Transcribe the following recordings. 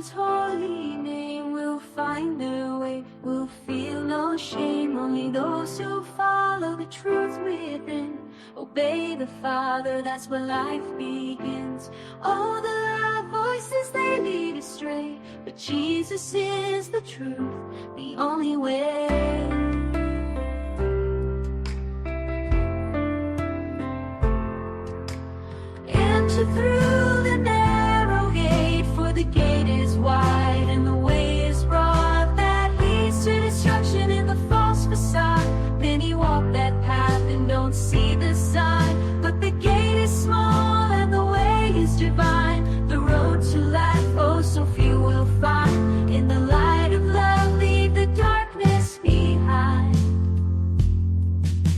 His holy name will find their way, will feel no shame. Only those who follow the truth within, obey the Father, that's where life begins. All the loud voices, they lead astray, but Jesus is the truth, the only way. Enter through the narrow gate, for the gate is wide and the way is broad that leads to destruction in the false facade. Many walk that path and don't see the sign, but the gate is small and the way is divine. The road to life, oh so few will find. In the light of love, leave the darkness behind.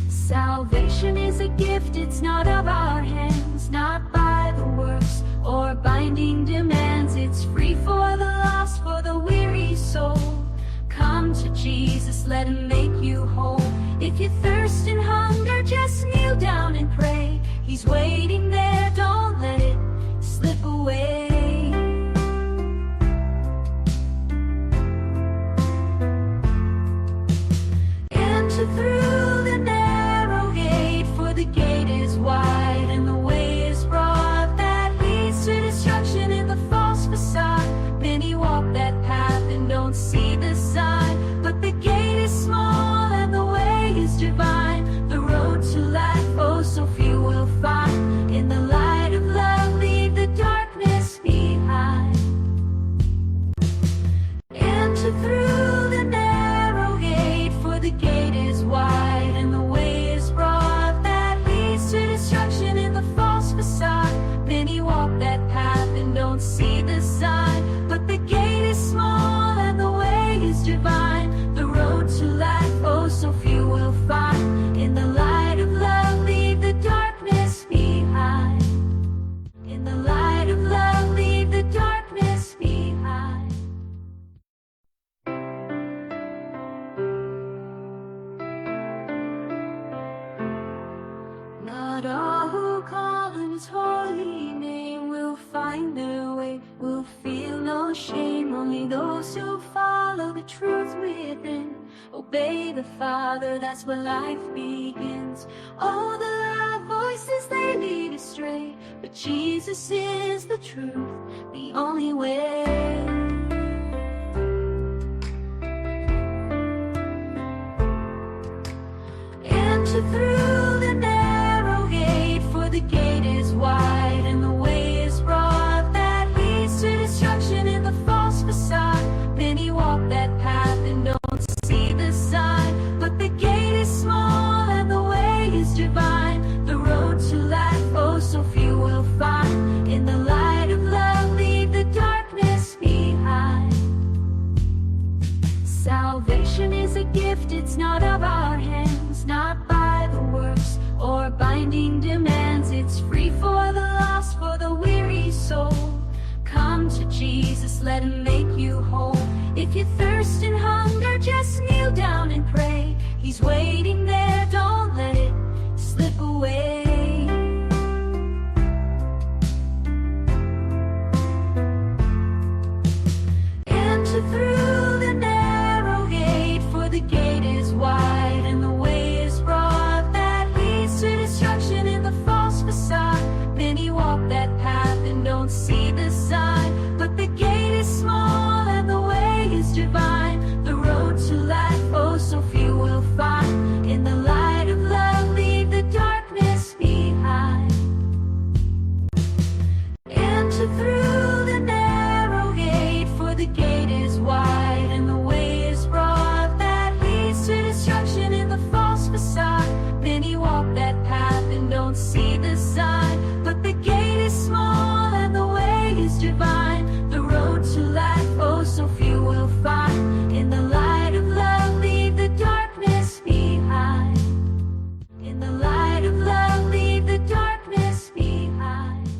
Salvation is a gift, it's not of our hands, not by the works or binding demands. It's free for the lost, for the weary soul. Come to Jesus, let Him make you whole. If you thirst and hunger, just kneel down and pray. He's waiting there, don't let it slip away. Enter through the narrow gate, for the gate is wide and the way is broad that leads to destruction in the false facade. Many walk that path and don't see the sign, but the gate is small and the way is divine. The road to life, oh so few will find. In the light of love, leave the darkness behind. Enter through the narrow gate, for the gate is wide and the way is broad that leads to destruction in the false facade. Many walk that path and don't see the sign, but the gate is small and the way is divine. The road to life, oh so few will find. In the light of love, leave the darkness behind. In the light of love, leave the darkness behind. Not all who call on His holy name will find their way, will feel no shame. Only those who follow the truth within, obey the Father, that's where life begins. All the loud voices, they lead astray, but Jesus is the truth, the only way. Enter through the narrow gate, for the gate is wide and the way is broad that leads to destruction in the false facade. Many walk that path and don't see the sign, but the gate is small and the way is divine. The road to life, oh so few will find. In the light of love, leave the darkness behind. Salvation is a gift, it's not of our hands, not by the works or binding demands. It's free for the lost, for the weary soul. Come to Jesus, let Him make you whole. If you thirst and hunger, just kneel down and pray. He's waiting there, don't let it slip away. Enter through the narrow gate, for the gate is wide and the way is broad that leads to destruction in the false facade. Many walk that path and don't see the sign, but the gate is small and the way is divine. The road to life, oh so few will find. In the light of love, leave the darkness behind. Enter through the narrow gate, for the gate is wide and the way is broad that leads to destruction in the false facade. Many walk that path and don't see the sign, but the gate is small and the way is divine. The road to life, oh so few will find. In the light of love, leave the darkness behind. In the light of love, leave the darkness behind.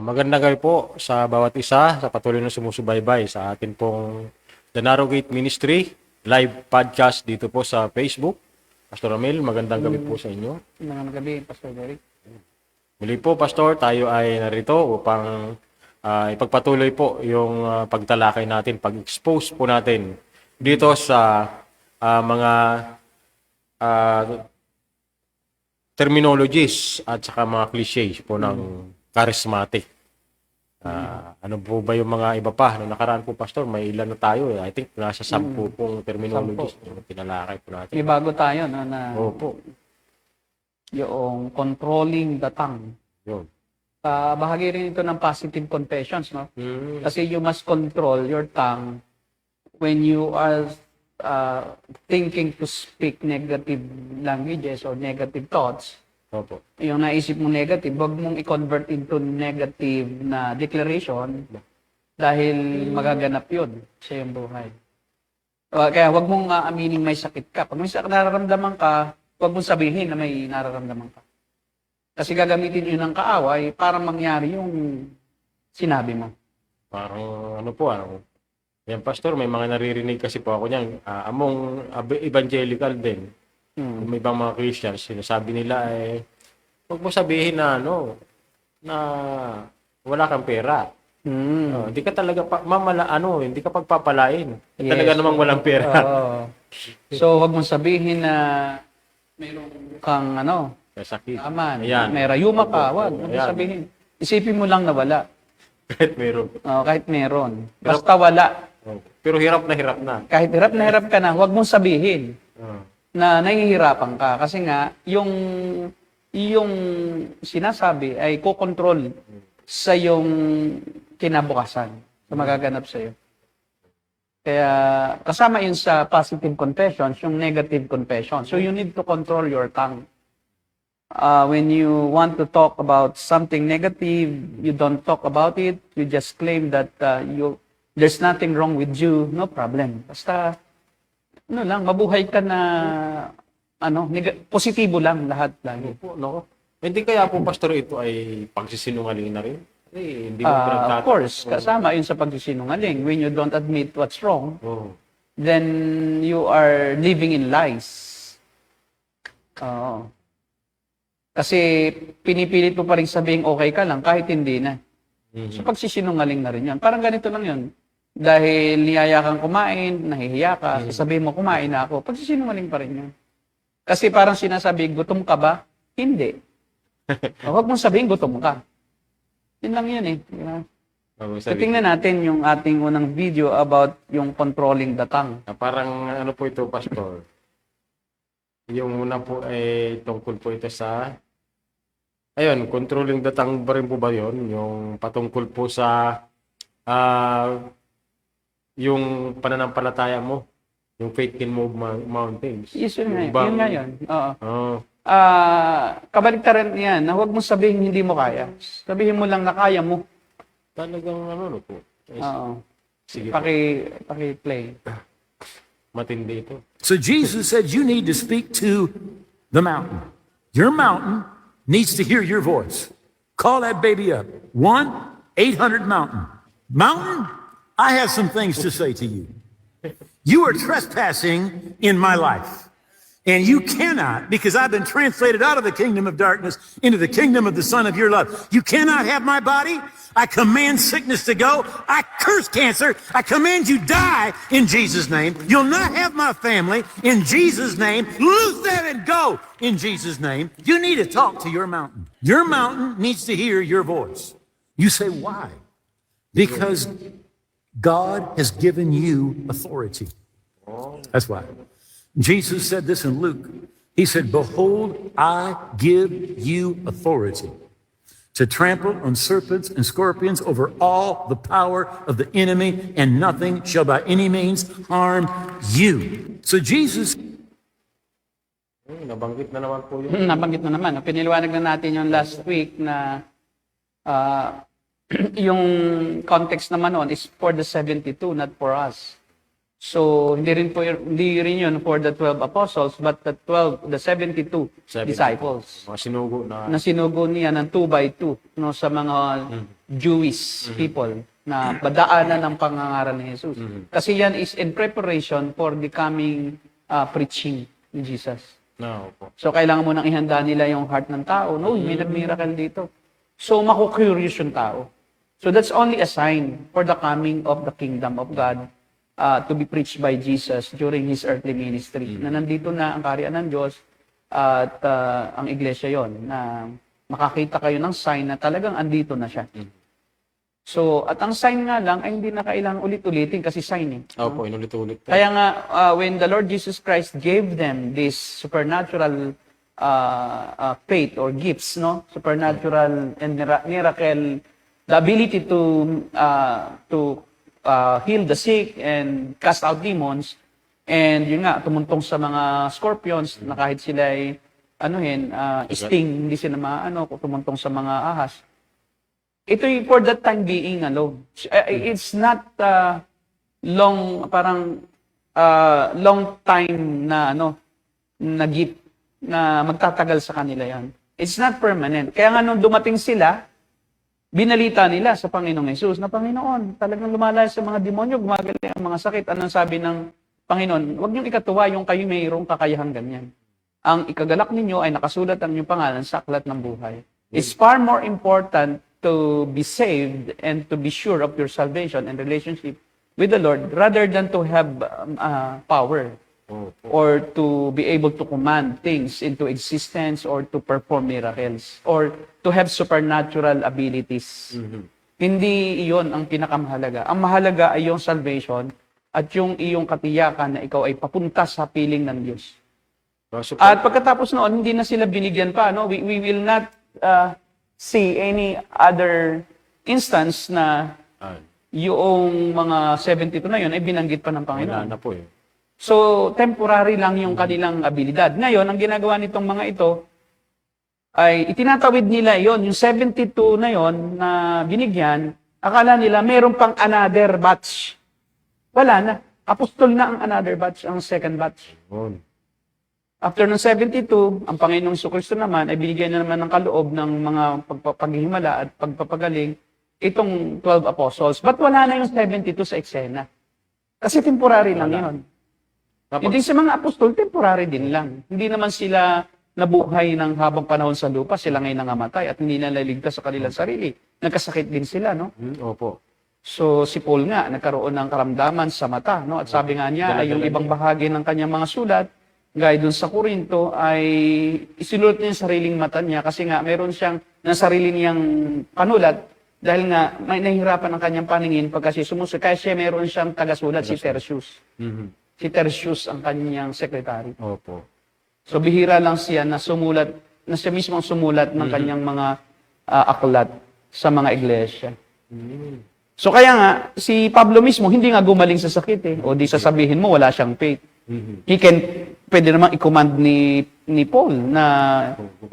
Magandang gabi po sa bawat isa sa patuloy na sumusubaybay sa atin pong The Narrow Gate Ministry live podcast dito po sa Facebook. Pastor Ramil, magandang gabi po sa inyo. Magandang gabi, Pastor Derek. Muli po, Pastor, tayo ay narito upang ipagpatuloy po yung pagtalakay natin, pag-expose po natin dito sa mga terminologies at saka mga cliches po ng charismatic. Ano po ba yung mga iba pa? Noong nakaraan po, Pastor, may ilan na tayo. I think nasa 10 pong terminologies na tinalakay po natin. May bago tayo no, na Opo. yung controlling the tongue. Yun. Bahagi rin ito ng positive confessions, no? Kasi you must control your tongue when you are thinking to speak negative languages or negative thoughts. Opo. Yung naisip mo negative, wag mong i-convert into negative na declaration dahil magaganap yun sa iyong buhay. Kaya wag mong aminin may sakit ka. Pag may nararamdaman ka, wag mong sabihin na may nararamdaman ka. Kasi gagamitin yun ng kaaway para mangyari yung sinabi mo. Parang ano po, yan, Pastor, may mga naririnig kasi po ako niyan. Among evangelical din. May ibang mga Christians, sinasabi nila huwag mo sabihin na na wala kang pera. Hindi ka talaga hindi ka pagpapalain. Yes. Talaga namang walang pera. So, wag mong sabihin na mayroon kang Sakit. aman, Ayan. may rayuma ka, wag mong Ayan. sabihin. Isipin mo lang na wala. Kahit meron. Kahit meron. Basta wala. Pero hirap na. Kahit hirap na hirap ka na, wag mong sabihin Ah. na nahihirapan ka. Kasi nga, yung sinasabi ay kokontrol sa yung kinabukasan, sa magaganap sa iyo. Kaya kasama yun sa positive confessions, yung negative confession. So you need to control your tongue. When you want to talk about something negative, you don't talk about it. You just claim that there's nothing wrong with you. No problem. Basta, mabuhay ka na, positibo lang lahat lagi. Opo, no? Hindi kaya po, Pastor, ito ay pagsisinungaling na rin? Hindi mo Of course, kasama yun sa pagsisinungaling. When you don't admit what's wrong, then you are living in lies. Oo. Kasi pinipilit mo pa rin sabihin okay ka lang kahit hindi na. So pagsisinungaling na rin yan. Parang ganito lang yun. Dahil niyaya kang kumain, nahihiya ka, sasabihin mo kumain na ako, pagsisinungaling pa rin yun. Kasi parang sinasabi, gutom ka ba? Hindi. Huwag mong sabihin gutom ka. Yun lang yun eh. So, tingnan natin yung ating unang video about yung controlling the tongue. Parang ano po ito, Pastor? Yung una po ay tungkol po ito sa controlling the tongue ba rin po ba yun? Yung patungkol po sa yung pananampalataya mo, yung faith can move mountains. Yes, yun nga Bang- yun. Nga yun. Oo. Oh, Kabaligtaran yan, na huwag mo sabihin hindi mo kaya. Sabihin mo lang na kaya mo. talagang ano po. Oo. Sige po, Paki-play. matindi ito. So Jesus said, you need to speak to the mountain. Your mountain needs to hear your voice. Call that baby up. 1-800 mountain. Mountain, I have some things to say to you. You are trespassing in my life. And you cannot, because I've been translated out of the kingdom of darkness into the kingdom of the Son of your love. You cannot have my body. I command sickness to go. I curse cancer. I command you die in Jesus' name. You'll not have my family in Jesus' name. Loose that and go in Jesus' name. You need to talk to your mountain. Your mountain needs to hear your voice. You say, why? Because God has given you authority. That's why. Jesus said this in Luke. He said, behold, I give you authority to trample on serpents and scorpions over all the power of the enemy, and nothing shall by any means harm you. So Jesus Nabanggit na naman po yun. Nabanggit na naman. Piniliwanag na natin yung last week na yung context naman noon is for the 72, not for us. So, hindi rin yun for the 12 apostles, but the 72 disciples. Mga sinugo na. Na sinugo niya ng 2 by 2 sa mga Jewish people na badaanan ng pangangaral ni Jesus. Kasi yan is in preparation for the coming preaching ni Jesus. No, po. So, kailangan mo nang ihanda nila yung heart ng tao. No, may nag-miracle dito. So, maku-curious yung tao. So, that's only a sign for the coming of the kingdom of God to be preached by Jesus during His earthly ministry. Na nandito na ang kaharian ng Diyos at ang iglesia yon na makakita kayo ng sign na talagang andito na siya. So, at ang sign nga lang ay hindi na kailangang ulit-ulitin kasi sign eh. Opo, inulit-ulit. Kaya nga, when the Lord Jesus Christ gave them this supernatural faith or gifts, no, supernatural and miracle, the ability to heal the sick and cast out demons, and yun nga, tumuntong sa mga scorpions na kahit sila ay sting, hindi sila tumuntong sa mga ahas. Ito yung for that time being, it's not long time na na gift na magtatagal sa kanila yan. It's not permanent. Kaya nga nung dumating sila, binalita nila sa Panginoong Hesus na, Panginoon, talagang lumalaya sa mga demonyo, gumagaling ang mga sakit. Anong sabi ng Panginoon? Huwag niyong ikatuwa yung kayo mayroong kakayahang ganyan. Ang ikagalak ninyo ay nakasulat ang inyong pangalan sa aklat ng buhay. It's far more important to be saved and to be sure of your salvation and relationship with the Lord rather than to have power or to be able to command things into existence or to perform miracles or to have supernatural abilities. Hindi iyon ang pinakamahalaga. Ang mahalaga ay yung salvation at yung iyong katiyakan na ikaw ay papunta sa piling ng Diyos. At pagkatapos noon, hindi na sila binigyan pa. No? We will not see any other instance na yung mga 72 na yun ay binanggit pa ng Panginoon. Wala na po eh. So, temporary lang yung kanilang abilidad. Ngayon, ang ginagawa nitong mga ito ay itinatawid nila yon, yung 72 na yon na binigyan, akala nila meron pang another batch. Wala na. Apostol na ang another batch, ang second batch. After ng 72, ang Panginoong Jesucristo naman ay binigyan na naman ng kaloob ng mga paghihimala at pagpapagaling itong 12 apostles. But wala na yung 72 sa eksena. Kasi temporary lang yun. Hindi sa mga apostol, temporary din lang. Hindi naman sila nabuhay ng habang panahon sa lupa, sila ngayon nangamatay at hindi na naligtas sa kanilang sarili. Nagkasakit din sila, no? Opo. So, si Paul nga, nagkaroon ng karamdaman sa mata, no? At sabi nga niya, ay yung ibang bahagi ng kanyang mga sulat, gaya dun sa Korinto, ay isinulat niya yung sariling mata niya kasi nga meron siyang ng sarili niyang panulat dahil nga may nahihirapan ang kanyang paningin pagkasi sumusunod. Kaya siya meron siyang tagasulat, si Tertius. Si Tertius ang kanyang sekretary. Opo. So, bihira lang siya na sumulat, na siya mismo ang sumulat ng kanyang mga aklat sa mga iglesia. So, kaya nga, si Pablo mismo, hindi nga gumaling sa sakit eh. O di sasabihin mo, wala siyang faith. Pwede namang i-command ni Paul na,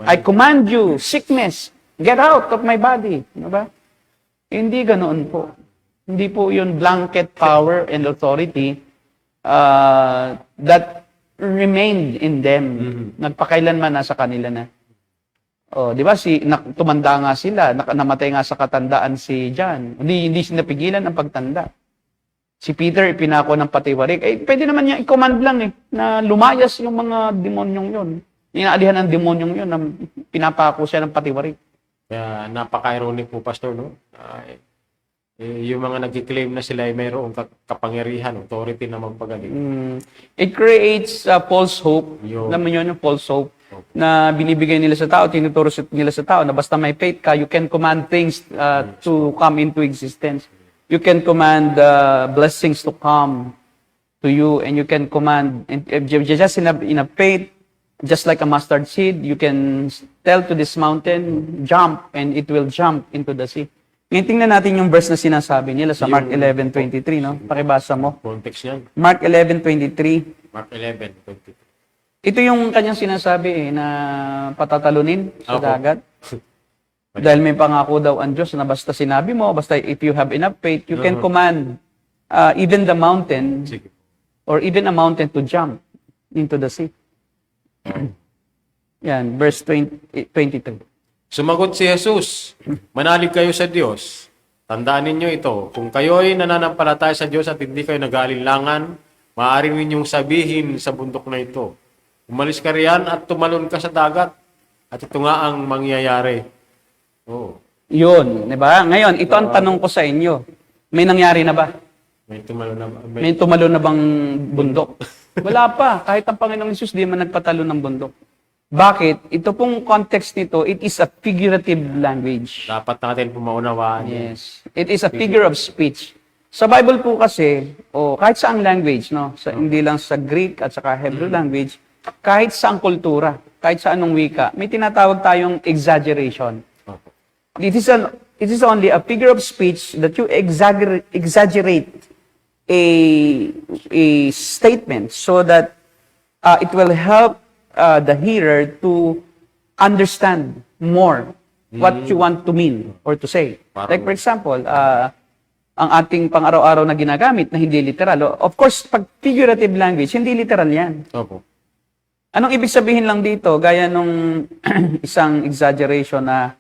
I command you, sickness, get out of my body. Ano ba? Hindi ganoon po. Hindi po yun blanket power and authority that remained in them. Nagpakailanman nasa kanila na. Oh, di ba tumanda nga sila, namatay nga sa katandaan si John. Hindi sinapigilan ang pagtanda. Si Peter ipinako ng patiwarik. Pwede naman niya i-command lang na lumayas yung mga demonyong yun. Inaalihan ng demonyong yun na pinapako siya ng patiwarik. Kaya napaka-ironic po, Pastor, no? Yung mga nag-claim na sila ay mayroong kapangyarihan, authority na magpagaling. It creates false hope. Alam mo yun, yung false hope na binibigay nila sa tao, tinuturo nila sa tao na basta may faith ka, you can command things to come into existence. You can command blessings to come to you, and you can command, just in a faith, just like a mustard seed, you can tell to this mountain, jump, and it will jump into the sea. Ngayon, tingnan natin yung verse na sinasabi nila sa Mark 11:23, no? Pakibasa mo. Context yan. Mark 11:23. Mark 11:23. Ito yung kanyang sinasabi na patatalunin sa Opo. dagat. Dahil may pangako daw ang Diyos na basta sinabi mo, basta if you have enough faith, you can command even the mountain Sige. or even a mountain to jump into the sea. Yan, verse 23. Sumagot si Jesus, manalig kayo sa Diyos. Tandaan ninyo ito, kung kayo'y nananampalataya sa Diyos at hindi kayo nag-aalinlangan, maaari ninyong sabihin sa bundok na ito, umalis ka riyan at tumalon ka sa dagat, at ito nga ang mangyayari. Yun, di ba? Ngayon, ito ang tanong ko sa inyo. May nangyari na ba? May tumalo na, May tumalo na bang bundok? Wala pa. Kahit ang Panginoong Hesus di man nagpatalo ng bundok. Bakit? Ito pong context nito, it is a figurative language. dapat natin po maunawaan. Yes. It is a figure of speech. Sa Bible po kasi, o kahit saang language, no? Hindi lang sa Greek at saka Hebrew language, kahit saang kultura, kahit sa anong wika, may tinatawag tayong exaggeration. Opo. It is only a figure of speech that you exaggerate a statement so that it will help the hearer to understand more what you want to mean or to say. Like for example, ang ating pang-araw-araw na ginagamit na hindi literal. Of course, pag figurative language, hindi literal yan. Opo. Anong ibig sabihin lang dito? Gaya nung isang exaggeration na,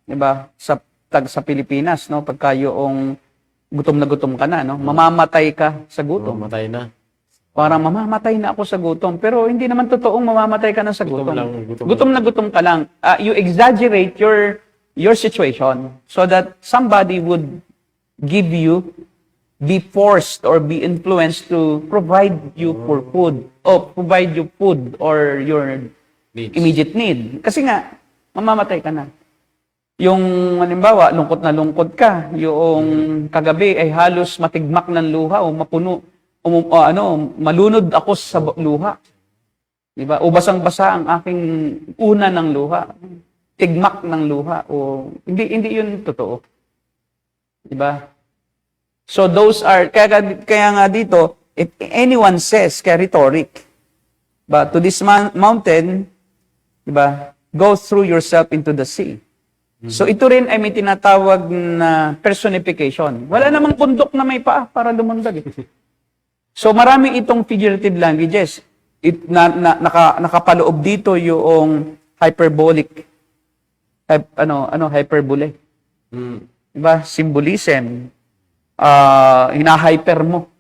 diba, sa Pilipinas, no? Pagka yung gutom na gutom ka na, no? Mamamatay ka sa gutom. Mamatay na. Parang mamamatay na ako sa gutom. Pero hindi naman totoong mamamatay ka na sa gutom. Gutom na gutom ka lang. You exaggerate your situation so that somebody would give you, be forced or be influenced to provide you for food o provide you food or your Needs. immediate need. Kasi nga, mamamatay ka na. Yung, halimbawa, lungkot na lungkot ka, yung kagabi ay halos matigmak ng luha o mapuno, malunod ako sa luha. Diba? O basang-basa ang aking una ng luha. Tigmak ng luha. O, hindi yun totoo. Diba? So those are, kaya nga dito, if anyone says, kaya rhetoric, but to this mountain, diba, go through yourself into the sea. So ito rin ay may tinatawag na personification. Wala namang bundok na may paa para lumundag. So marami itong figurative languages. Nakapaloob dito yung hyperbolic. Hyperbole. Diba? Symbolism. Hina-hyper mo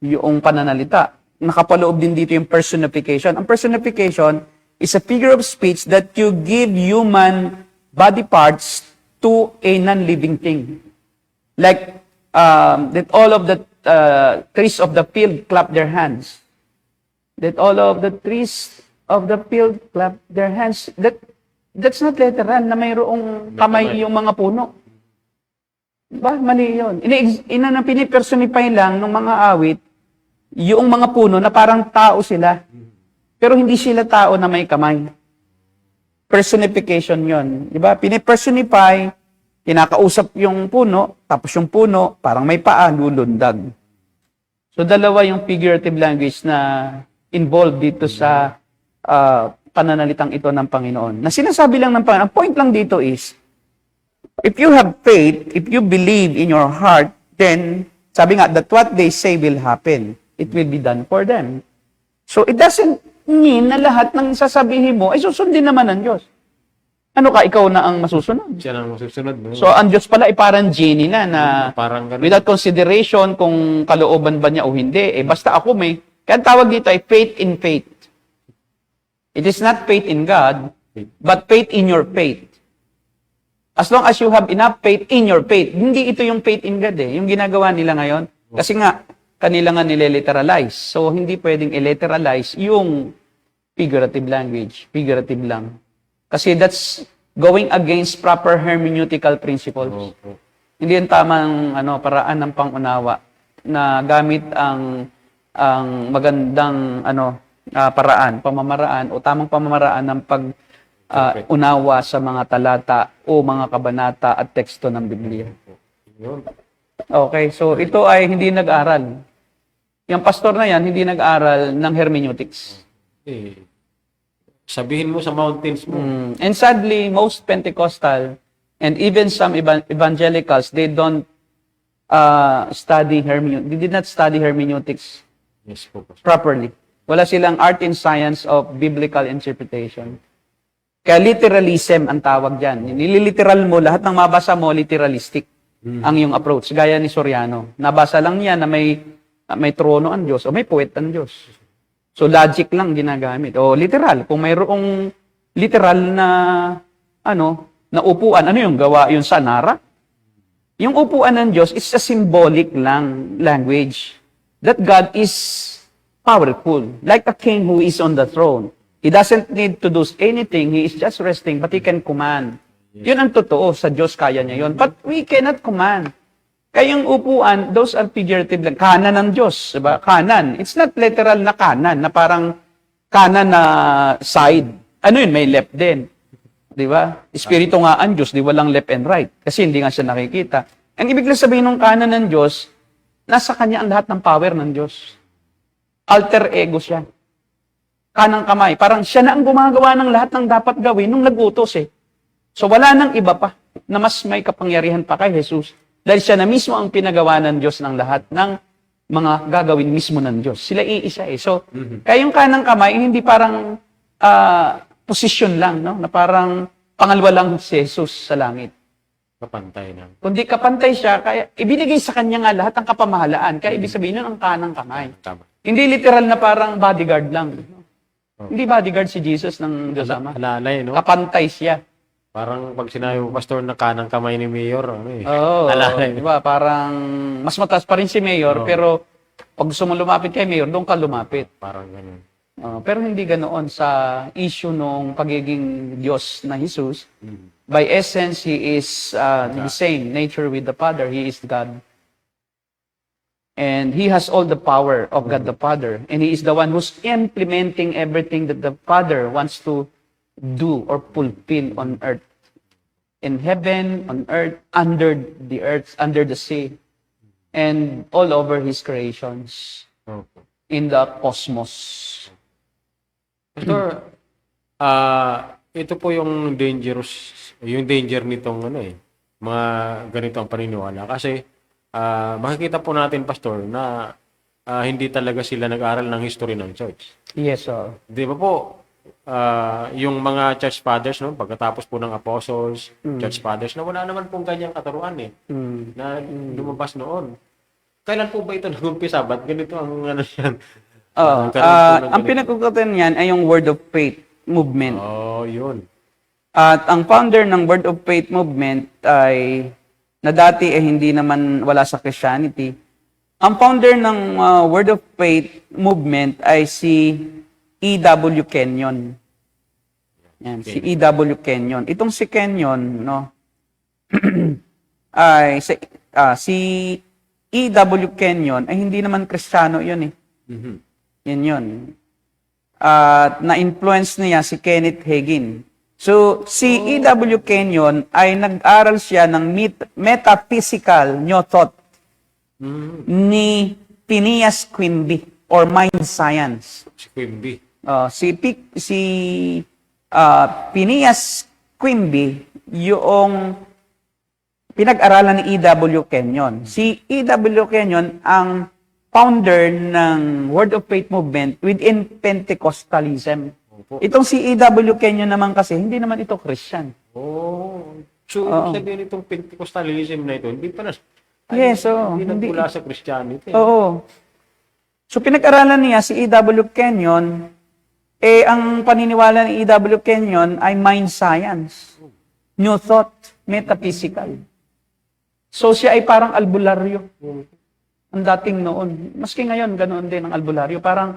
yung pananalita. Nakapaloob din dito yung personification. Ang personification is a figure of speech that you give human body parts to a non-living thing. Like, that all of the trees of the field clap their hands. That all of the trees of the field clap their hands. That's not literal na mayroong kamay yung mga puno. Diba? Mali yun. Pinipersonify lang ng mga awit yung mga puno na parang tao sila. Pero hindi sila tao na may kamay. Personification yon, di ba? Pinipersonify, kinakausap yung puno, tapos yung puno, parang may paa, lulundag. So, dalawa yung figurative language na involved dito sa pananalitang ito ng Panginoon. Na sinasabi lang ng Panginoon, ang point lang dito is, if you have faith, if you believe in your heart, then, sabi nga, that what they say will happen. It will be done for them. So, it doesn't mean na lahat ng sasabihin mo ay susundin naman ng Diyos. Ano ka, ikaw na ang masusunod? Siya lang masusunod. No? So, ang Diyos pala ay parang genie na Parang ganun. without consideration kung kalooban ba niya o hindi. Basta ako may, kaya tawag dito ay faith in faith. It is not faith in God, but faith in your faith. As long as you have enough faith in your faith, hindi ito yung faith in God yung ginagawa nila ngayon. Kasi nga, kanila nga nililiteralize. So, hindi pwedeng i-literalize yung figurative language. Figurative lang. Kasi that's going against proper hermeneutical principles. Hindi yung tamang paraan ng pangunawa na gamit ang magandang pamamaraan o tamang pamamaraan ng unawa sa mga talata o mga kabanata at teksto ng Biblia. Okay, so ito ay hindi nag-aral. Yung pastor na yan, hindi nag-aral ng hermeneutics. Sabihin mo sa mountains mo. And sadly, most Pentecostal and even some evangelicals, they don't study hermeneutics. They did not study hermeneutics Yes po. properly. Wala silang art and science of biblical interpretation. Kaya literalism ang tawag dyan. Nililiteral mo, lahat ng mabasa mo, literalistic ang yung approach. Gaya ni Soriano. Nabasa lang niya na may trono ang Diyos o may puwet ang Diyos. So logic lang ginagamit. O literal. Kung mayroong literal na na upuan. Ano yung gawa? Yung sa Nara? Yung upuan ng Diyos, it's a symbolic lang language. That God is powerful. Like a king who is on the throne. He doesn't need to do anything. He is just resting, but he can command. Yun ang totoo. Sa Diyos, kaya niya yun. But we cannot command. Kaya yung upuan, those are figurative lang. Kanan ng Diyos. Diba? Kanan. It's not literal na kanan, na parang kanan na side. Ano yun? May left din. Di ba? Espiritu nga ang Diyos, di walang left and right. Kasi hindi nga siya nakikita. Ang ibig lang sabihin ng kanan ng Diyos, nasa kanya ang lahat ng power ng Diyos. Alter ego siya. Kanang kamay. Parang siya na ang gumagawa ng lahat ng dapat gawin nung nag-utos eh. So wala nang iba pa na mas may kapangyarihan pa kay Jesus. Dahil siya na mismo ang pinagawa ng Diyos ng lahat ng mga gagawin mismo ng Diyos. Sila iisa eh. So, kaya yung kanang kamay, hindi parang posisyon lang, no? Na parang pangalawa lang si Jesus sa langit. Kapantay na. Kundi kapantay siya, kaya ibinigay sa kanya nga lahat ng kapamahalaan. Kaya ibig sabihin nun ang kanang kamay. Tama. Hindi literal na parang bodyguard lang. Hindi bodyguard si Jesus ng Diyos Ama. Alalay, no? Kapantay siya. Parang pag sinabi mo, pastor, na kanang kamay ni Mayor, ano eh. Oo. Alalay. Diba? Parang mas mataas pa rin si Mayor, Oo. pero pag gusto mo lumapit kay Mayor, doon ka lumapit. Parang ganun. Pero hindi ganoon sa issue nung pagiging Diyos na Jesus. By essence, He is the same nature with the Father. He is God. And He has all the power of God the Father. And He is the one who's implementing everything that the Father wants to do or fulfill on earth. In heaven, on earth, under the sea, and all over His creations. Okay. In the cosmos. Pastor, ito po yung danger nitong ano eh, mga ganito ang paniniwala. Kasi makikita po natin, Pastor, na hindi talaga sila nag-aral ng history ng church. Yes, sir. Di ba po, yung mga church fathers, no, pagkatapos po ng apostles, church fathers, na wala naman pong ganyang katuruan eh, na lumabas noon. Kailan po ba ito nag-umpisa? Ba't ganito ang ano yan? Ang pinag-ugutan niyan ay yung Word of Faith movement. Oh, yun. At ang founder ng Word of Faith movement ay, na dati ay hindi naman wala sa Christianity. Ang founder ng Word of Faith movement ay si E.W. Kenyon. Yan, si E.W. Kenyon. Itong si Kenyon, no, ay si E.W. Kenyon ay hindi naman Kristiyano yun eh. Yun. At na-influence niya si Kenneth Hagin. So, si E.W. Kenyon ay nag-aral siya ng metaphysical new thought ni Phineas Quimby or mind science. Si Quimby. Si Phineas Quimby yung pinag-aralan ni E.W. Kenyon. Si E.W. Kenyon ang founder ng Word of Faith movement within Pentecostalism. Opo. Itong si E.W. Kenyon naman kasi, hindi naman ito Christian. Oh. So, ibig sabihin itong Pentecostalism na ito, hindi pa na... Yes, oo. Hindi nagmula sa Christianity. Oo. So, pinag-aralan niya si E.W. Kenyon, ang paniniwala ni E.W. Kenyon ay mind science, new thought, metaphysical. So, siya ay parang albularyo. Ang dating noon. Maski ngayon, ganoon din ang albularyo. Parang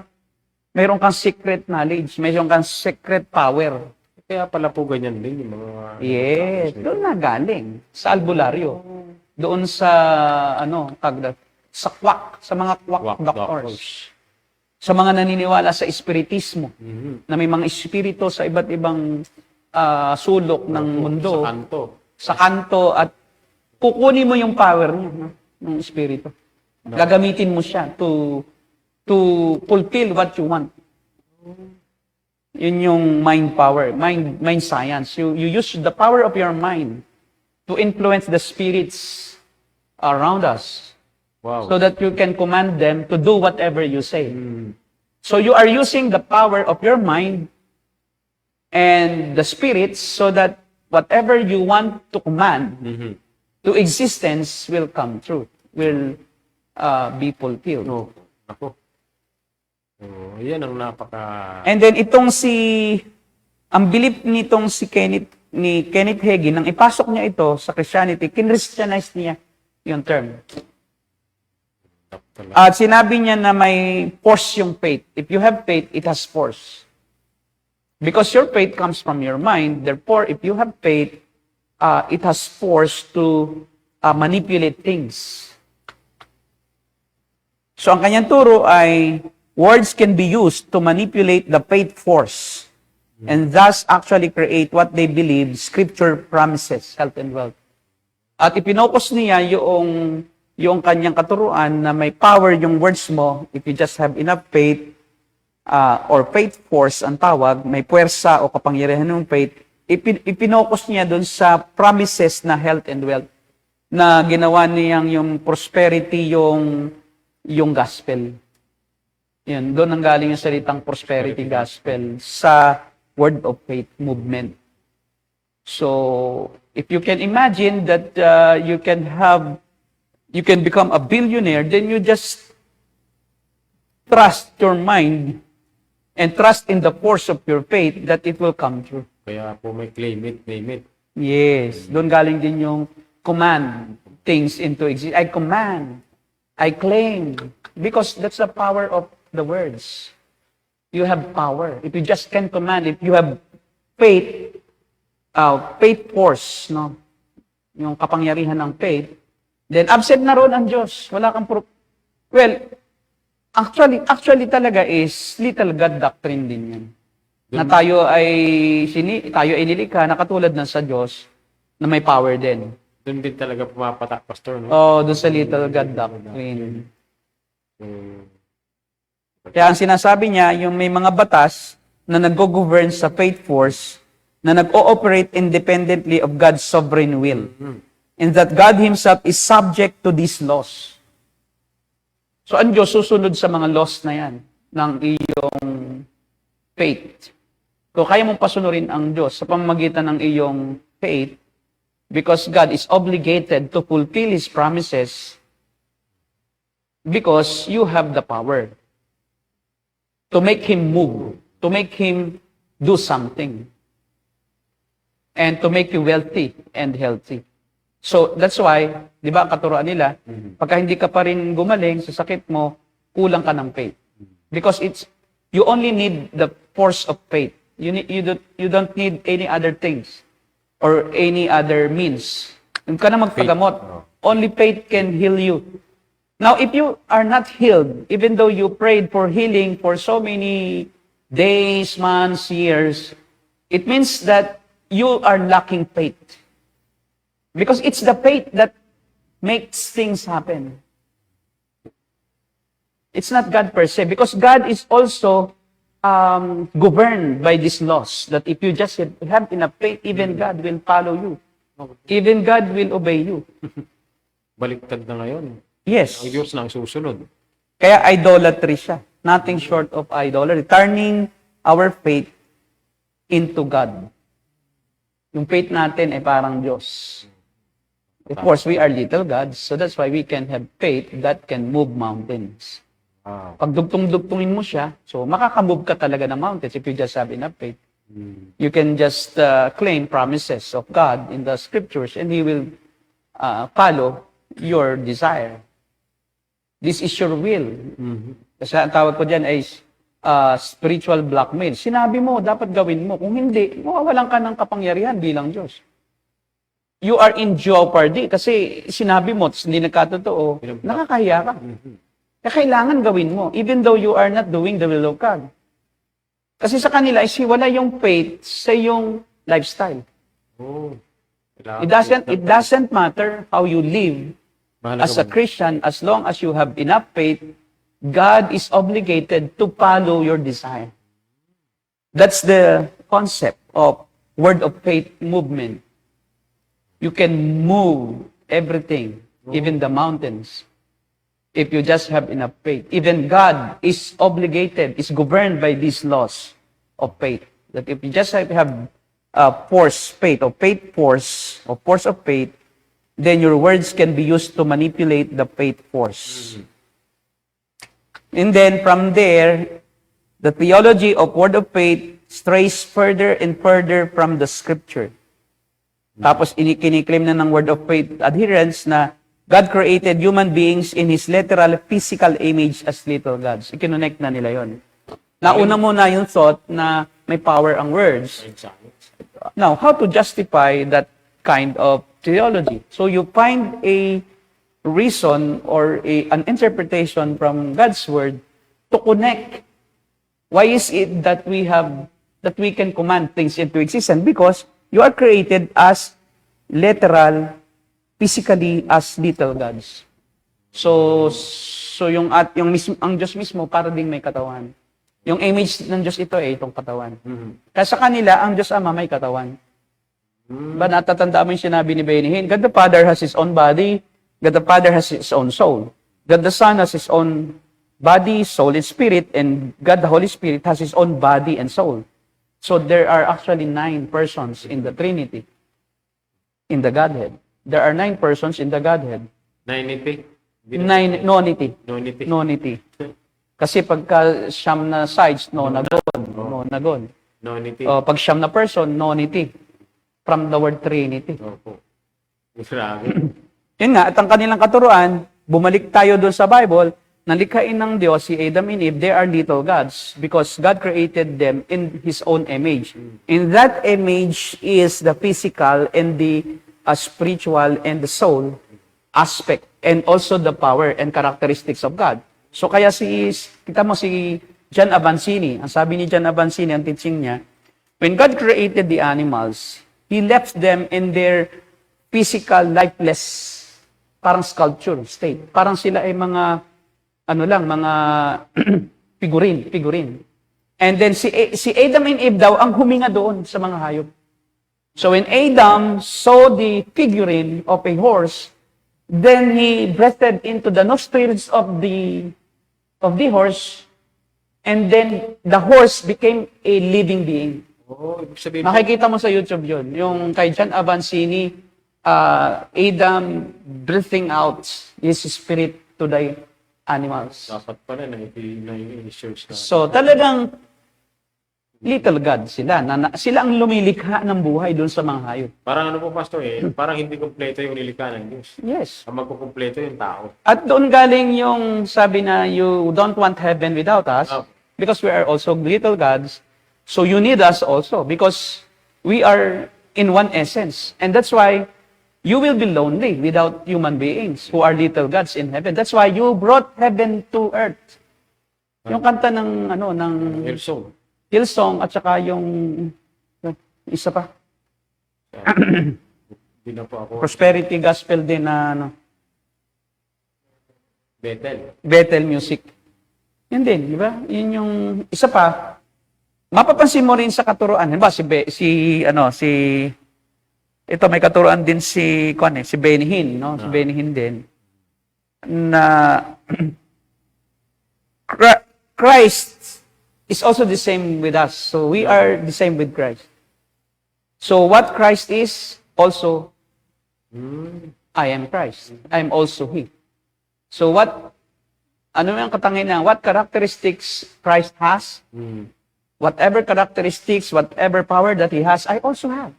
mayroon kang secret knowledge, mayroon kang secret power. Kaya pala po ganyan din yung mga... Yes, doon na galing. Sa albularyo. Doon sa, sa quack, sa mga quack doctors. Sa mga naniniwala sa espiritismo, na may mga espiritu sa iba't ibang sulok ng mundo. Sa kanto. Sa kanto, at kukunin mo yung power niya, no? Ng espiritu. Gagamitin mo siya to fulfill what you want. Yun yung mind power, mind science. You use the power of your mind to influence the spirits around us. Wow. So that you can command them to do whatever you say. So you are using the power of your mind and the spirits so that whatever you want to command to existence will come true, will be fulfilled. No. Ako. Yan ang napaka... And then ang belief nitong si Kenneth ni Kenneth Hagin, nang ipasok niya ito sa Christianity, kinristianize niya yung term. At sinabi niya na may force yung faith. If you have faith, it has force. Because your faith comes from your mind, therefore, if you have faith, it has force to manipulate things. So ang kanyang turo ay, words can be used to manipulate the faith force and thus actually create what they believe Scripture promises, health and wealth. At ipinokos niya yung kanyang katuruan na may power yung words mo if you just have enough faith or faith force ang tawag, may puwersa o kapangyarihan ng faith, ipinokos niya dun sa promises na health and wealth na ginawa niyang yung prosperity yung gospel. Yun, doon ang galing yung salitang prosperity gospel sa word of faith movement. So, if you can imagine that you can become a billionaire, then you just trust your mind and trust in the force of your faith that it will come true. Kaya po may claim it, name it. Yes, doon galing din yung command things into existence. I command, I claim, because that's the power of the words. You have power. If you just can command, if you have faith, faith force, no? Yung kapangyarihan ng faith, then absent na ron ang Diyos. Wala kang proof. Well, actually talaga is little God doctrine din yan. Na tayo ay nilikha na katulad ng sa Diyos na may power din. Doon din talaga pumapatak, Pastor, no? Oh, doon sa little God doctrine. Kaya ang sinasabi niya, yung may mga batas na nag-govern sa faith force na nag-ooperate independently of God's sovereign will. And that God Himself is subject to these laws. So, ang Diyos susunod sa mga laws na yan ng iyong faith. Kung kaya mong pasunurin ang Diyos sa pamamagitan ng iyong faith, because God is obligated to fulfill His promises because you have the power to make Him move, to make Him do something, and to make you wealthy and healthy. So, that's why, di ba, ang katuroan nila, pagka hindi ka pa rin gumaling sa sakit mo, kulang ka ng faith. Because you only need the force of faith. You don't need any other things or any other means. Hindi ka na magpagamot. Only faith can heal you. Now, if you are not healed, even though you prayed for healing for so many days, months, years, it means that you are lacking faith. Because it's the faith that makes things happen. It's not God per se. Because God is also governed by these laws. That if you just have enough faith, even God will follow you. Even God will obey you. Baliktad na ngayon. Yes. Ang Diyos na ang susunod. Kaya idolatry siya. Nothing short of idolatry. Turning our faith into God. Yung faith natin ay parang Diyos. Of course, we are little gods, so that's why we can have faith that can move mountains. Pag dugtong-dugtungin mo siya, so makakamove ka talaga ng mountains if you just have enough faith. You can just claim promises of God in the scriptures and He will follow your desire. This is your will. Kasi ang tawag ko dyan ay spiritual blackmail. Sinabi mo, dapat gawin mo. Kung hindi, mawawalan ka ng kapangyarihan bilang Diyos. You are in jeopardy kasi sinabi mo, hindi nagkatotoo, nakakahiya ka. Kaya kailangan gawin mo, even though you are not doing the will of God. Kasi sa kanila, wala yung faith sa yung lifestyle. It doesn't matter how you live as a Christian, as long as you have enough faith, God is obligated to follow your desire. That's the concept of word of faith movement. You can move everything, even the mountains, if you just have enough faith. Even God is obligated, is governed by these laws of faith. That if you just have force of faith, then your words can be used to manipulate the faith force. And then from there, the theology of word of faith strays further and further from the scripture. Tapos kiniklaim na ng word of faith adherents na God created human beings in His literal physical image as little gods. Ikinonect na nila yon. Nauna muna yung thought na may power ang words. Now, how to justify that kind of theology? So you find a reason or an interpretation from God's word to connect. Why is it that we can command things into existence? Because you are created as literal, physically as little gods. So yung ang Diyos mismo para ding may katawan. Yung image ng Diyos ito itong katawan. Kaya sa kanila ang Diyos Ama may katawan. Ba natatandaan mo yung sinabi ni Benny Hinn, God the Father has His own body, God the Father has His own soul. God the Son has His own body, soul, and spirit, and God the Holy Spirit has His own body and soul. So there are actually 9 persons in the Trinity, in the Godhead. There are 9 persons in the Godhead. Nonity? Nonity. Nonity. Nonity. Kasi pagka siyam na sides, nonagon. Nonity. Pag siyam na person, nonity. From the word Trinity. Opo. Grabe. Yun nga, at ang kanilang katuruan, bumalik tayo doon sa Bible, nalikhain ng Diyos si Adam and Eve, they are little gods because God created them in His own image. In that image is the physical and the spiritual and the soul aspect and also the power and characteristics of God. So kaya kita mo si John Avancini, ang sabi ni John Avancini, ang teaching niya, when God created the animals, He left them in their physical, lifeless, parang sculpture state. Parang sila ay mga mga figurine. And then si Adam and Eve daw ang huminga doon sa mga hayop. So when Adam saw the figurine of a horse, then he breathed into the nostrils of the horse, and then the horse became a living being. Oh, ibig sabihin Makikita mo sa YouTube yun. Yung kay John Avancini, Adam breathing out his spirit to the animals. dapat pala na i-search na. So talagang little God sila. Sila ang lumilikha ng buhay doon sa mga hayop. Parang ano po, Pastor, parang hindi kompleto yung nilikha ng Diyos. Yes. Ang magkukumpleto yung tao. At doon galing yung sabi na you don't want heaven without us because we are also little gods. So you need us also because we are in one essence. And that's why you will be lonely without human beings who are little gods in heaven. That's why you brought heaven to earth. Yung kanta ng Hillsong. Hillsong at saka yung isa pa. Hindi na po ako. Prosperity gospel din na Bethel. music. Yun din, di ba? Yun yung isa pa. Mapapansin mo rin sa katuruan, di ba? Ito may katuruan din si Benny Hinn, no? Si Benny Hinn din na Christ is also the same with us. So we are the same with Christ. So what Christ is, also I am Christ. I am also He. So ano yung katangian, what characteristics Christ has, whatever characteristics, whatever power that He has, I also have.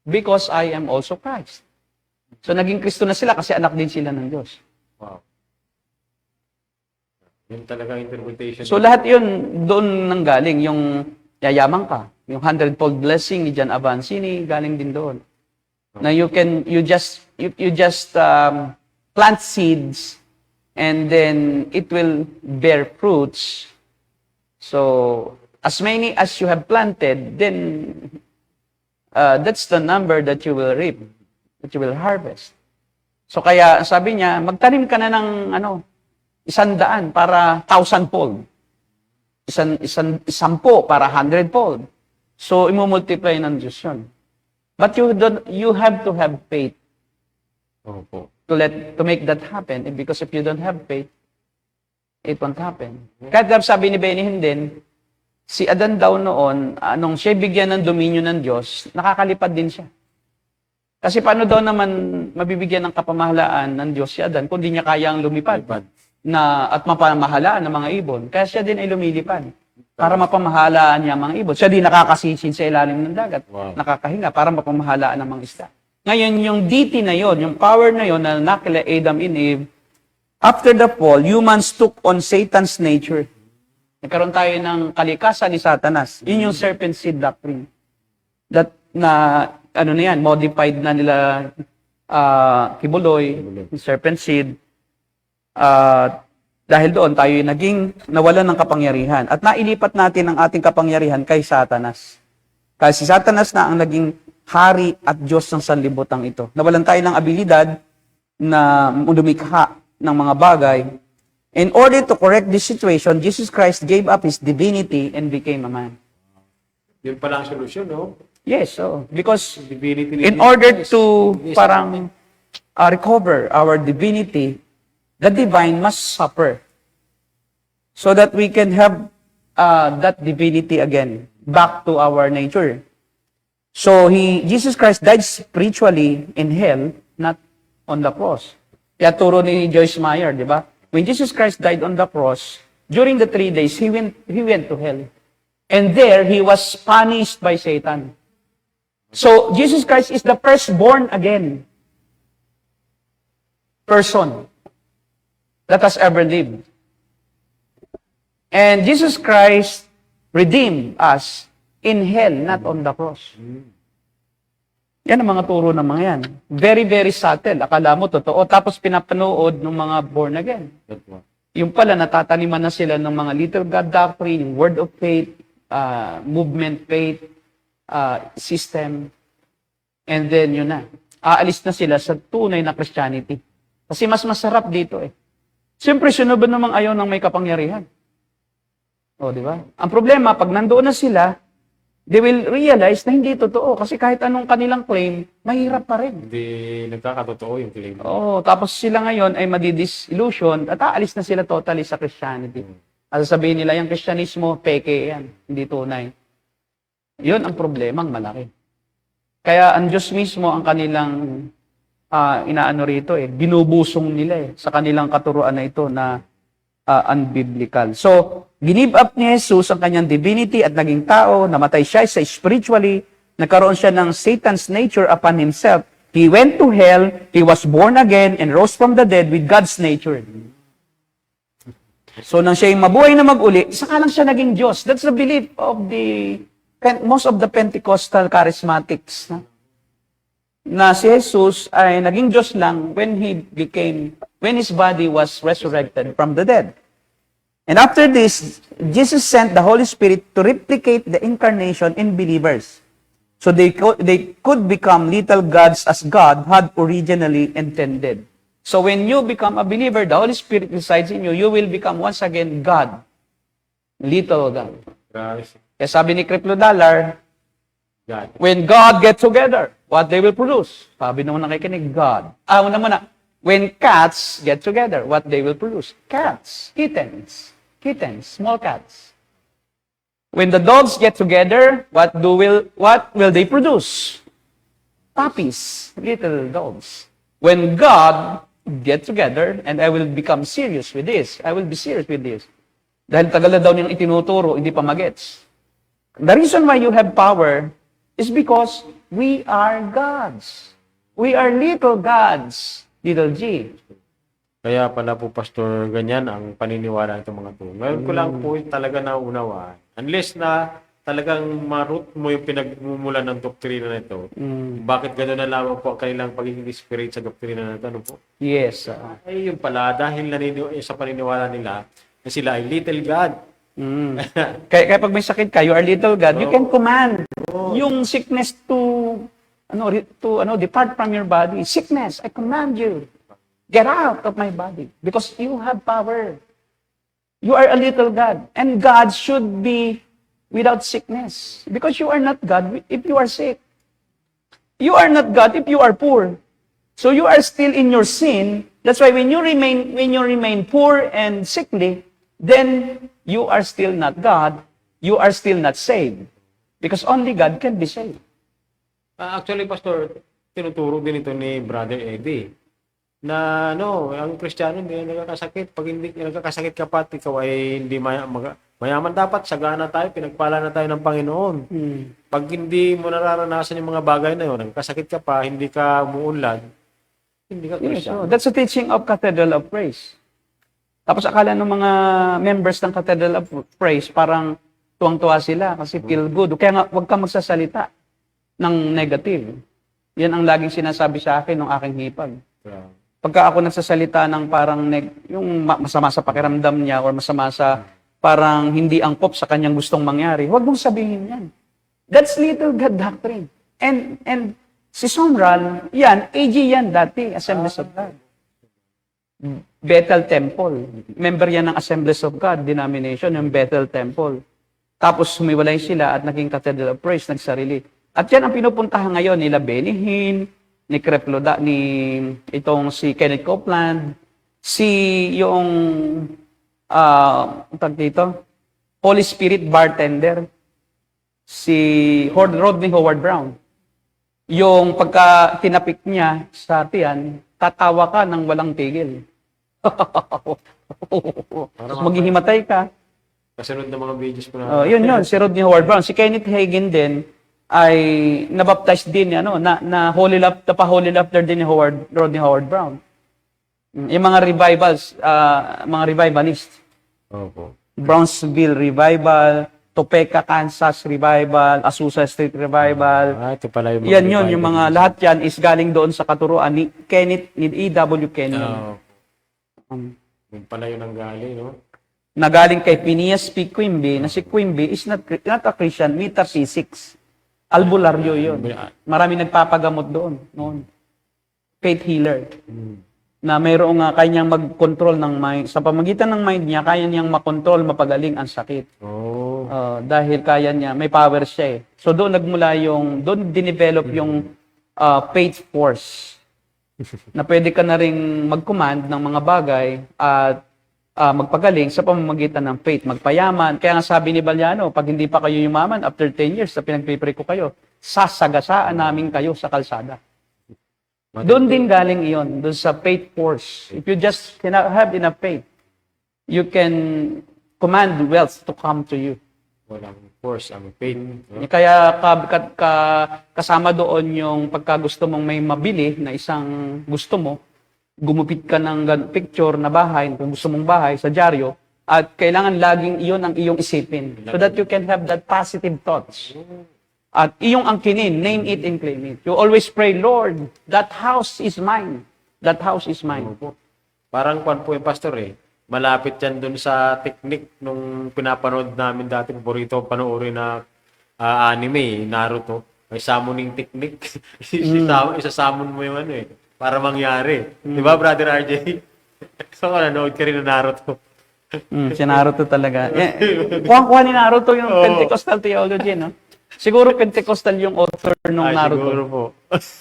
Because I am also Christ. So naging Kristo na sila kasi anak din sila ng Diyos. Wow. Yun talaga interpretation. So lahat yun doon nanggaling. Yung yayaman ka, yung 100-fold blessing ni John Avancini, galing din doon. Na you just plant seeds and then it will bear fruits. So as many as you have planted, then that's the number that you will reap, that you will harvest. So kaya sabi niya, magtanim ka na ng 100 para 1,000-fold. 10 para 100-fold. So imumultiply ng Diyos yun. But you have to have faith to make that happen. And because if you don't have faith, it won't happen. Kahit sabi ni Benny Hinn din, si Adan daw noon, nung siya bigyan ng dominion ng Diyos, nakakalipad din siya. Kasi paano daw naman mabibigyan ng kapamahalaan ng Diyos si Adan kung di niya kayang lumipad at mapamahalaan ng mga ibon? Kaya siya din ay lumilipad para mapamahalaan niya ang mga ibon. Siya din nakakasisid sa ilalim ng dagat, nakakahinga para mapamahalaan ng mga isda. Ngayon, yung deity na yon, yung power na yon na nakila Adam and Eve, after the fall, humans took on Satan's nature. Nagkaroon tayo ng kalikasan ni Satanas. Yun yung serpent seed doctrine. That na, ano na yan, modified na nila Kibuloy, serpent seed. Dahil doon tayo naging nawalan ng kapangyarihan. At nailipat natin ang ating kapangyarihan kay Satanas. Kasi si Satanas na ang naging hari at Diyos ng sanlibutan ito. Nawalan tayo ng abilidad na lumikha ng mga bagay. In order to correct this situation, Jesus Christ gave up His divinity and became a man. Yun pala ang solusyon, no? Yes, so because Divinity ni in Jesus order Christ. to Yes, parang recover our divinity, the divine must suffer so that we can have that divinity again back to our nature. So Jesus Christ died spiritually in hell, not on the cross. Kaya turo ni Joyce Meyer, di ba? When Jesus Christ died on the cross, during the 3 days, he went to hell. And there, he was punished by Satan. So, Jesus Christ is the firstborn again person that has ever lived. And Jesus Christ redeemed us in hell, not on the cross. Yan ang mga turo ng mga yan. Very, very subtle. Akala mo totoo. Tapos pinapanood ng mga born again. Yung pala, natataniman na sila ng mga little God doctrine, yung word of faith, movement faith, system. And then, yun na. Aalis na sila sa tunay na Christianity. Kasi mas masarap dito eh. Siyempre, sino ba namang ayaw ng may kapangyarihan? O, di ba? Ang problema, pag nandoon na sila, they will realize na hindi totoo. Kasi kahit anong kanilang claim, mahirap pa rin. Hindi nagkakatotoo yung claim. Oo, tapos sila ngayon ay madidisillusion at aalis na sila totally sa Christianity. At sasabihin nila, yung Kristyanismo, peke yan. Hindi tunay. Yun ang problemang malaki. Kaya ang Diyos mismo ang kanilang inaano rito binubusong nila sa kanilang katuruan na ito na unbiblical. So, ginib up ni Jesus ang kanyang divinity at naging tao, namatay siya sa spiritually, nagkaroon siya ng Satan's nature upon himself. He went to hell, he was born again, and rose from the dead with God's nature. So, nang siya yung mabuhay na mag-uli, saka lang siya naging Diyos. That's the belief of most of the Pentecostal charismatics. Na si Jesus ay naging Diyos lang when his body was resurrected from the dead. And after this, Jesus sent the Holy Spirit to replicate the incarnation in believers. So they could become little gods as God had originally intended. So when you become a believer, the Holy Spirit resides in you, you will become once again God. Little God. Grabe. Kaya sabi ni Creflo Dollar, God. when God get together, what they will produce? Sabi naman nakikinig, God. Una muna, when cats get together, what they will produce? Cats, kittens, small cats. When the dogs get together, what will they produce? Puppies, little dogs. When God get together, and I will become serious with this, I will be serious with this. Dahil tagal na daw niyang itinuturo, hindi pa magets. The reason why you have power is because we are gods. We are little gods, little G. Kaya pala po, Pastor, ganyan ang paniniwala ng mga to. Ngayon ko lang po talaga naunawaan. Unless na talagang ma-root mo yung pinagmumulan ng doktrina na ito, bakit gano'n na lamang po ang kanilang pagiging spirit sa doktrina na ito? Ano po? Yes. Ay, yun pala, dahil sa paniniwala nila na sila ay little God. Kaya pag may sakit ka, you are little God, you can command yung sickness to depart from your body. Sickness, I command you. Get out of my body. Because you have power. You are a little God. And God should be without sickness. Because you are not God if you are sick. You are not God if you are poor. So you are still in your sin. That's why when you remain poor and sickly, then you are still not God. You are still not saved. Because only God can be saved. Actually, Pastor, tinuturo din ito ni Brother Eddie na ang Kristiyano hindi nagkakasakit. Pag hindi nagkakasakit ka pa at ikaw ay Mayaman dapat, sagana tayo, pinagpala na tayo ng Panginoon. Pag hindi mo nararanasan yung mga bagay na yun, nagkasakit ka pa, hindi ka umuunlad, hindi ka Yes, Christian. so that's the teaching of Cathedral of Praise. Tapos akala ng mga members ng Cathedral of Praise, parang tuwang-tuwa sila kasi feel good. Kaya nga, huwag kang magsasalita ng negative. Yan ang laging sinasabi sa akin ng aking hipag. Yeah. Pagka ako nagsasalita ng parang yung masama sa pakiramdam niya or masama sa parang hindi angkop sa kanyang gustong mangyari, huwag mong sabihin yan. That's little God doctrine. And si Sumral, yan, AG yan dati, Assemblies of God. Bethel Temple. Member yan ng Assemblies of God denomination, yung Bethel Temple. Tapos humiwalay sila at naging Cathedral of Praise, nagsarili. At yan ang pinupuntahan ngayon nila Benny Hinn, ni Creflo ni itong si Kenneth Copeland, yung tag dito, Holy Spirit bartender, si Rodney Howard Brown. Yung pagka tinapik niya sa tiyan, tatawa ka ng walang tigil. Tapos maghihimatay ka. Kasunod ng mga videos ko na. Yun, si Rodney Howard Brown. Si Kenneth Hagin din, ay nabaptize din na holy laughter din ni Rodney Howard Brown. Yung mga revivals, mga revivalist. Opo. Brownsville Revival, Topeka, Kansas Revival, Azusa Street Revival. Ito pala yung Yan yun, yung mga lahat yan is galing doon sa katuruan ni Kenneth, ni E.W. Kenyon. Yung pala yun ang galing, no? Na galing kay Phineas P. Quimby, na si Quimby is not a Christian, metaphysics. Albularyo yun. Marami nagpapagamot doon. Noon. Faith healer. Na mayroong kanyang mag-control ng mind. Sa pamagitan ng mind niya, kaya niyang makontrol, mapagaling ang sakit. Oh. Dahil kaya niya, may power siya eh. So doon nagmula doon dinevelop yung faith force. Na pwede ka na ring mag-command ng mga bagay at magpagaling sa pamamagitan ng faith, magpayaman. Kaya nga sabi ni Valiano, pag hindi pa kayo yumaman, after 10 years na pinagpipray ko kayo, sasagasaan namin kayo sa kalsada. Doon din galing iyon, doon sa faith force. If you just cannot have enough faith, you can command wealth to come to you. Walang force, ang faith. No? Kaya kasama doon yung pagka gusto mong may mabili na isang gusto mo, gumupit ka ng picture na bahay, kung gusto mong bahay, sa dyaryo, at kailangan laging iyon ang iyong isipin so that you can have that positive thoughts. At iyong angkinin, name it and claim it. You always pray, Lord, that house is mine. That house is mine. Parang kwan po yung pastor eh. Malapit yan dun sa technique nung pinapanood namin dati. Paborito panoorin na anime, Naruto. May summoning technique. Isa-summon mo yung ano eh. Para mangyari. Di ba, Brother RJ? So, nanood ka rin ng Naruto. Si Naruto talaga. Kuha ni Naruto yung Pentecostal theology, no? Siguro Pentecostal yung author ng Naruto. Siguro po.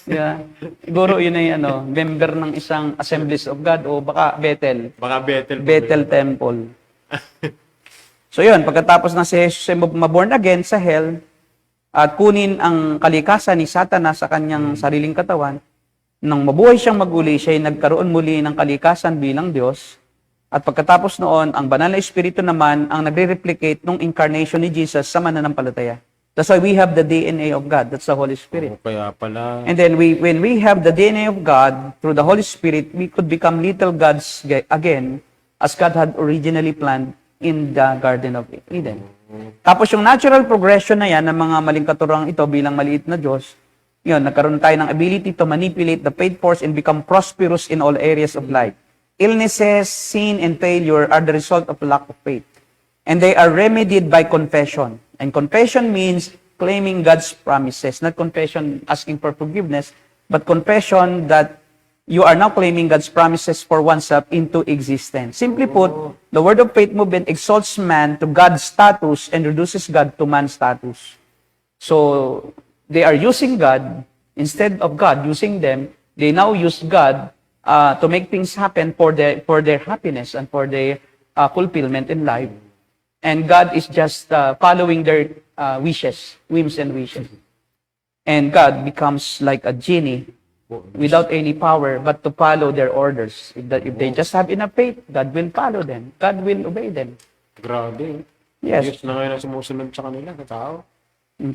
Yeah. Siguro yun ay member ng isang Assemblies of God o baka Bethel. Baka Bethel. Bethel Temple. So yun, pagkatapos na si Jesus ay maborn again sa hell at kunin ang kalikasan ni Satanas sa kanyang sariling katawan, nang mabuhay siyang maguli, siya ay nagkaroon muli ng kalikasan bilang Diyos. At pagkatapos noon, ang banal na Espiritu naman ang nagre-replicate nung incarnation ni Jesus sa mananampalataya. That's why we have the DNA of God. That's the Holy Spirit. Kaya pala. And then when we have the DNA of God through the Holy Spirit, we could become little gods again as God had originally planned in the Garden of Eden. Tapos yung natural progression na yan ng mga maling katuruan ito bilang maliit na Diyos, yun, nagkaroon tayo ng ability to manipulate the faith force and become prosperous in all areas of life. Illnesses, sin, and failure are the result of lack of faith. And they are remedied by confession. And confession means claiming God's promises. Not confession asking for forgiveness, but confession that you are now claiming God's promises for oneself into existence. Simply put, the word of faith movement exalts man to God's status and reduces God to man's status. So, they are using God, instead of God using them, they now use God to make things happen for their happiness and for their fulfillment in life. And God is just following their whims and wishes. And God becomes like a genie without any power but to follow their orders. If they just have enough faith, God will follow them. God will obey them. Grabe. Yes. Diyos na ngayon ang sumusunod sa kanila, sa tao.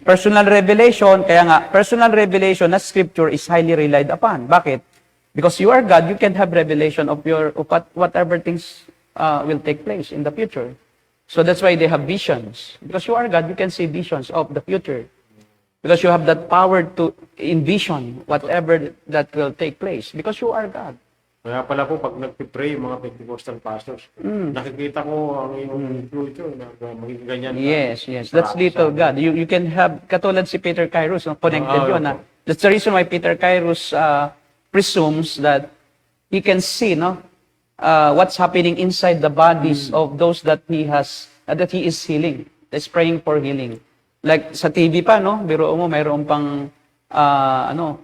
Personal revelation, kaya nga, personal revelation na scripture is highly relied upon. Bakit? Because you are God, you can have revelation of whatever things will take place in the future. So that's why they have visions. Because you are God, you can see visions of the future. Because you have that power to envision whatever that will take place. Because you are God. Kaya pala po, pag nagpipray yung mga Pentecostal pastors, nakikita ko ang iyong future na magiging ganyan. Yes, yes. That's little God. You can have, katulad si Peter Kairos, no, connected yun. Na, that's the reason why Peter Kairos presumes that he can see what's happening inside the bodies of those that he is healing. That's praying for healing. Like sa TV pa, no? Biro mo, mayroon pang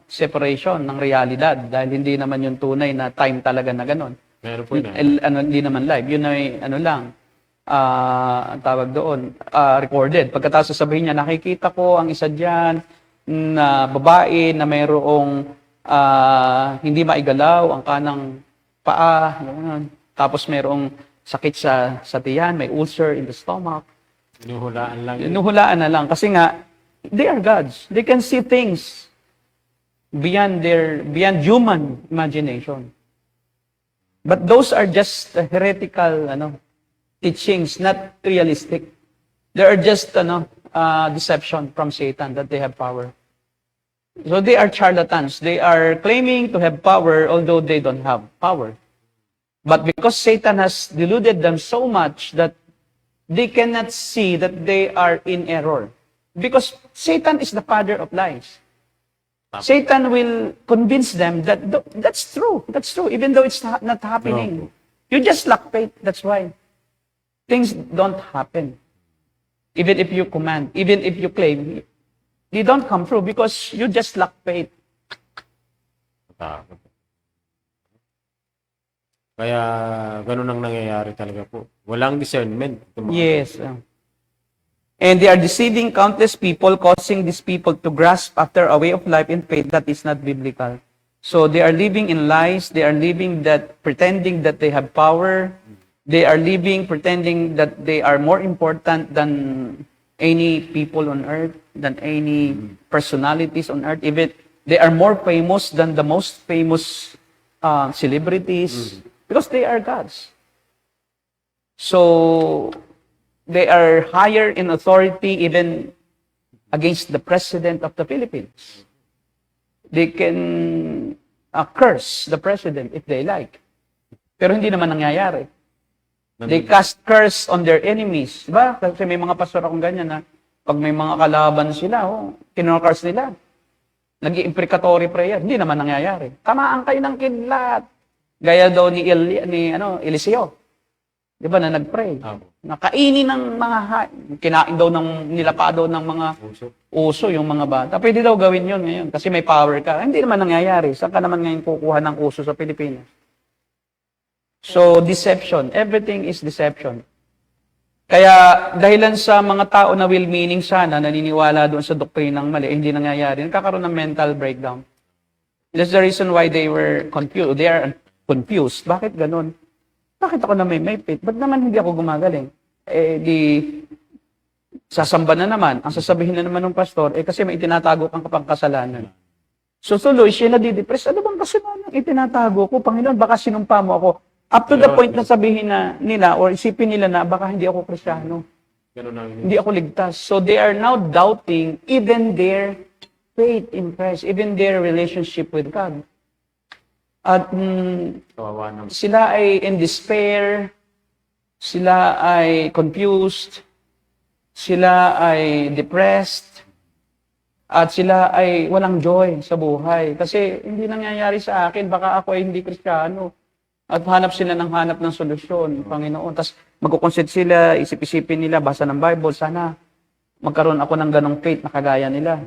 separation ng realidad dahil hindi naman yung tunay na time talaga na ganun. Meron po na. Hindi naman live. Yun ay ang tawag doon, recorded. Pagkatapos sasabihin niya, nakikita ko ang isa diyan na babae na mayroong hindi maigalaw ang kanang paa, ganun. Tapos mayroong sakit sa tiyan, may ulcer in the stomach. Inuhulaan lang. Inuhulaan na lang kasi nga they are gods. They can see things beyond human imagination. But those are just heretical teachings, not realistic. They are just deception from Satan that they have power. So they are charlatans. They are claiming to have power although they don't have power. But because Satan has deluded them so much that they cannot see that they are in error. Because Satan is the father of lies. Satan will convince them that that's true. That's true, even though it's not happening. You just lack faith. That's why. Things don't happen. Even if you command, even if you claim, they don't come true because you just lack faith. Kaya ganun ang nangyayari talaga po. Walang discernment. Yes. And they are deceiving countless people, causing these people to grasp after a way of life in faith that is not biblical. So they are living in lies. They are living pretending that they have power. They are living pretending that they are more important than any people on earth, than any personalities on earth. Even they are more famous than the most famous celebrities because they are gods. So they are higher in authority even against the president of the Philippines. They can curse the president if they like. Pero hindi naman nangyayari. They cast curse on their enemies. Diba? Kasi may mga pastor akong ganyan na pag may mga kalaban sila, kinurse nila. Nag-imprecatory prayer. Hindi naman nangyayari. Tamaan kayo ng kidlat. Gaya daw ni Eliseo. Diba na nag-pray? Nakainin ng mga kinain daw nilapa daw ng mga uso yung mga bata. Pwede daw gawin yun ngayon kasi may power ka. Hindi naman nangyayari. Saan ka naman ngayon kukuha ng uso sa Pilipinas? So, deception. Everything is deception. Kaya, dahilan sa mga tao na well-meaning sana, naniniwala doon sa doktrinang mali, hindi nangyayari. Nagkakaroon ng mental breakdown. That's the reason why they were confused. They are confused. Bakit ganun? Bakit ako na may faith? Ba't naman hindi ako gumagaling? Sasamba na naman. Ang sasabihin na naman ng pastor, kasi may itinatago kang kapangkasalanan. So tuloy, siya nadidepress. Ano bang kasalanan itinatago ko? Panginoon, baka sinumpa mo ako. Up to the point na sabihin na nila or isipin nila na baka hindi ako Kristiyano. Hindi ako ligtas. So they are now doubting even their faith in Christ, even their relationship with God. At sila ay in despair, sila ay confused, sila ay depressed, at sila ay walang joy sa buhay. Kasi hindi nangyayari sa akin, baka ako ay hindi Kristiyano. At hanap sila ng solusyon, Panginoon. Tapos magkukonsit sila, isip-isipin nila, basa ng Bible, sana magkaroon ako ng ganong faith na kagaya nila.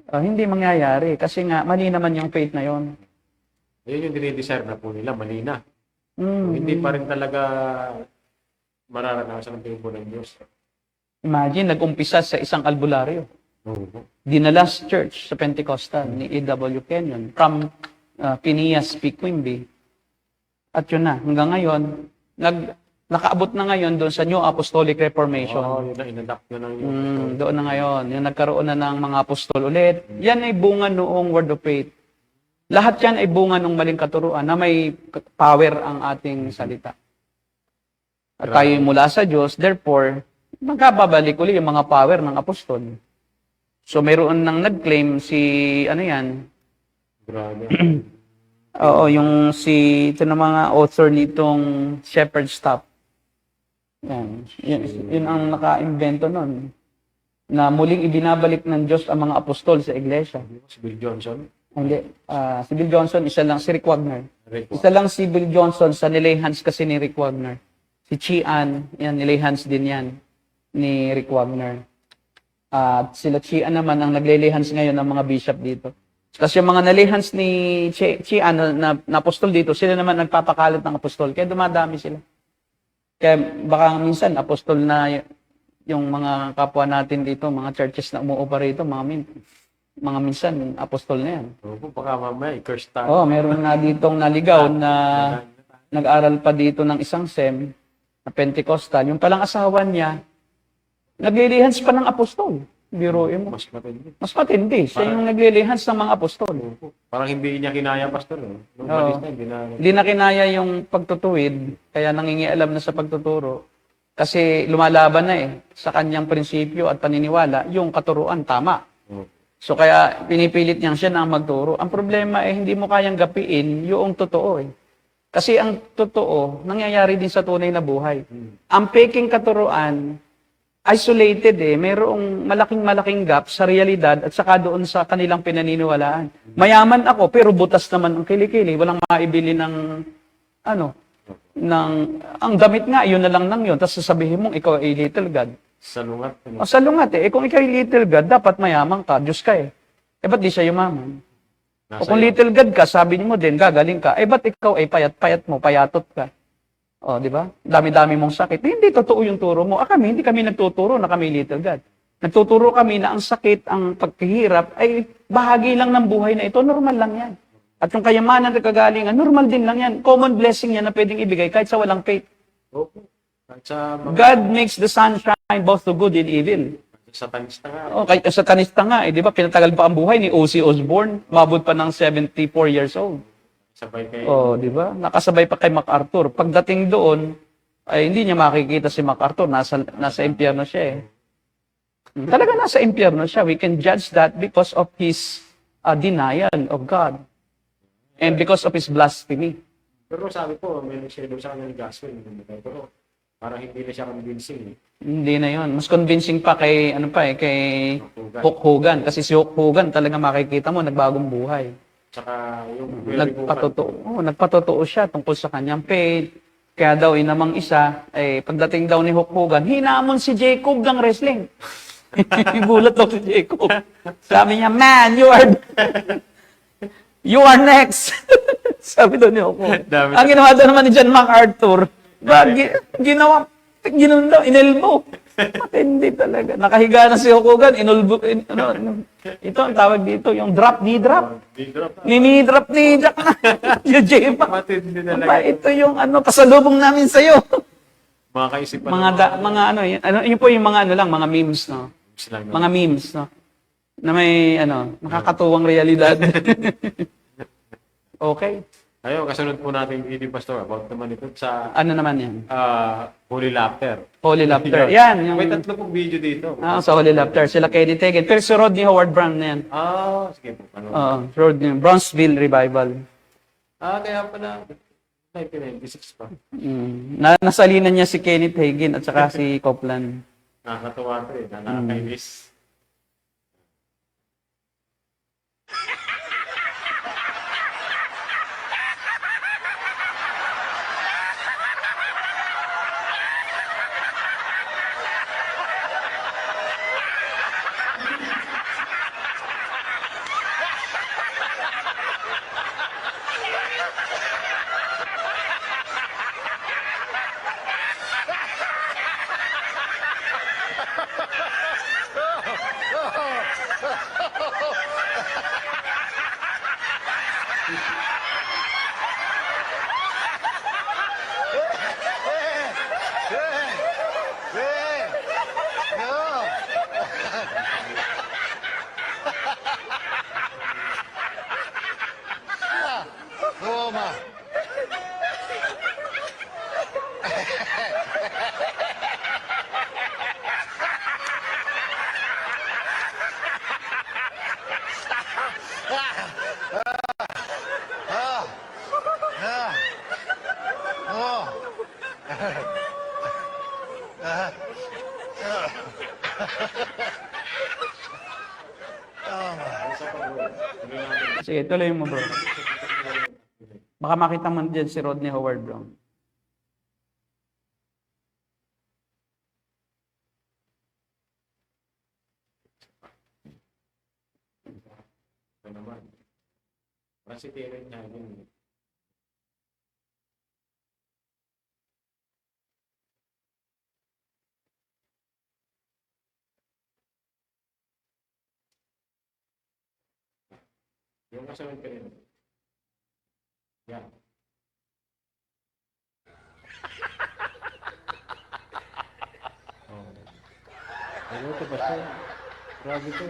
Hindi mangyayari kasi nga mali naman yung faith na yon. Ayun yung dinidesire na po nila, mali na. Hindi pa rin talaga mararanasan ng tinubo ng Diyos. Imagine, nag-umpisa sa isang albularyo. Dinala sa church sa Pentecostal ni A.W. Kenyon from Phineas P. Quimby. At yun na, hanggang ngayon, Nakaabot na ngayon doon sa New Apostolic Reformation. Yun na, inadapt na ng yung Doon na ngayon. Yung nagkaroon na ng mga apostol ulit. Yan ay bunga noong Word of Faith. Lahat yan ay bunga ng maling katuruan na may power ang ating salita. At tayo mula sa Diyos, therefore, magkababalik ulit yung mga power ng apostol. So, mayroon nang nag-claim si, ano yan, grabe. oo, ito na mga author nitong Shepherd's Staff. Yan. Yun ang naka-invento nun. Na muling ibinabalik ng Diyos ang mga apostol sa iglesia. Si Bill Johnson. Hindi. Si Bill Johnson, isa lang. Si Rick Wagner. Rick, Isa lang si Bill Johnson sa nilay hands kasi ni Rick Wagner. Si Chian, yan, nilay hands din yan ni Rick Wagner. At sila Chian naman ang naglilay hands ngayon ng mga bishop dito. Kasi yung mga nilay hands ni Chian na apostol dito, sila naman nagpapakalat ng apostol. Kaya dumadami sila. Kaya baka minsan apostol na yung mga kapwa natin dito, mga churches na umuoperate, mga minsan apostol na yan. opo, baka mamaya, curse tayo. Oh, meron nga ditong naligaw na nag-aral pa dito ng isang SEM na Pentecostal. Yung palang asawa niya, naglilihans pa ng apostol. Biruin mo. Mas matindi. Mas matindi. Siya yung naglilihans ng mga apostol. Opo. Parang hindi niya kinaya, pastor. Nung Oo. malis na, hindi na. Hindi na kinaya yung pagtutuwid, kaya nangingialam na sa pagtuturo. Kasi lumalaban na sa kanyang prinsipyo at paniniwala, yung katuruan tama. Opo. So kaya pinipilit niyang siya na magturo. Ang problema hindi mo kayang gapiin yung totoo Kasi ang totoo, nangyayari din sa tunay na buhay. Ang peking katuruan, isolated mayroong malaking gap sa realidad at saka doon sa kanilang pinaniniwalaan. Mayaman ako, pero butas naman ang kilikili. Walang maibili ng, ang damit nga, yun na lang nang yun. Tapos sasabihin mong, ikaw ay little God. Salungat. O salungat kung ikaw ay little God, dapat mayaman ka. Diyos ka ba't di siya yumaman? O kung little God ka, sabi mo din, gagaling ka. Ba't ikaw ay payat-payat mo, payatot ka? O, di ba? Dami-dami mong sakit. Hindi totoo yung turo mo. Hindi kami nagtuturo na kami little God. Nagtuturo kami na ang sakit, ang pagkahirap, ay bahagi lang ng buhay na ito. Normal lang yan. At yung kayamanan at kagalingan, normal din lang yan. Common blessing yan na pwedeng ibigay kahit sa walang faith. Opo. At sa mga God makes the sun shine both to good and evil. satanista nga. Kahit satanista nga, di ba? Pinatagal pa ang buhay ni Ozzy Osbourne. Mabot pa ng 74 years old. Sabay kayo. Di ba? Nakasabay pa kay MacArthur. Pagdating doon, ay hindi niya makikita si MacArthur. Nasa impyerno siya Talaga nasa impyerno siya. We can judge that because of his denial of God. And because of his blasphemy. Pero sabi po, may nag-share doon sa kanya ni Gaswell. Pero parang hindi na siya convincing. Hindi na yon. Mas convincing pa kay, kay Hulk Hogan. Kasi si Hulk Hogan talaga makikita mo, nagbagong buhay. Tsaka yung Nagpatotoo siya tungkol sa kanyang faith. Kaya daw, namang isa, pagdating daw ni Hulk Hogan, hinamon si Jacob ng wrestling. Gulat daw si Jacob. Sabi niya, man, you are next. Sabi daw ni Hulk Hogan. Ang ginawa daw naman ni John MacArthur, ginawa, inelbow. Matindi talaga. Nakahiga na si Hulk Hogan, ito ang tawag dito, yung knee drop. Knee drop ni Jack na. Yung J-Pop. Matindi talaga. Ito yung pasalubong namin sa'yo. Mga kaisipan. Yun po yung mga mga memes, no? Mga memes, no? Na may, nakakatuwang realidad. Okay. Ayun, kasunod po natin yung Pastor about naman ito sa Ano naman yan? Holy Laughter. Holy Laughter. Yan. Yung, May 3 pong video dito. sa Holy Laughter. Sila Kenneth Hagin. Pero si Rodney Howard Brown na yan. Sige po. Rodney. Bronzeville Revival. Kaya pala, 1996 pa. Nasalinan niya si Kenneth Hagin at saka si Copeland. Nakakatuwa ito nakakainis. Tama. Sige, tuloy mo, bro. Baka makita mo dyan si Rodney Howard Brown. Ito naman. Kasi parent niya yun. Yung kasunod ka rin. Yan. Oh. Ano ito ba ito? Grabe ito.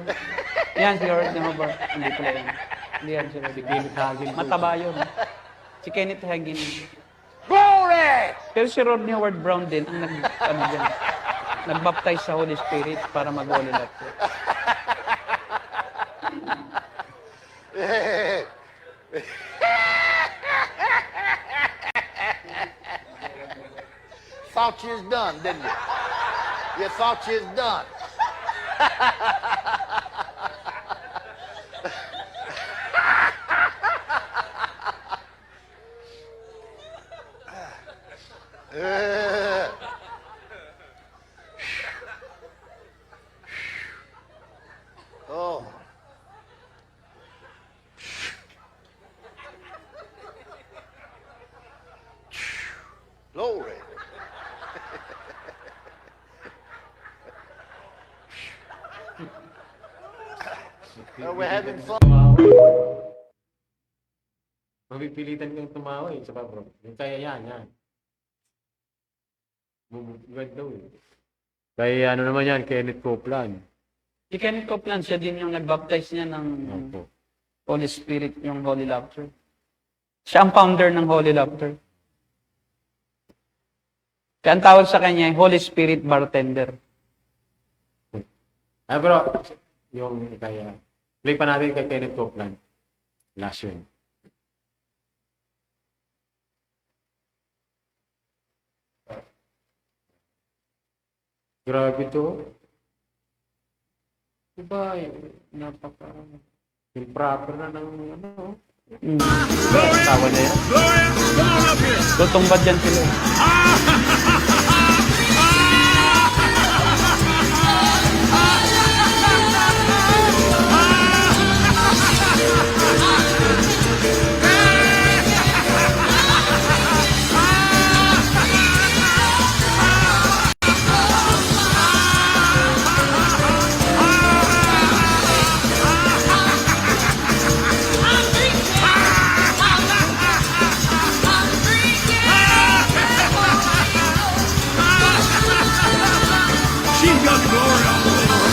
Yan, si Rodney Howard. Hindi pala yan. Hindi yan si Rodney. Kenneth Hagin. Mataba yun. Si Kenneth Hagin. Glory! Pero si Rodney Howard Brown din ang nag-baptize sa Holy Spirit para mag-Holy Baptism. Thought you was done, didn't you? You thought you was done. Oh. Glory. We're having fun. Mapipilitan kang tumawa eh, sa bro. Yung kaya yan. Bumugad daw eh. Kaya ano naman yan, Kenneth Copeland. Si Kenneth Copeland, siya din yung nag-baptize niya ng Opo. Holy Spirit, yung Holy Laughter. Siya ang founder ng Holy Laughter. Kaya ang tawag sa kanya, Holy Spirit Bartender. Ah bro, yung kaya, play pa natin kay Kenneth Copeland. Last yun. Grabe to. Diba, napaka improper na ng ano. Tawa na yan. Tutumbad yan sila. She's got glory all over.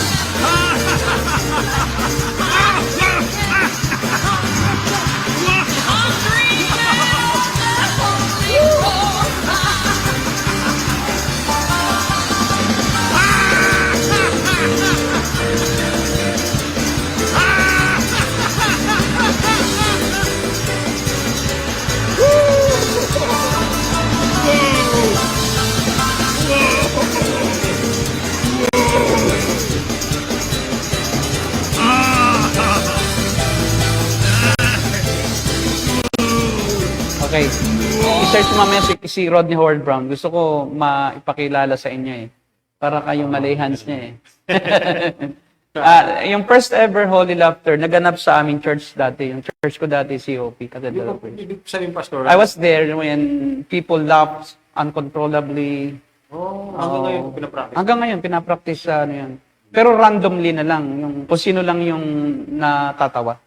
Okay. I-search mo mamaya si Rodney Howard Brown. Gusto ko maipakilala sa inyo eh. Para kayong malihans niya eh. Yung first ever Holy Laughter, naganap sa aming church dati. Yung church ko dati, COP, Cathedral of Praise. Hindi ko sabihin, Pastor. I was there when people laughed uncontrollably. Oh, hanggang ngayon, pinapractice. Hanggang ngayon, pinapractice sa ano yun. Pero randomly na lang, yung, kung sino lang yung natatawa.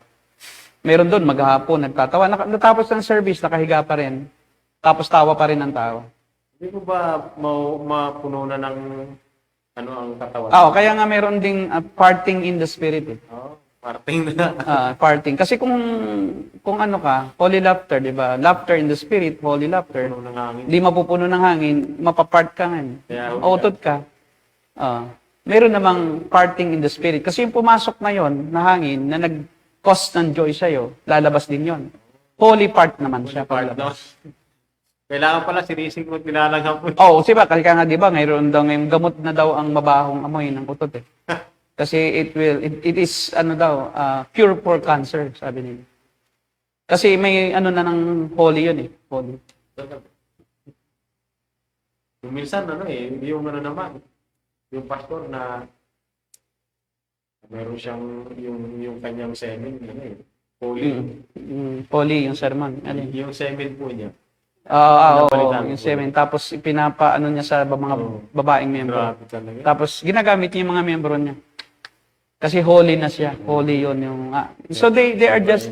Meron doon, maghapon, nagtatawa. Natapos ng service, nakahiga pa rin. Tapos tawa pa rin ng tao. Hindi ko ba mapuno na ng ano ang katawan? Oo, kaya nga meron ding parting in the spirit eh. Oh, Parting na. Parting. Kasi kung ano ka, holy laughter, di ba? Laughter in the spirit, holy laughter. Puno ng hangin. Hindi mapupuno ng hangin, mapapart ka nga. Kaya, Autot ka. Meron namang parting in the spirit. Kasi yung pumasok na yon na hangin, na nag-cause ng joy sa'yo, lalabas din yon. Holy part naman siya. part daw. Kailangan pala sinising mo, tinalanghap mo. Oo, siya kasi nga, di ba, mayroon daw ngayong gamot na daw ang mabahong amoy ng utot eh. Kasi it is, cure for cancer, sabi nila. Kasi may ano na ng holy yun eh. Holy. Minsan, yung naman, yung pastor na meron siyang yung kanyang semen, holy. Holy, yung sermon. Ano yun? Yung semen po niya. Oo, Napalitan yung ko. semen. Tapos pinapaano niya sa mga babaeng membro. Grabe talaga. Tapos ginagamit niya yung mga membro niya. Kasi holy na siya. Holy yun yung... So they are just...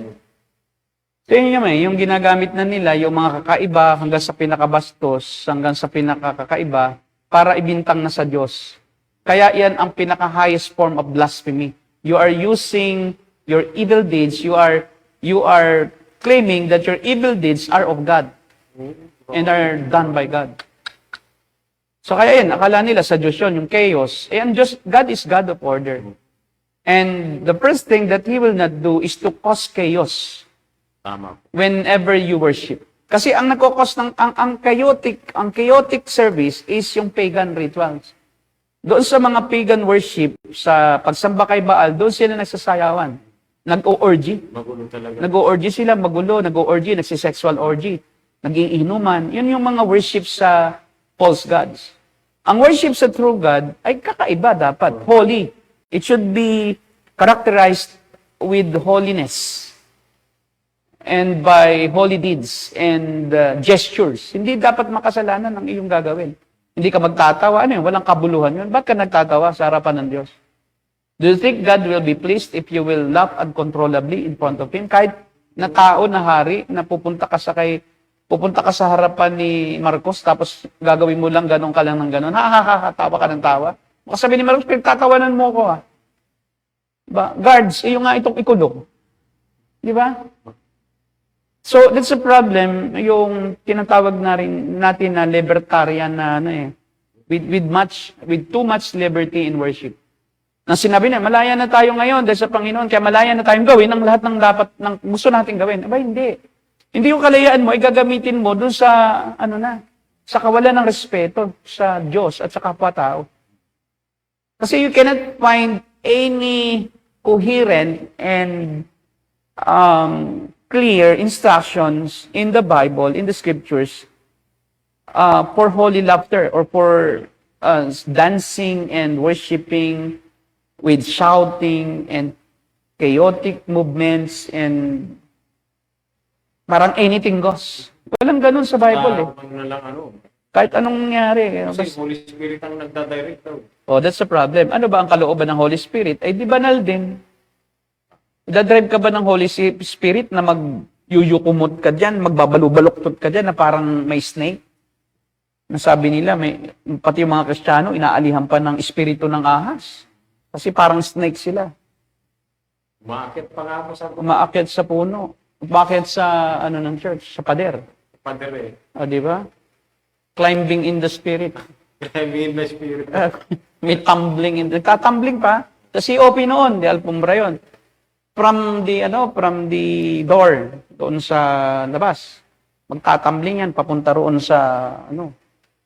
So yun yung ginagamit na nila, yung mga kakaiba hanggang sa pinakabastos, hanggang sa pinakakaiba, para ibintang na sa Diyos. Kaya yan ang pinaka-highest form of blasphemy. You are using your evil deeds, you are claiming that your evil deeds are of God and are done by God. So kaya yan, akala nila sa Diyos yun, yung chaos. And God is God of order. And the first thing that He will not do is to cause chaos Tama. whenever you worship. Kasi ang nagkokos ng ang chaotic service is yung pagan rituals. Doon sa mga pagan worship, sa pagsamba kay Baal, doon sila nagsasayawan. Nag-o-orgy. Magulo talaga. Nag-o-orgy sila, magulo, nag-o-orgy, nagsisexual orgy, nag-iinuman. Yun yung mga worship sa false gods. Ang worship sa true God ay kakaiba dapat, holy. It should be characterized with holiness and by holy deeds and gestures. Hindi dapat makasalanan ang iyong gagawin. Hindi ka magtatawa. Ano yun? Walang kabuluhan yun. Ba't ka nagtatawa sa harapan ng Diyos? Do you think God will be pleased if you will laugh uncontrollably in front of Him? Kahit na tao, na hari, na pupunta ka sa harapan ni Marcos, tapos gagawin mo lang ganun ka lang ng ganun. Tawa ka ng tawa. Baka sabi ni Marcos, pinagtatawanan mo ko Ba? Guards, iyo nga itong ikulong. Di ba? So, that's a problem, yung tinatawag na rin natin na libertarian na with too much liberty in worship. Na sinabi na, malaya na tayo ngayon dahil sa Panginoon, kaya malaya na tayong gawin ang lahat ng ng gusto natin gawin. Aba, hindi. Hindi yung kalayaan mo, igagamitin mo dun sa, sa kawalan ng respeto sa Diyos at sa kapwa-tao. Kasi you cannot find any coherent and clear instructions in the Bible, in the scriptures, for holy laughter or for dancing and worshiping with shouting and chaotic movements and parang anything goes. Walang ganun sa Bible Kahit anong nangyari. Kasi Holy Spirit ang nagdadirect daw. Oh, that's the problem. Ano ba ang kalooban ng Holy Spirit? Ay di banal din. Dadrive ka ba ng Holy Spirit na magyuyukumot ka dyan, magbabalubaluktot ka dyan na parang may snake? Nasabi nila, pati yung mga Kristiyano, inaalihan pa ng espiritu ng ahas. Kasi parang snake sila. Umaakit pa nga ako sa Umaakyat sa puno. Umakyat sa, ng church, sa pader. pader O, di ba? Climbing in the spirit. I mean, the Spirit. May tumbling in the... Nagtatumbling pa. Sa COP noon, di Alpumbra yun. From the door, doon sa labas. Magtatumbling yan, papunta roon sa,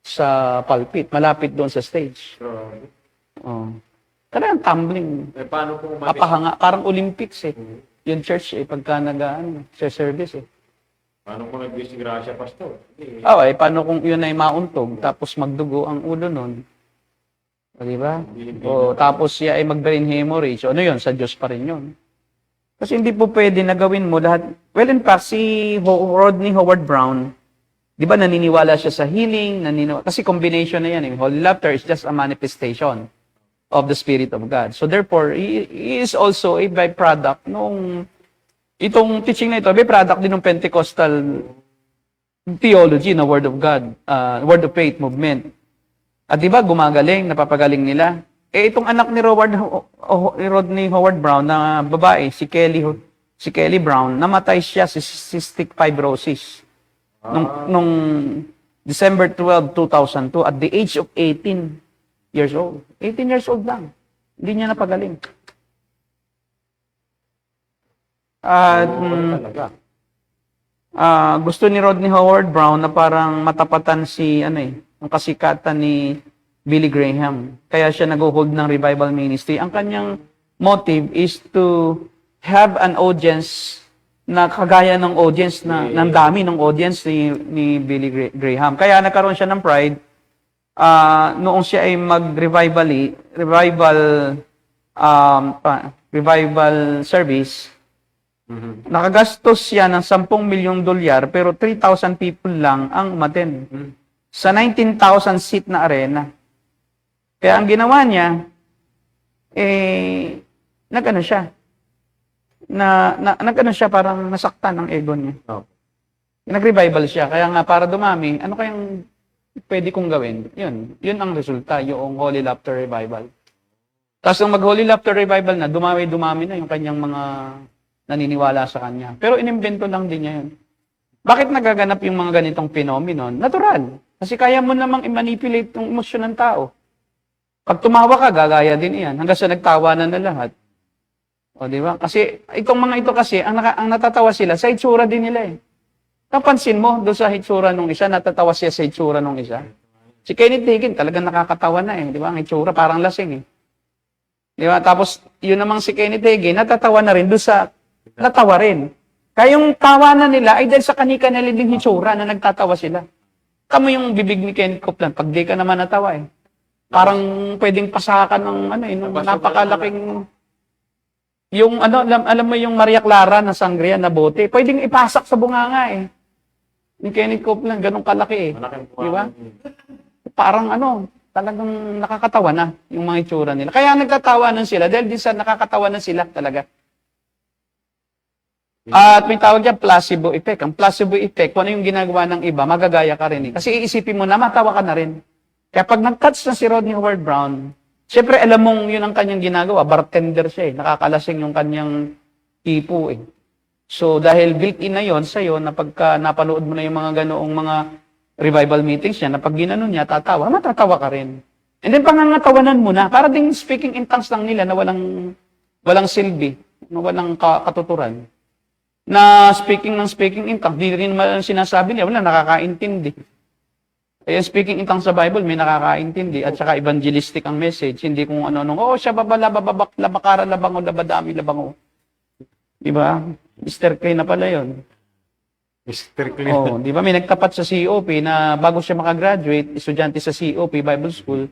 sa pulpit, malapit doon sa stage. Oh. Talagang tumbling. Paano kung umalis? Kapahanga, parang Olympics Yung church pagka sa service Paano kung nag-disgrasya, Pastor? Paano kung yun ay mauntog, tapos magdugo ang ulo nun? O, di ba? O, tapos siya ay mag-brain hemorrhage. O, ano yun? Sa Diyos pa rin yun. Kasi hindi po pwede na gawin mo lahat. Well, in fact, si Rodney Howard Brown, di ba naniniwala siya sa healing, kasi combination na yan. Holy laughter is just a manifestation of the Spirit of God. So therefore, he is also a byproduct itong teaching na ito, byproduct din ng Pentecostal theology na Word of God, Word of Faith movement. At di ba gumagaling, napapagaling nila? Itong anak ni Rodney Howard Brown na babae, si Kelly Brown, namatay siya sa cystic fibrosis nung December 12, 2002 at the age of 18 years old. 18 years old lang. Hindi niya napagaling. At Talaga. gusto ni Rodney Howard Brown na parang matapatan ang kasikatan ni Billy Graham. Kaya siya nag-hold ng revival ministry. Ang kanyang motive is to have an audience na kagaya ng audience ng dami ng audience ni Billy Graham. Kaya nagkaroon siya ng pride noong siya ay revival service. Nakagastos siya ng $10 milyong pero 3,000 people lang ang umattend sa 19,000 seat na arena. Kaya ang ginawa niya, nag-ano siya, parang nasaktan ng ego niya. Oh. Nag-revival siya. Kaya nga, para dumami, ano kayang pwede kong gawin? Yun ang resulta, yung Holy Laughter Revival. Tapos nung mag-Holy Laughter Revival na, dumami na yung kanyang mga naniniwala sa kanya. Pero inimbento lang din niya yun. Bakit nagaganap yung mga ganitong phenomenon? Natural. Kasi kaya mo namang i-manipulate yung emosyon ng tao. Pag tumawa ka, gagaya din iyan. Hanggang sa nagtawanan na lahat. O, di ba? Kasi, itong mga ito kasi, ang natatawa sila, sa itsura din nila eh. Kapansin mo, doon sa itsura nung isa, natatawa siya sa itsura nung isa. Si Kenneth Hagin, talagang nakakatawa na eh. Di ba? Ang itsura, parang lasing eh. Di ba? Tapos, yun namang si Kenneth Hagin, natatawa na rin doon sa natawa rin. Kaya yung tawanan nila ay dahil sa kanika nilinding hitsura na nagtatawa sila. Tamo yung bibig ni Kenneth Copeland, pag di ka naman natawa eh. Parang pwedeng pasakan ng napakalaking yung alam mo yung Maria Clara na sangria na bote, pwedeng ipasak sa bunganga eh. Ni Kenneth Copeland, ganun kalaki eh. Di ba? Parang talagang nakakatawa na yung mga itsura nila. Kaya nagtatawanan sila dahil din sa nakakatawanan sila talaga. At may tawag dyan, placebo effect. Ang placebo effect, kung ano yung ginagawa ng iba, magagaya ka rin eh. Kasi iisipin mo na, matawa ka na rin. Kaya pag nag-touch na si Rodney Howard Brown, siyempre alam mong yun ang kanyang ginagawa, bartender siya eh, nakakalasing yung kanyang tipo eh. So dahil built-in na yun sa'yo, na pagka napanood mo na yung mga ganoong mga revival meetings niya, na pag ginanon niya, tatawa, matatawa ka rin. And then pangangatawanan mo na, para ding speaking in tongues lang nila na walang silbi, na walang katuturan. Na speaking in tongues, di rin naman sinasabi niya, wala nakakaintindi. Kaya speaking in tongues sa Bible, may nakakaintindi at saka evangelistic ang message. Hindi kung siya babala, bababak, labakara, labango, labadami, labango. Diba? Mr. Clay na pala yun. Mr. Clean. Di ba? May nagtapat sa COP na bago siya makagraduate, estudyante sa COP, Bible School,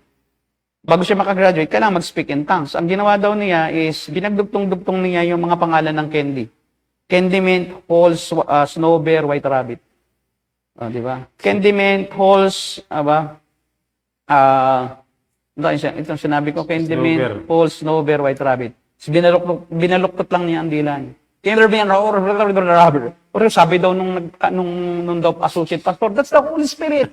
bago siya makagraduate, kailangan mag-speak in tongues. Ang ginawa daw niya is, binagdugtong-dugtong niya yung mga pangalan ng candy. Candy mint, Halls, Snow Bear, White Rabbit. Di ba? Candy mint, Halls, itong sinabi ko, Candy mint, Halls, Snow Bear, White Rabbit. Binaluktot lang niya ang dila niya. Or sabi daw nung daw associate pastor, that's the Holy Spirit.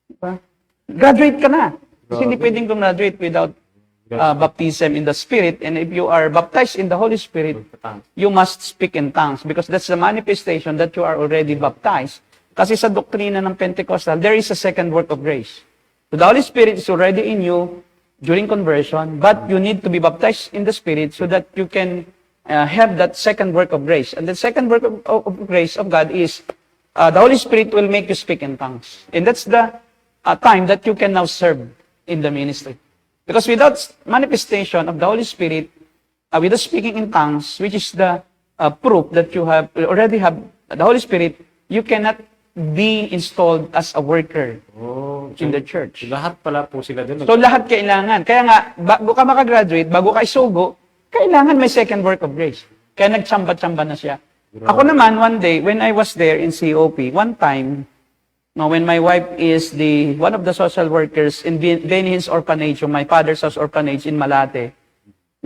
Diba? Graduate ka na. Kasi hindi pwedeng graduate without baptism in the Spirit. And if you are baptized in the Holy Spirit, you must speak in tongues because that's the manifestation that you are already baptized. Kasi sa doktrina ng Pentecostal, there is a second work of grace. So the Holy Spirit is already in you during conversion, but you need to be baptized in the Spirit so that you can have that second work of grace. And the second work of grace of God is the Holy Spirit will make you speak in tongues. And that's the time that you can now serve in the ministry. Because without manifestation of the Holy Spirit, without speaking in tongues, which is the proof that you already have the Holy Spirit, you cannot be installed as a worker in the church. Lahat pala po sila din. So lahat kailangan. Kaya nga, bago ka makagraduate, bago ka isugo, kailangan may second work of grace. Kaya nagtsamba-tsamba na siya. Ako naman, one day, when I was there in COP, one time, when my wife is one of the social workers in Benihins Orphanage, my father's house orphanage in Malate,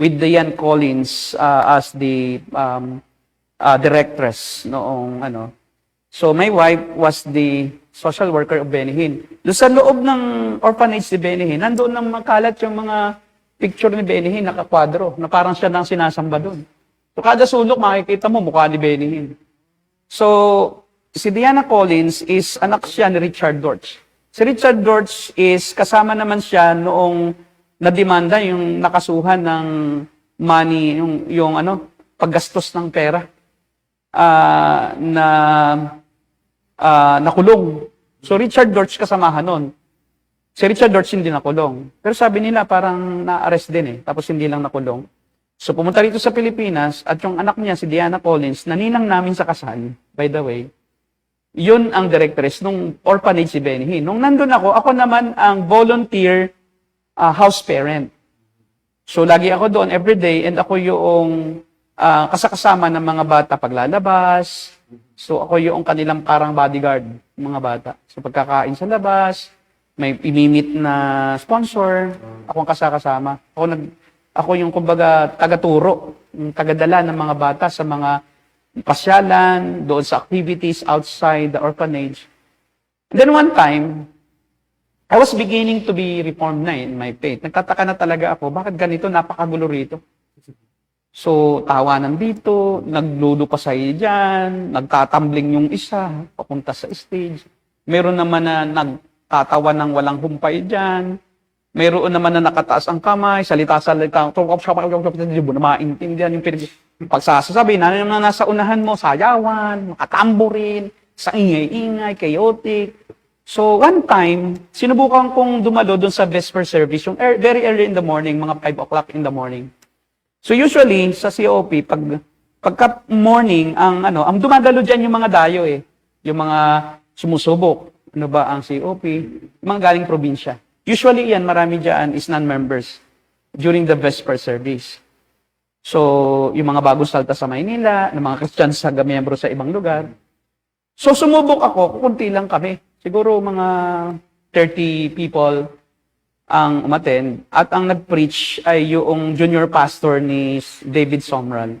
with Diane Collins as the directress noong So my wife was the social worker of Benihin. Doon sa loob ng orphanage si Benihin, nandoon nang makalat yung mga picture ni Benny Hinn, nakakwadro, na parang siya nang sinasamba doon. So kada sulok, makikita mo mukha ni Benny Hinn. So, si Diana Collins is anak siya ni Richard Dortch. Si Richard Dortch is kasama naman siya noong nademanda yung nakasuhan ng money, yung paggastos ng pera na nakulong. So Richard Dortch kasamahan nun. Si Richard Dortch hindi nakulong. Pero sabi nila parang na-arrest din tapos hindi lang nakulong. So pumunta rito sa Pilipinas at yung anak niya si Diana Collins, naninang namin sa kasal, by the way, yun ang directress nung orphanage si Benny Hinn. Nung nandun ako naman ang volunteer house parent. So lagi ako doon everyday and ako yung kasakasama ng mga bata paglalabas. So ako yung kanilang parang bodyguard, mga bata. So pagkakain sa labas, may imimit na sponsor, ako ang kasakasama. Ako yung kumbaga tagaturo, yung tagadala ng mga bata sa mga pasyalan, doon sa activities outside the orphanage. And then one time, I was beginning to be reformed na in my faith. Nagtataka na talaga ako, bakit ganito, napakagulo rito. So, tawanan dito, naglulupasay dyan, nagtatumbling yung isa, papunta sa stage. Meron naman na nagtatawa ng walang humpay dyan. Meron naman na nakataas ang kamay, salita-salita, hindi mo na maintindihan yung pagsasasabi, na nasa unahan mo, sayawan, makatamburin, sa ingay-ingay, chaotic. So, one time, sinubukan kong dumalo dun sa vesper service, yung very early in the morning, mga 5 o'clock in the morning. So, usually, sa COP, pagka morning, ang dumadalo dyan yung mga dayo yung mga sumusubok. Ano ba ang COP? Yung mga galing probinsya. Usually, yan, marami dyan is non-members during the vesper service. So, yung mga bagong salta sa Maynila, ng mga Christians sa miyembro sa ibang lugar. So, sumubok ako, kunti lang kami. Siguro mga 30 people ang umattend. At ang nag-preach ay yung junior pastor ni David Somral.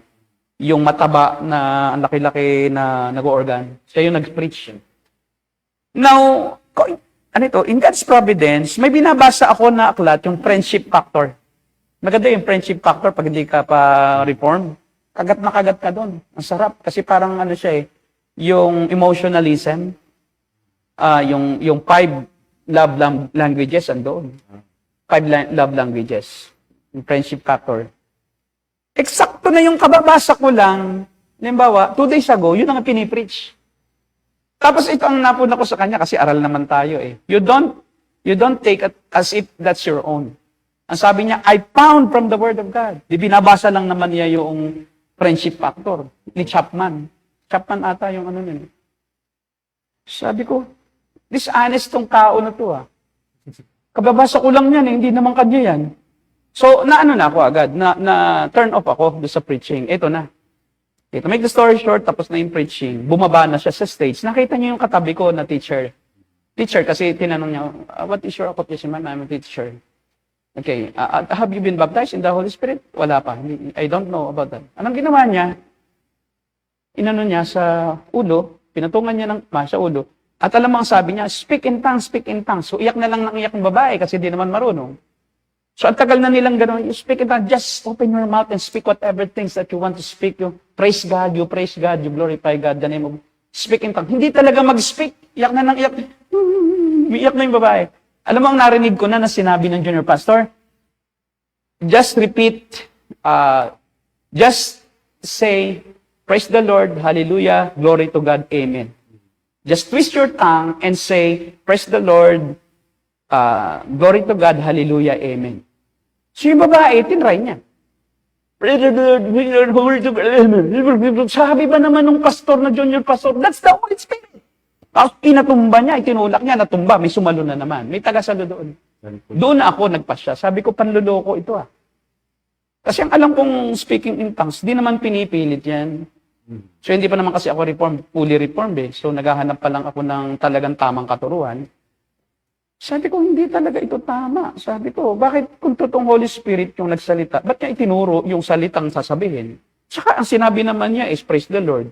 Yung mataba na ang laki-laki na nag-organ. Siya yung nag-preach. Now, in God's providence, may binabasa ako na aklat, yung friendship factor. Maganda yung friendship factor pag hindi ka pa reform. Kagat na kagat ka doon. Ang sarap. Kasi parang siya yung emotionalism, yung 5 love languages andoon. 5 love languages. Yung friendship factor. Eksakto na yung kababasa ko lang, halimbawa, 2 days ago, yun ang pinipreach. Tapos ito ang napuna ko sa kanya kasi aral naman tayo You don't take it as if that's your own. Ang sabi niya, I found from the Word of God. Di binabasa lang naman niya yung friendship factor ni Chapman. Chapman ata yung nun. Sabi ko, dishonest tong tao na to Kababasa ko lang yan hindi naman kanya yan. So, na ako agad, na turn off ako doon sa preaching. Ito na. To make the story short, tapos na yung preaching, bumaba na siya sa stage. Nakita niyo yung katabi ko na teacher. Teacher, kasi tinanong niya, what is your occupation, ma'am? I'm a teacher. Okay, have you been baptized in the Holy Spirit? Wala pa. I don't know about that. Anong ginawa niya? Inano niya sa ulo, pinatungan niya ng sa ulo, at alam mo ang sabi niya, speak in tongues, speak in tongues. So, iyak na lang ng iyak ng babae kasi di naman marunong. So, ang tagal na nilang gano'n, you speak in tongues, just open your mouth and speak whatever things that you want to speak. You praise God, you glorify God, the name of speak in tongues. Hindi talaga mag-speak. Iyak na ng iyak. Iyak na yung babae. Alam mo ang narinig ko na sinabi ng junior pastor? Just repeat, just say, praise the Lord, hallelujah, glory to God, amen. Just twist your tongue and say, praise the Lord, glory to God, hallelujah, amen. So yung babae, tinry niya. Praise the Lord, glory to God, amen. Sabi ba naman ng pastor na junior pastor, that's the Holy Spirit. Tapos pinatumba niya, itinulak niya, natumba, may sumalo na naman. May tagasalo doon. Doon na ako nagpasya. Sabi ko, panluloko ito Kasi ang alam kong speaking in tongues, di naman pinipilit yan. So hindi pa naman kasi ako fully reformed So naghahanap pa lang ako ng talagang tamang katuruan. Sabi ko, hindi talaga ito tama. Sabi ko, bakit kung totoong Holy Spirit yung nagsalita, ba't niya itinuro yung salitang sasabihin? Tsaka ang sinabi naman niya is, praise the Lord.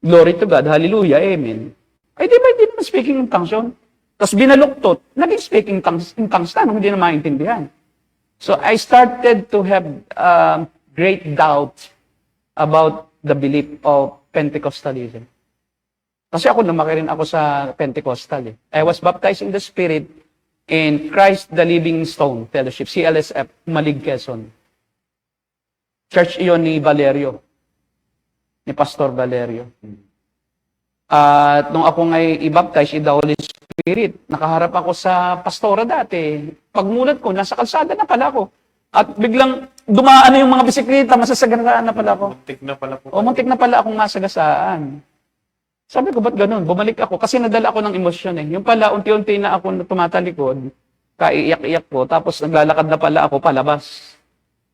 Glory to God, hallelujah, amen. Ay, di ba hindi naman speaking in tongues yun? Tapos binaluktot, naging speaking in tongues na, hindi na maintindihan. So I started to have great doubt about the belief of Pentecostalism. Kasi ako, lumaki rin ako sa Pentecostal. I was baptized in the Spirit in Christ the Living Stone Fellowship, CLSF, Malig, Quezon. Church iyon ni Valerio, ni Pastor Valerio. At nung ako ngay i-baptize in the Holy Spirit, nakaharap ako sa pastora dati. Pagmulat ko, nasa kalsada na pala ako. At biglang dumaan na yung mga bisikleta, masasagasaan na pala ako. Muntik na pala po. O, muntik na pala akong masagasaan. Sabi ko, ba't ganun? Bumalik ako kasi nadala ako ng emosyon eh. Yung pala, unti-unti na ako tumatalikod, kaiiyak-iyak ko, tapos naglalakad na pala ako palabas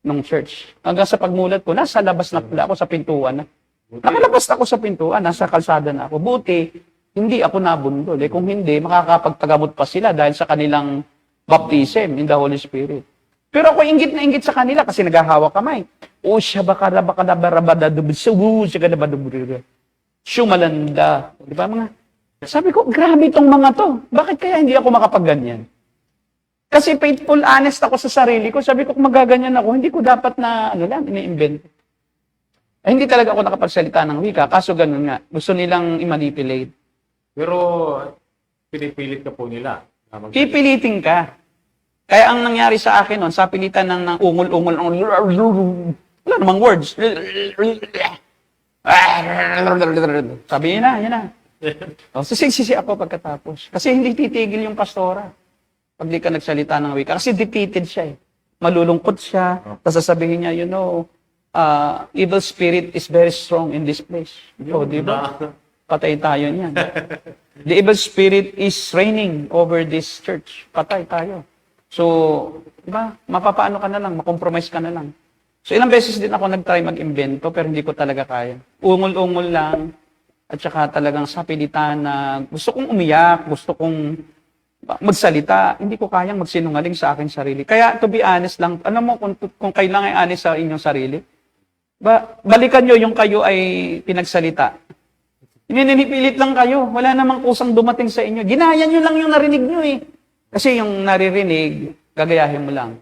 ng church. Hanggang sa pagmulat ko, nasa labas na pala ako sa pintuan na. Nakalabas ako sa pintuan, nasa kalsada na ako. Buti, hindi ako nabundol. Eh, kung hindi, makakapagtagamot pa sila dahil sa kanilang baptism in the Holy Spirit. Pero ako ingit na ingit sa kanila kasi naghahawak kamay. O siya Shumalanda. Di ba mga? Sabi ko, grabe itong mga to. Bakit kaya hindi ako makapagganyan? Kasi faithful, honest ako sa sarili ko. Sabi ko, kung magaganyan ako, hindi ko dapat na, ini-invent. Hindi talaga ako nakapagsalita ng wika. Kaso ganun nga. Gusto nilang i-manipulate. Pero, pinipilit ka po nila. Pipilitin ka. Kaya ang nangyari sa akin noon, sa pilitan ng ungol-ungol, wala namang words. Sabi niya na, yan na. O, sisig-sisi ako pagkatapos. Kasi hindi titigil yung pastora pag di ka nagsalita ng wika. Kasi defeated siya eh. Malulungkot siya. Tapos sasabihin niya, evil spirit is very strong in this place. O, di ba? Patay tayo niyan. The evil spirit is reigning over this church. Patay tayo. So, di ba? Mapapaano ka na lang, makompromise ka na lang. So, ilang beses din ako nag-try mag-invento, pero hindi ko talaga kaya. Ungol-ungol lang, at saka talagang sa pilitan na gusto kong umiyak, gusto kong magsalita, hindi ko kayang magsinungaling sa aking sarili. Kaya, to be honest lang, alam mo, kung kailangan ay honest sa inyong sarili, balikan nyo yung kayo ay pinagsalita. Ininipilit lang kayo, wala namang kusang dumating sa inyo. Ginaya nyo lang yung narinig nyo eh. Kasi yung naririnig, gagayahin mo lang.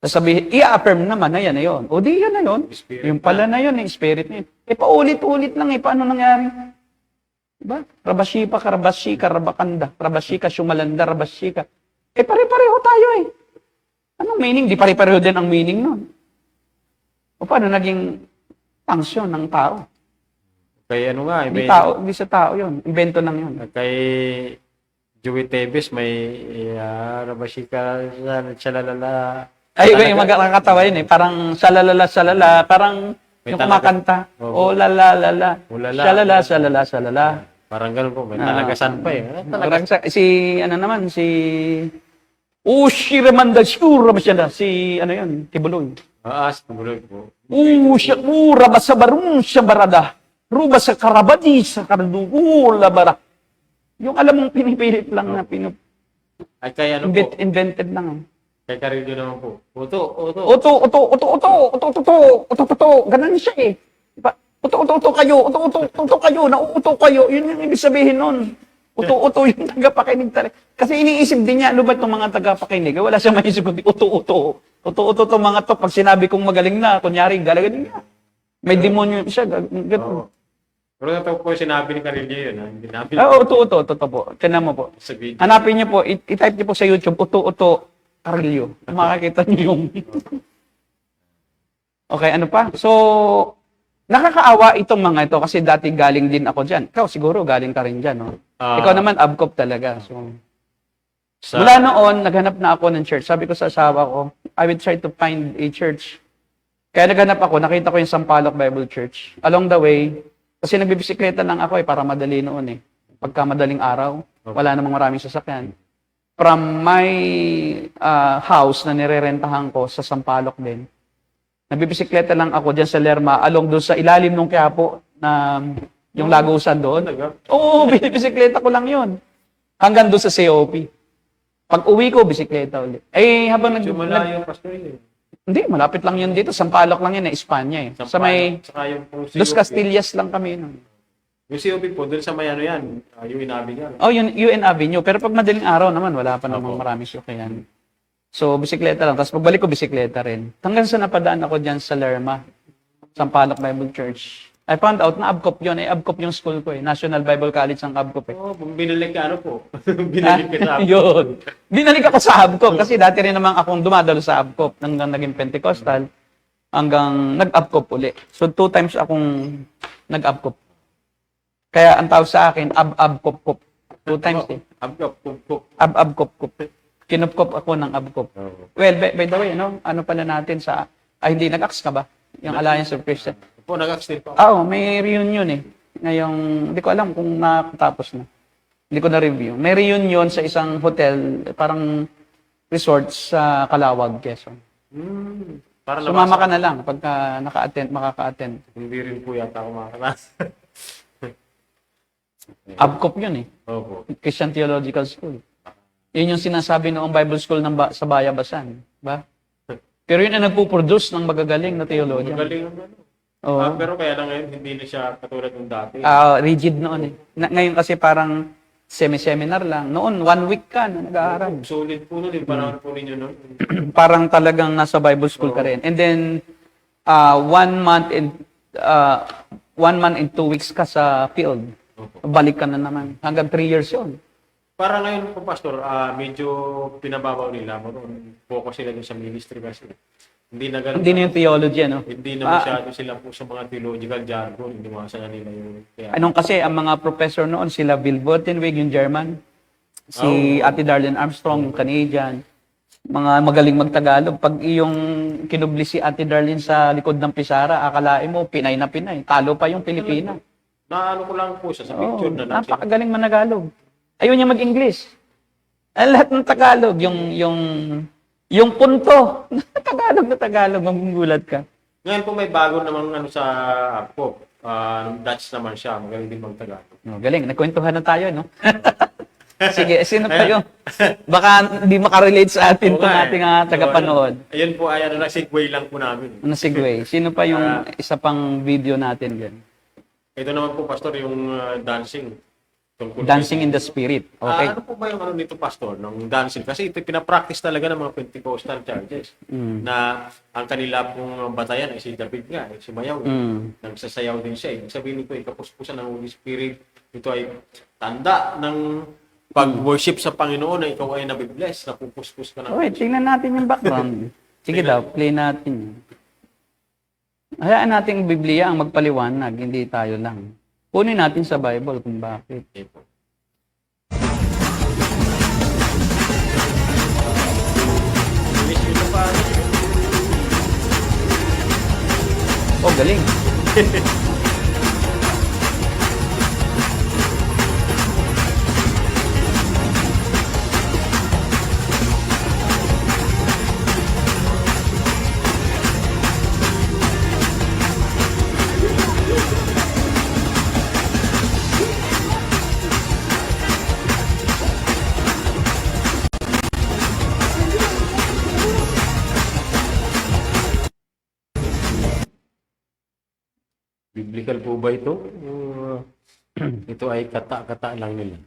Sasabihin, i-affirm naman na yan na yun. O di yan na yun. Yung pala na yun, yung spirit na yun. Eh, paulit-ulit lang eh. Paano nangyari? Diba? Rabashika, Karabashika, Rabakanda. Rabashika, Shumalanda, Rabashika. Eh, pare-pareho tayo eh. Anong meaning? Di pare-pareho din ang meaning nun. O paano naging function ng tao? Kay ano nga, Hindi tao, hindi sa tao yun. Invento lang yun. kay Joey Tevez may Rabashika, Chalalala. Ay, yung magkakatawa yun eh. Parang salala, parang May yung talaga. kumakanta. Oo. O lala. Ulala. Salala. Parang ganun po, may talagasan pa eh. Parang si Ushiramandas, Urabasya si ano yun, Tibuloy. Tumuloy po. Urabasabarun siya barada. Ruba sa karabadi sa kardugula bara. Yung alam mong pinipilit lang na Ay, kay ano po, invented lang. kay Carillo naman po. Uto. Uto. Ganun siya eh. Diba? Uto kayo, nauuto kayo. Yun yung ibig sabihin nun. Uto yung tagapakinig talaga. Kasi iniisip din niya, ano ba itong mga tagapakinig? Wala siyang maisip kundi uto. Uto itong mga to. Pag sinabi kong magaling na, kunyari, galagaling niya. May demonyo siya. Ganun. Pero ito po sinabi ni Carillo yun. Hindi namin Uto po. Tinan mo po. sa video. Hanapin niyo po, i-type niyo po sa YouTube, uto, Carillo. Makakita niyo yung... Okay, ano pa? So, nakakaawa itong mga ito kasi dati galing din ako dyan. Ikaw siguro galing ka rin dyan, no? Ikaw naman, abkop talaga. So, mula noon, naghanap na ako ng church. Sabi ko sa asawa ko, I will try to find a church. Kaya naghanap ako, nakita ko yung Sampaloc Bible Church. Along the way, kasi nagbibisikleta lang ako para madali noon eh. Pagka madaling araw, wala namang maraming sasakyan. From my house na nirerentahan ko sa Sampaloc din, nagbibisikleta lang ako dyan sa Lerma, along doon sa ilalim ng Quiapo na yung Lagusan doon. Oo, binibisikleta ko lang yun. Hanggang doon sa COP. Pag uwi ko, bisikleta ulit. Eh, habang Malayo, Pastor yun. hindi, malapit lang yun dito. Sampaloc lang yun, Espanya eh. Sa may Saka yung po Dos Castillas lang kami. No? Yung COP po, doon sa may ano yan, yung inabi niya. Oh, yun, UN Avenue. Pero pag madaling araw naman, wala pa namang maraming sukyan. So, bisikleta lang. Tapos pagbalik ko, bisikleta rin. Hanggang sa napadaan ako dyan sa Lerma, Sampaloc Bible Church. I found out na ABCOP yun. ABCOP yung school ko eh. National Bible College ang ABCOP eh. Oh, binalik ka ano po? Binalik ka sa Yun. Binalik ako sa ABCOP kasi dati rin naman akong dumadalo sa ABCOP hanggang naging Pentecostal hanggang nag-ABCOP uli. So, 2 times akong nag-ABCOP. Kaya ang tawag sa akin, ABCOP. 2 times eh. ABCOP. Kinupkop ako ng ABCOP. Oo. Well, by the way, ano pala natin sa... hindi, nag-ACS ka ba? Yung Alliance of Christians. Po, nag-extend pa. May reunion eh. Ngayong, hindi ko alam kung nakatapos na. Hindi ko na-review. May reunion sa isang hotel, parang resort sa Calawag, Quezon. Para Sumama ka na lang pagka makaka-attend. Hindi rin po yata ako makakalasa. ABCOP yun eh. Opo. Christian Theological School. Yun yung sinasabi noong Bible School sa Bayabasan. Ba? Pero yun ang nagpo-produce ng magagaling na theologian. Magaling ang ano. Oo. Pero kaya lang ngayon, hindi na siya katulad ng dati. Rigid noon eh. Ngayon kasi parang semi-seminar lang. Noon, 1 week ka na nag-aaral. Solid po nun, yung panahon po ninyo nun. Parang talagang nasa Bible school ka rin. And then, 1 month and 2 weeks ka sa field. Balik ka na naman. Hanggang 3 years yun. Para ngayon po, Pastor, medyo pinababaw nila. Focus sila dun sa ministry kasi. Hindi na ganun. Hindi na yung theology, ano? Hindi na masyado sila po sa mga theological jargon. Hindi mga sa nila yung... Kaya, Anong kasi, ang mga professor noon, sila Bill Buitenweg, yung German. Si Ate Darlene Armstrong, yung Canadian. Mga magaling magtagalog. Pag iyong kinubli si Ate Darlene sa likod ng pisara, akalain mo, Pinay na Pinay. Talo pa yung Pilipina. naano ko lang po siya sa picture na lang. Napakagaling managalog. Ayaw niya mag-English. Ang lahat ng Tagalog, yung punto, Tagalog na Tagalog, magugulat ka. Ngayon po may bago namang ano sa ako. Dutch naman siya, magaling din mag-Tagalog. No, galing, nagkwentuhan na tayo, no? Sige, sino pa yung, baka hindi makarelate sa atin itong ating tagapanood. Ayun po, ay ano na, segue lang po namin. Ano segue? Sino pa yung isa pang video natin dyan? Ito naman po, Pastor, yung dancing. Tungkol Dancing in the Spirit. Okay. Ano po ba yung ano nito, Pastor, ng dancing? Kasi ito pinapractice talaga ng mga Pentecostal churches na ang kanila pong batayan ay si David nga, sumayaw. Nagsasayaw din siya. Sabihin nito ay kapuspusan ng Holy Spirit. Ito ay tanda ng pag-worship sa Panginoon na ikaw ay nabibless, napupuspos ka na. Okay, tingnan natin yung background. Sige daw, play natin. Hayaan natin ang Biblia ang magpaliwanag, hindi tayo lang. Kunin natin sa Bible kung bakit. Okay po. Oh, galing. Biblical po ba ito? Ito ay kata-kata lang nila.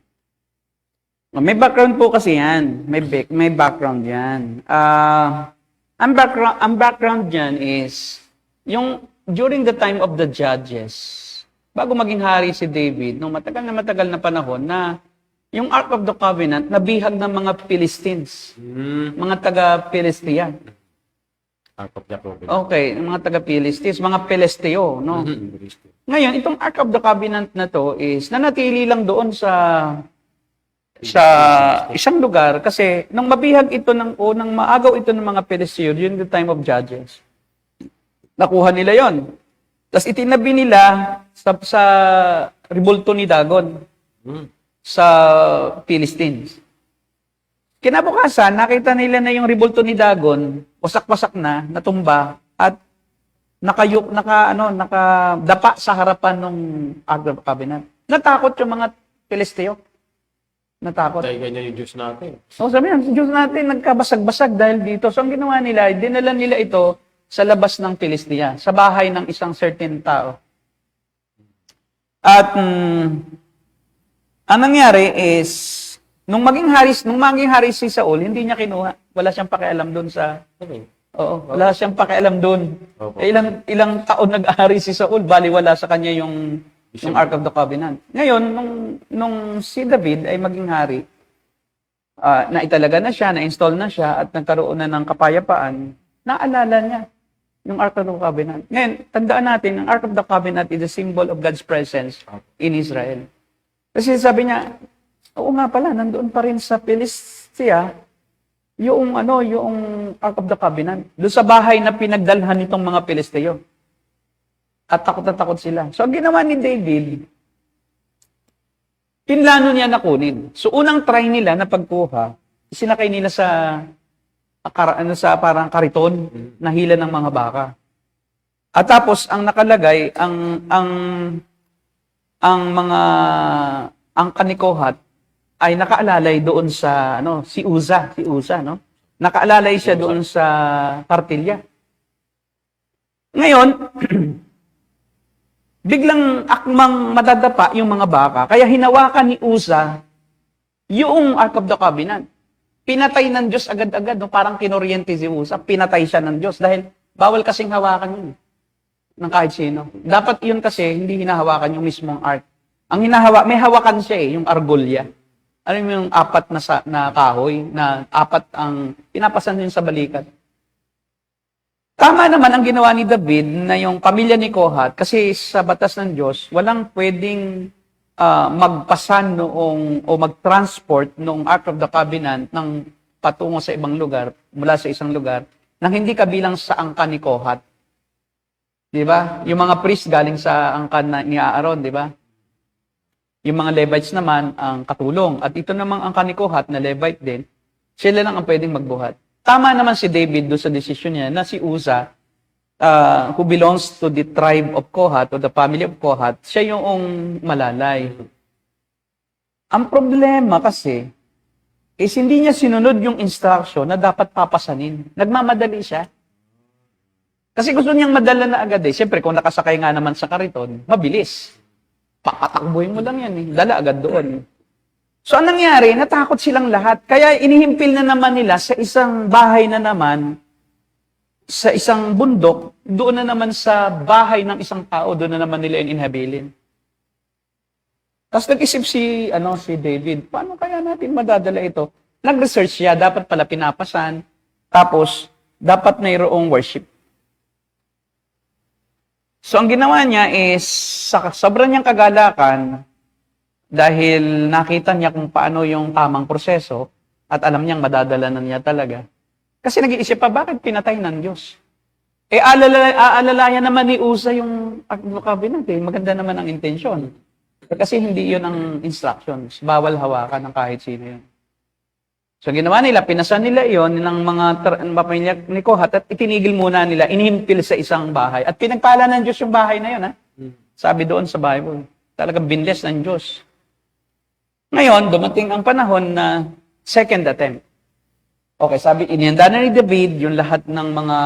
May background po kasi yan. May background yan. Ang background yan is, yung during the time of the judges, bago maging hari si David, nung matagal na panahon na yung Ark of the Covenant nabihag ng mga Philistines, mga taga-Philistia. Ark of the Covenant. Okay, mga taga-Philistines, mga Pelesteo, no? Ngayon, itong Ark of the Covenant na to is nanatili lang doon sa isang lugar kasi nung mabihag ito nang maagaw ito ng mga Pelesteo during the time of Judges. Nakuha nila yon. Tapos itinabi nila sa rebulto ni Dagon sa Philistines. Kinabukasan, nakita nila na yung rebulto ni Dagon, wasak-wasak na, natumba, at nakadapa sa harapan ng Ark of the Covenant. Natakot yung mga Pilisteo. Natakot. Dahil ganyan yung Diyos natin. So sabi yan, Diyos natin nagkabasag-basag dahil dito. So ang ginawa nila, dinala nila ito sa labas ng Pilistia, sa bahay ng isang certain tao. At ang nangyari is, Nung maging hari si Saul, hindi niya kinuha. Wala siyang pakialam doon sa Oo, wala siyang pakialam doon. Opo. Ilang taon nag-ari si Saul, bali wala sa kanya yung Ark of the Covenant. Ngayon, nung si David ay maging hari, naitalaga na siya, na-install na siya, at nagkaroon na ng kapayapaan, naalala niya yung Ark of the Covenant. Ngayon, tandaan natin, ang Ark of the Covenant is a symbol of God's presence in Israel. Kasi sabi niya, oo nga pala, nandoon pa rin sa Philistia, yung Ark of the Covenant. Doon sa bahay na pinagdalhan nitong mga Pilisteo. At takot na takot sila. So, ang ginawa ni David, pinlano niya na kunin. So, unang try nila na pagkuha, sinakay nila sa parang kariton na hila ng mga baka. At tapos, ang nakalagay, ang kanikohat ay nakaalalay doon sa si Uza, no? Nakaalalay siya doon sa partilya. Ngayon, biglang akmang madadapa yung mga baka, kaya hinawakan ni Uza yung Ark of the Covenant. Pinatay ng Diyos agad-agad, no? Parang kinoryente si Uza, pinatay siya ng Diyos dahil bawal kasing hawakan yun ng kahit sino. Dapat yun kasi hindi hinahawakan yung mismong Ark. Ang may hawakan siya yung argolya. Alam mo yung apat na kahoy, na apat ang pinapasan yun sa balikat. Tama naman ang ginawa ni David na yung pamilya ni Kohat, kasi sa batas ng Diyos, walang pwedeng magpasan o mag-transport noong Ark of the Covenant ng patungo sa ibang lugar, mula sa isang lugar, nang hindi kabilang sa angkan ni Kohat. Di ba? Yung mga priest galing sa angkan ni Aaron, di ba? Yung mga Levites naman ang katulong. At ito namang ang kanikohat na Levite din, sila lang ang pwedeng magbuhat. Tama naman si David doon sa desisyon niya na si Uza, who belongs to the tribe of Kohat, or the family of Kohat, siya yung malalay. Ang problema kasi, is hindi niya sinunod yung instruction na dapat papasanin. Nagmamadali siya. Kasi gusto niyang madala na agad eh. Siyempre, kung nakasakay nga naman sa kariton, mabilis. Papatakbuhin mo lang yan eh. Dala agad doon. So, anong nangyari? Natakot silang lahat. Kaya inihimpil na naman nila sa isang bahay na naman, sa isang bundok, doon na naman sa bahay ng isang tao, doon na naman nila inhabilin. Tapos nag-isip si David, paano kaya natin madadala ito? Nag-research siya, dapat pala pinapasan, tapos dapat mayroong worship. So, ang ginawa niya is, sa sobrang niyang kagalakan, dahil nakita niya kung paano yung tamang proseso, at alam niyang madadala na niya talaga. Kasi nag-iisip pa, bakit pinatay ng Diyos? Aalalayan naman ni Uza yung Covenant eh. Maganda naman ang intensyon. Kasi hindi yun ang instructions. Bawal hawakan ng kahit sino yun. So, ginawa nila, pinasan nila yon ng mga pamilya ni Kohat at itinigil muna nila, inihimpil sa isang bahay. At pinagpala ng Diyos yung bahay na yun, ha? Sabi doon sa Bible. Talagang binless ng Diyos. Ngayon, dumating ang panahon na second attempt. Okay, sabi, inihanda na ni David yung lahat ng mga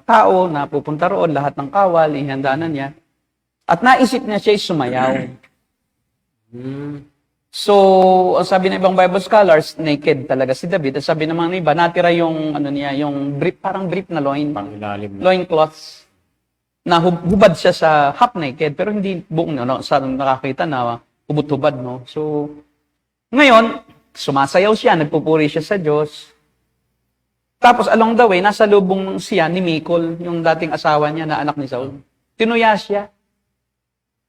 tao na pupunta roon, lahat ng kawal, inihanda na niya. At naisip niya siya sumayaw. So, ang sabi ng ibang Bible scholars, naked talaga si David. At sabi naman ng iba, natira yung, yung brief, parang brief na loin cloths. Na hubad siya sa half naked, pero hindi buong, sa nakakita na hubad-hubad, no? So, ngayon, sumasayaw siya, nagpupuri siya sa Diyos. Tapos, along the way, nasa lubong siya ni Michal, yung dating asawa niya na anak ni Saul. Tinuya siya.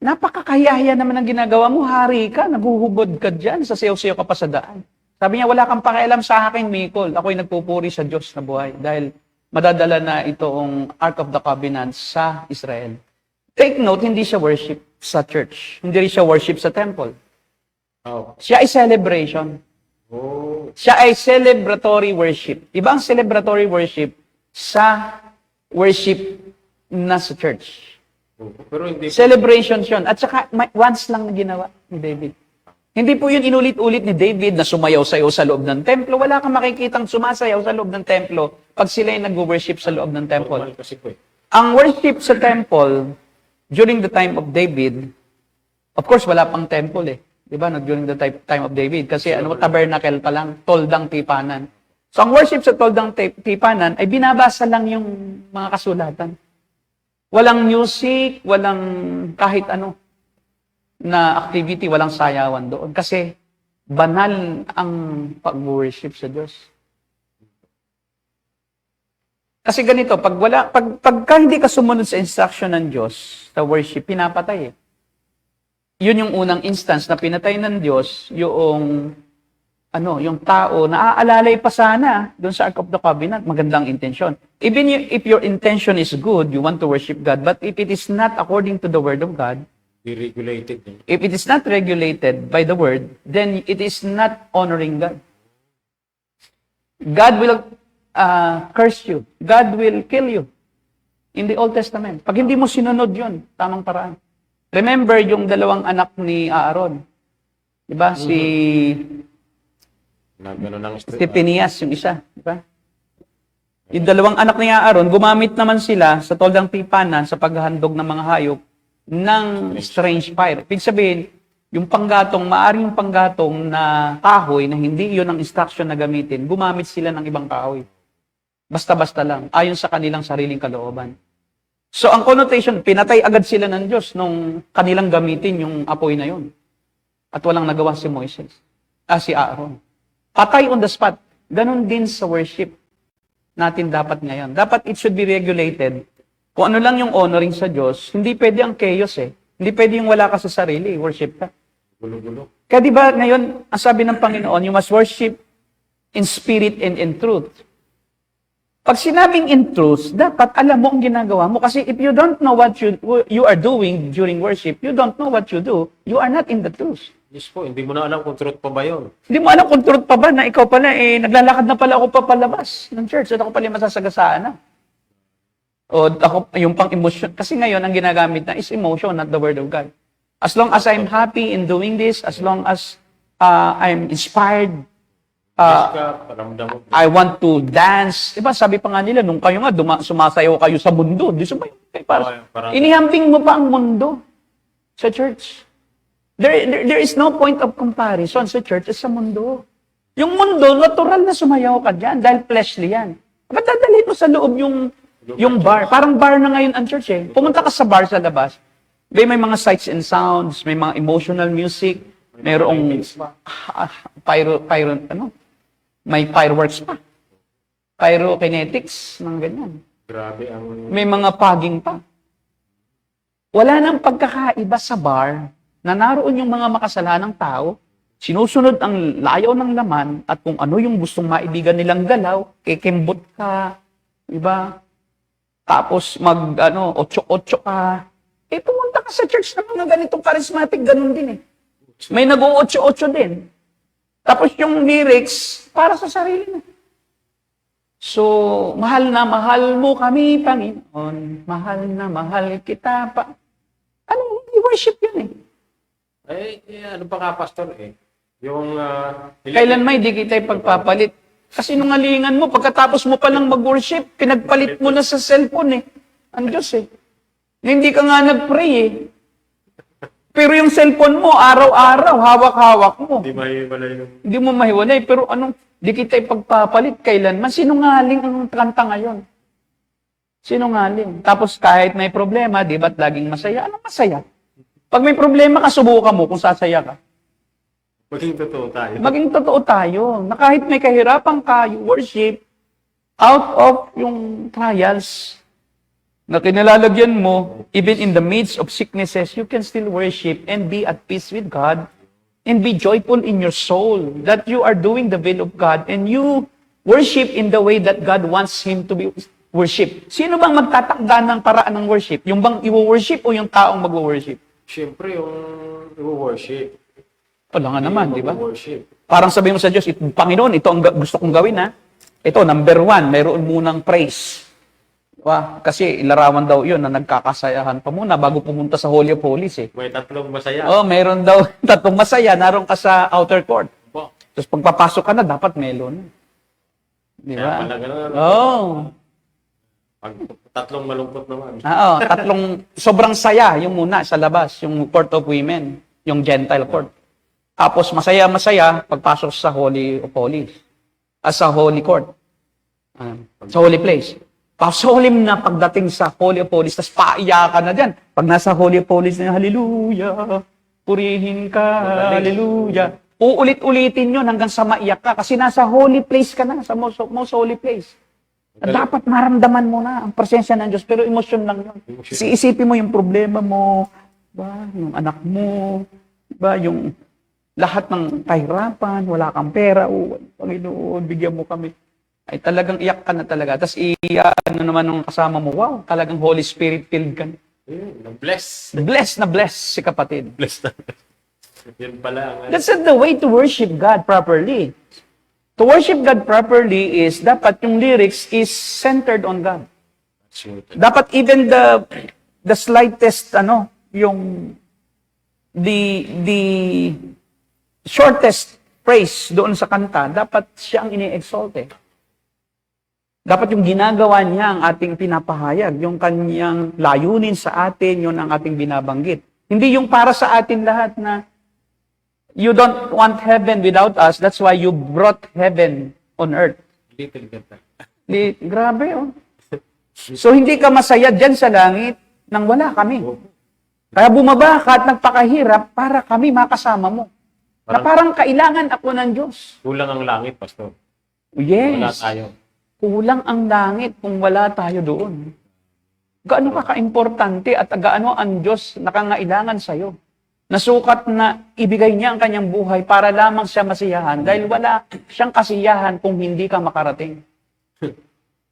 Napakakahiya naman ang ginagawa mo, hari ka, naguhubod ka dyan, sasayaw-sayaw ka pa sa daan. Sabi niya, wala kang pakialam sa akin, Michal. Ako'y nagpupuri sa Diyos na buhay dahil madadala na itong Ark of the Covenant sa Israel. Take note, hindi siya worship sa church. Hindi rin siya worship sa temple. Oh. Siya ay celebration. Siya ay celebratory worship. Iba ang celebratory worship sa worship na sa church. Pero hindi Celebration yun. At saka, once lang na ginawa ni David. Hindi po yun inulit-ulit ni David na sumayaw-sayaw sa loob ng templo. Wala kang makikitang sumasayaw sa loob ng templo pag sila ay nag-worship sa loob ng temple. kasi po eh. Ang worship sa temple, during the time of David, of course, wala pang temple eh. Di ba? No, during the time of David. Kasi tabernacle pa lang, toldang tipanan. So, ang worship sa toldang tipanan ay binabasa lang yung mga kasulatan. Walang music, walang kahit ano na activity, walang sayawan doon. Kasi banal ang pag-worship sa Diyos. Kasi ganito, pagka hindi ka sumunod sa instruction ng Diyos, sa worship, pinapatay eh. Yun yung unang instance na pinatay ng Diyos, yung tao na aalalay pa sana doon sa Ark of the Covenant, magandang intention. Even if your intention is good, you want to worship God, but if it is not according to the Word of God, Deregulated. if it is not regulated by the Word, then it is not honoring God. God will curse you. God will kill you. In the Old Testament. Pag hindi mo sinunod yun, tamang paraan. Remember yung dalawang anak ni Aaron. Diba? Si Phineas, yung isa. Diba? Yung dalawang anak ni Aaron, gumamit naman sila sa toldang tipanan sa paghahandog ng mga hayop ng strange fire. Ibig sabihin, yung maaring yung panggatong na kahoy na hindi yun ang instruction na gamitin, gumamit sila ng ibang kahoy. Basta-basta lang, ayon sa kanilang sariling kalooban. So, ang connotation, pinatay agad sila ng Diyos nung kanilang gamitin yung apoy na yun. At walang nagawa si si Aaron. Patay on the spot. Ganon din sa worship natin dapat ngayon. Dapat it should be regulated. Kung ano lang yung honoring sa Diyos, hindi pwede ang chaos eh. Hindi pwede yung wala ka sa sarili, worship ka. Gulo-gulo. Kaya di ba ngayon, ang sabi ng Panginoon, you must worship in spirit and in truth. Pag sinabing in truth, dapat alam mo ang ginagawa mo. Kasi if you don't know what you are doing during worship, you don't know what you do, you are not in the truth. Yes po, hindi mo na alam kung truth pa ba yun. Hindi mo alam kung truth pa ba na ikaw pala, naglalakad na pala ako papalabas ng church at ako pala masasagasaan na. O ako, yung pang-emotion. Kasi ngayon, ang ginagamit na is emotion, not the Word of God. As long as I'm happy in doing this, as long as I'm inspired, I want to dance. Diba, sabi pa nga nila, nung kayo nga, sumasayaw kayo sa mundo. Di sumayaw kayo. Inihambing mo pa ang mundo sa church. There is no point of comparison sa church at sa mundo. Yung mundo, natural na sumayaw ka dyan dahil fleshly yan. Ba't dadalhin mo sa loob yung bar? Parang bar na ngayon ang church eh. Pumunta ka sa bar sa labas. May mga sights and sounds, may mga emotional music, mayroong may fireworks pa. Pyrokinetics, mga ganyan. Grabe ang... May mga paging pa. Wala nang pagkakaiba sa bar na naroon yung mga makasalanang tao, sinusunod ang layaw ng laman at kung ano yung gustong maibigan nilang galaw, kikembot ka, diba? Tapos otso-otso ka. Pumunta ka sa church ng mga ganitong charismatic, ganun din eh. May nag-o-otso-otso din. Tapos yung lyrics, para sa sarili na. So, mahal na mahal mo kami, Panginoon. Mahal na mahal kita pa. I-worship yun eh. Ano pa nga, Pastor eh? Yung... Kailan may di kita pagpapalit? Kasi nungalingan mo, pagkatapos mo palang mag-worship, pinagpalit mo na sa cellphone eh. Ang Diyos eh. Hindi ka nga nag-pray eh. Pero yung cellphone mo, araw-araw, hawak-hawak mo. Hindi mo mahiwalay. Pero di kita ipagpapalit kailanman. Sinungaling ang kanta ngayon. Sinungaling. Tapos kahit may problema, di ba't laging masaya? Anong masaya? Pag may problema ka, subukan mo kung sasaya ka. Maging totoo tayo. Maging totoo tayo. Na kahit may kahirapan ka, you worship out of yung trials na kinalalagyan mo, even in the midst of sicknesses, you can still worship and be at peace with God and be joyful in your soul that you are doing the will of God and you worship in the way that God wants Him to be worship. Sino bang magtatakda ng paraan ng worship? Yung bang i-worship o yung taong mag-worship? Siyempre, yung i-worship. Wala nga naman, di ba? Worship. Parang sabihin mo sa Diyos, Panginoon, ito ang gusto kong gawin, ha? Ito, number 1, mayroon munang praise. Diba? Kasi ilarawan daw yun na nagkakasayahan pa muna bago pumunta sa Holy of Holies, eh. May tatlong masaya. Mayroon daw tatlong masaya, naroon ka sa outer court. Tapos pagpapasok ka na, dapat melon. Di ba? Pag tatlong malungkot naman. Tatlong sobrang saya yung muna sa labas, yung court of women, yung Gentile court. Tapos masaya-masaya pagpasok sa Holy of Holies. Sa Holy Court. Sa Holy Place. Pasolim na pagdating sa Holy of Holies, tapos paiyakan na dyan. Pag nasa Holy of Holies na, hallelujah, purihin ka, hallelujah. Uulit-ulitin yun hanggang sa maiyak ka kasi nasa Holy Place ka na, sa most Holy Place. At dapat maramdaman mo na ang presensya ng Diyos, pero emosyon lang yun. Kasi isipin mo yung problema mo, ba, yung anak mo, ba, yung lahat ng kahirapan, wala kang pera, Panginoon, bigyan mo kami. Ay talagang iyak ka na talaga. Tapos ano naman ng kasama mo, wow, talagang Holy Spirit filled ka na. Bless. Bless na bless si kapatid. Bless na. Yun pala. That's not the way to worship God properly. To worship God properly is dapat yung lyrics is centered on God. Dapat even the slightest yung the shortest praise doon sa kanta, dapat siya ang ini-exalt eh. Dapat yung ginagawa niya ang ating pinapahayag, yung kanyang layunin sa atin, yun ang ating binabanggit. Hindi yung para sa atin lahat na you don't want heaven without us, that's why you brought heaven on earth. Little ganda. Grabe, oh. So, hindi ka masaya dyan sa langit nang wala kami. Kaya bumaba ka at nagpakahirap para kami makasama mo. Na parang kailangan ako ng Diyos. Kulang ang langit, Pastor. Yes. Wala tayo. Kulang ang langit kung wala tayo doon. Gaano ka kaimportante at gaano ang Diyos nakangailangan sa'yo. Nasukat na ibigay niya ang kanyang buhay para lamang siya masiyahan dahil wala siyang kasiyahan kung hindi ka makarating.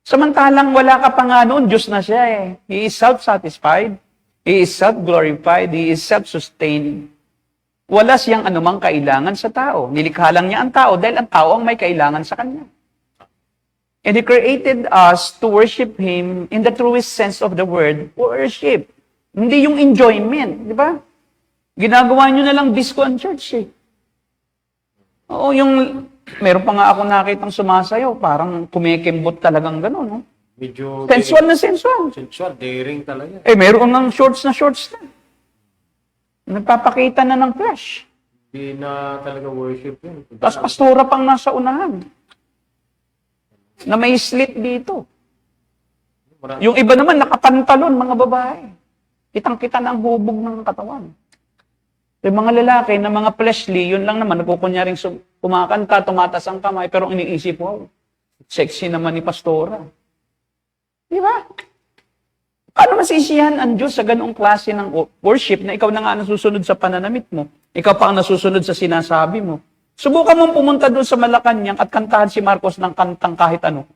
Samantalang wala ka pa nga noon, Diyos na siya eh. He is self-satisfied. He is self-glorified. He is self-sustained. Wala siyang anumang kailangan sa tao. Nilikha lang niya ang tao dahil ang tao ang may kailangan sa kanya. And He created us to worship Him in the truest sense of the word, worship. Hindi yung enjoyment, di ba? Ginagawa nyo na lang disco ang church eh. Oo, meron pa nga ako nakitang sumasayaw, parang kumikembot talagang gano'n, no? Medyo Sensual na sensual. sensual, daring talaga. Meron ng shorts na. Nagpapakita na ng flesh. Hindi na talaga worship yun. Tapos pastora pang nasa unahan. Na may slit dito. Yung iba naman nakapantalon, mga babae. Kitang-kita na ang hubog ng katawan. Yung mga lalaki na mga fleshly, yun lang naman, nagkukunyaring kumakanta, tumatas ang kamay, pero iniisip mo, sexy naman ni pastora. Di ba? Paano masisiyahan ang Diyos sa ganong klase ng worship na ikaw na nga nasusunod sa pananamit mo? Ikaw pa ang nasusunod sa sinasabi mo. Subukan mong pumunta doon sa Malacanang at kantahan si Marcos ng kantang kahit ano.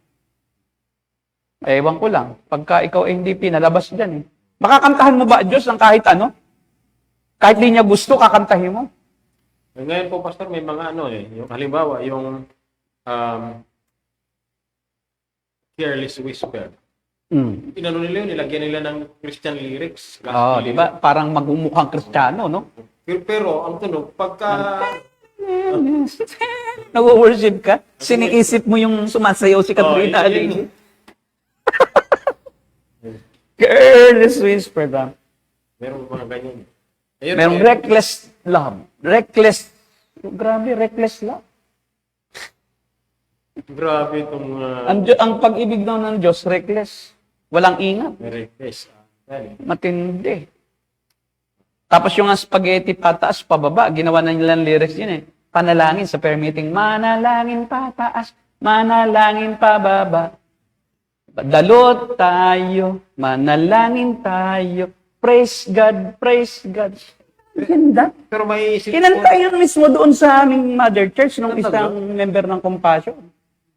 Ewan ko lang, pagka ikaw ay hindi pinalabas dyan eh. Makakantahan mo ba Diyos ng kahit ano? Kahit di niya gusto, kakantahin mo? Ngayon po, Pastor, may mga yung halimbawa, yung careless whisper. Inano nila yun, nilagyan nila ng Christian lyrics. Di ba? Parang magmumukhang Kristiyano, no? Pero ang tunog, pagka nag-worship ka, siniisip mo yung sumasayaw si Katrina Aling. Careless whisper ba? meron mga ganyan. Merong reckless love. Grabe, reckless love. Grabe itong Ang pag-ibig daw ng Diyos, reckless. Walang ingat. reckless. Matindi. Tapos yung spaghetti pataas, pababa, ginawa na nilang lyrics yun eh. Panalangin sa prayer meeting, manalangin pataas, manalangin pababa. Dalot tayo, manalangin tayo, praise God, praise God. Ganda. Pero may isip Kinanta yun mismo doon sa aming mother church nung isang member ng Compassion.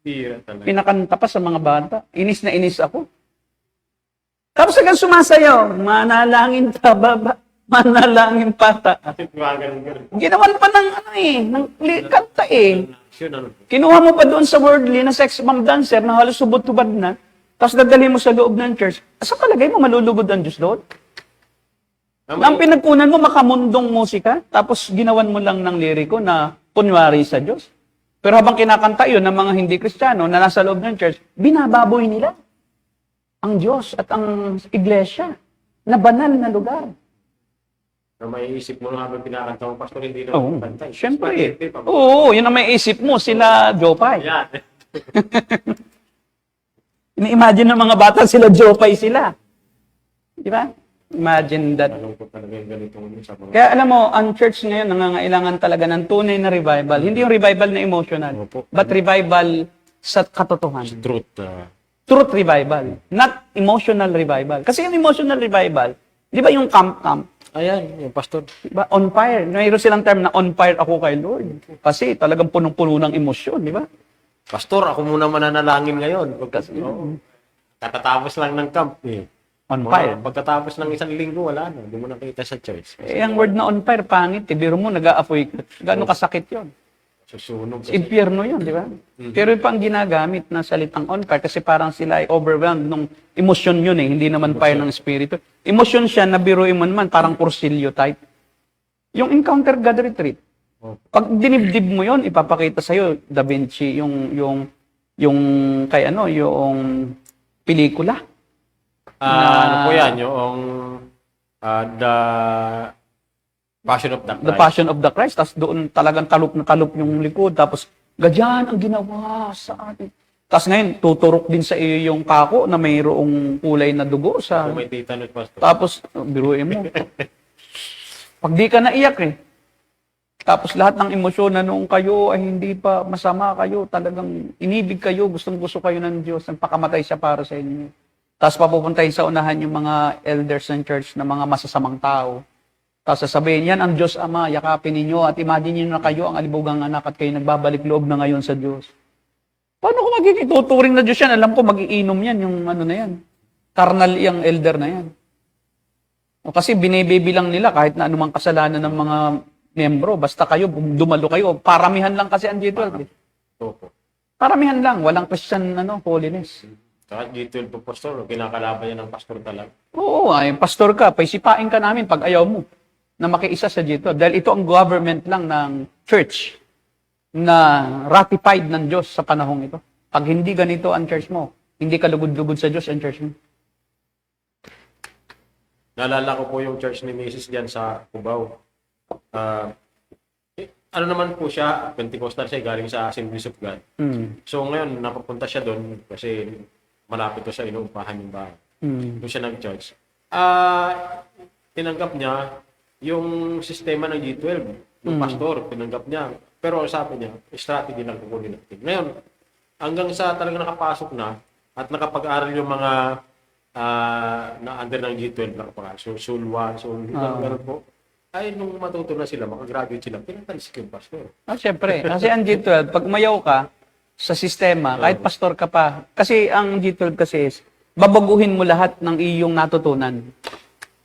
Tira talaga. Pinakanta pa sa mga bata. Inis na inis ako. Tapos hanggang sumasayaw, manalangin pababa, manalangin pataas. Ginawan pa ng kanta eh. Kinuha mo pa doon sa worldly na sex bomb dancer na halos subot-tubad na, tapos dadali mo sa loob ng church. Asa palagay mo malulugod ang Diyos doon? Ang pinagkunan mo makamundong musika, tapos ginawan mo lang ng liriko na kunwari sa Diyos. Pero habang kinakanta yun ng mga hindi Kristiyano na nasa loob ng church, binababoy nila ang Diyos at ang iglesia na banal na lugar. Na maiisip mo na habang pinakanta mo, pastor, hindi na Oo, pantay. syempre. Bakit? Oo, yun ang may isip mo, sila Jopay. Yan. Ini-imagine ng mga bata sila Jopay sila. Di ba? Imagine that. Malungkot talaga yung ganitong sa mga... Kaya alam mo, ang church ngayon nangangailangan talaga ng tunay na revival. Hindi yung revival na emotional, Opo. but revival sa katotohanan. Truth. Truth revival, not emotional revival. Kasi yung emotional revival, di ba yung camp, Ayan, yung pastor. di ba, on fire. Mayroon silang term na on fire ako kay Lord. Kasi talagang punong-puno ng emosyon, di ba? Pastor, ako muna mananalangin ngayon. Oo. Katatapos lang ng camp eh. On fire. Pagkatapos ng isang linggo, wala na. Hindi mo nakita sa church. Eh, ang word na on fire, pangit. Eh. Biro mo, nag-aapoy ka. Gano'ng kasakit yon? Susunog. Sa impyerno yun, di ba? Pero yung pang ginagamit na salitang on fire kasi parang sila ay overwhelmed nung emosyon yun eh, hindi naman fire ng espiritu. Emosyon siya na biruin mo naman, parang kursilyo type. Yung encounter God retreat, pag dinibdib mo yun, ipapakita sa'yo, Da Vinci, yung kay ano, yung pelikula. Ano po yan? Yung The Passion of the Christ. The Passion of the Christ. Tapos doon talagang talop na talop yung likod. Tapos, ganyan ang ginawa sa atin. Tapos ngayon, tuturok din sa iyo yung kako na mayroong kulay na dugo sa... Kung may tetanus, pastor. Tapos, biruin mo. Pag di ka naiyak eh. Tapos lahat ng emosyon na noong kayo ay hindi pa masama kayo, talagang inibig kayo, gustong-gusto kayo ng Diyos, nagpakamatay siya para sa inyo. Tapos papupuntahin sa unahan yung mga elders ng church na mga masasamang tao. Tapos sasabihin, yan ang Diyos Ama, yakapin ninyo at imagine niyo na kayo ang alibugang anak at kayo nagbabalik loob na ngayon sa Diyos. Paano ko magiging tuturing na Diyos yan? Alam ko magiinom yan, yung ano na yan. Carnal yung elder na yan. O kasi binibaby lang nila kahit na anumang kasalanan ng mga membro, basta kayo, dumalo kayo. Paramihan lang kasi ang G12. Opo. Paramihan lang, walang Christian holiness. Kahit G12 po, pastor, kinakalaban niya ng pastor talaga. Oo, ay pastor ka, paisipain ka namin pag ayaw mo na makiisa sa G12. Dahil ito ang government lang ng church na ratified ng Diyos sa panahong ito. Pag hindi ganito ang church mo, hindi ka lugod-lugod sa Diyos ang church mo. Naalala ko po yung church ni Mrs. diyan sa Cubao. Ano naman po siya, Pentecostal siya, galing sa Assemblies of God. So ngayon, napapunta siya doon kasi malapit to sa inuupahan yung bahay. Doon siya nag-church. Tinanggap niya yung sistema ng G12. Yung pastor, tinanggap niya. Pero sabi niya, strategy lang kukunin natin. Ngayon, hanggang sa talaga nakapasok na at nakapag-aral yung mga na under ng G12 nakapag-aral. So, Soul 1, Soul 2, ganun po. Ay, nung matuto na sila, makagraduate sila, pinatalisik yung pastor. Siyempre. Kasi ang G12, pag mayaw ka sa sistema, kahit pastor ka pa, kasi ang G12 kasi is, babaguhin mo lahat ng iyong natutunan.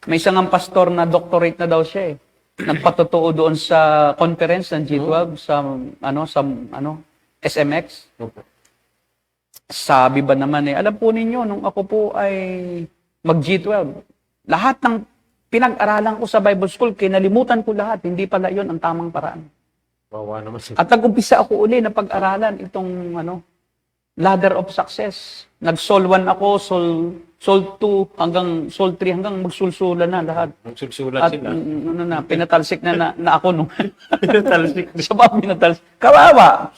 May isang ang pastor na doctorate na daw siya eh. Nagpatotoo doon sa conference ng G12 sa SMX. Opo. Sabi ba naman alam po ninyo, nung ako po ay mag-G12, lahat ng pinag-aralan ko sa Bible School, kinalimutan ko lahat. Hindi pala yon ang tamang paraan. Wawa naman siya. At nag-umpisa ako uli na pag-aralan itong ladder of success. Nag-Soul 1 ako, Soul 2, hanggang Soul 3, hanggang magsulsulan na lahat. Nagsulsulat At sila. pinatalsik na ako nung Pinatalisik. sa mga pinatalsik. Kawawa!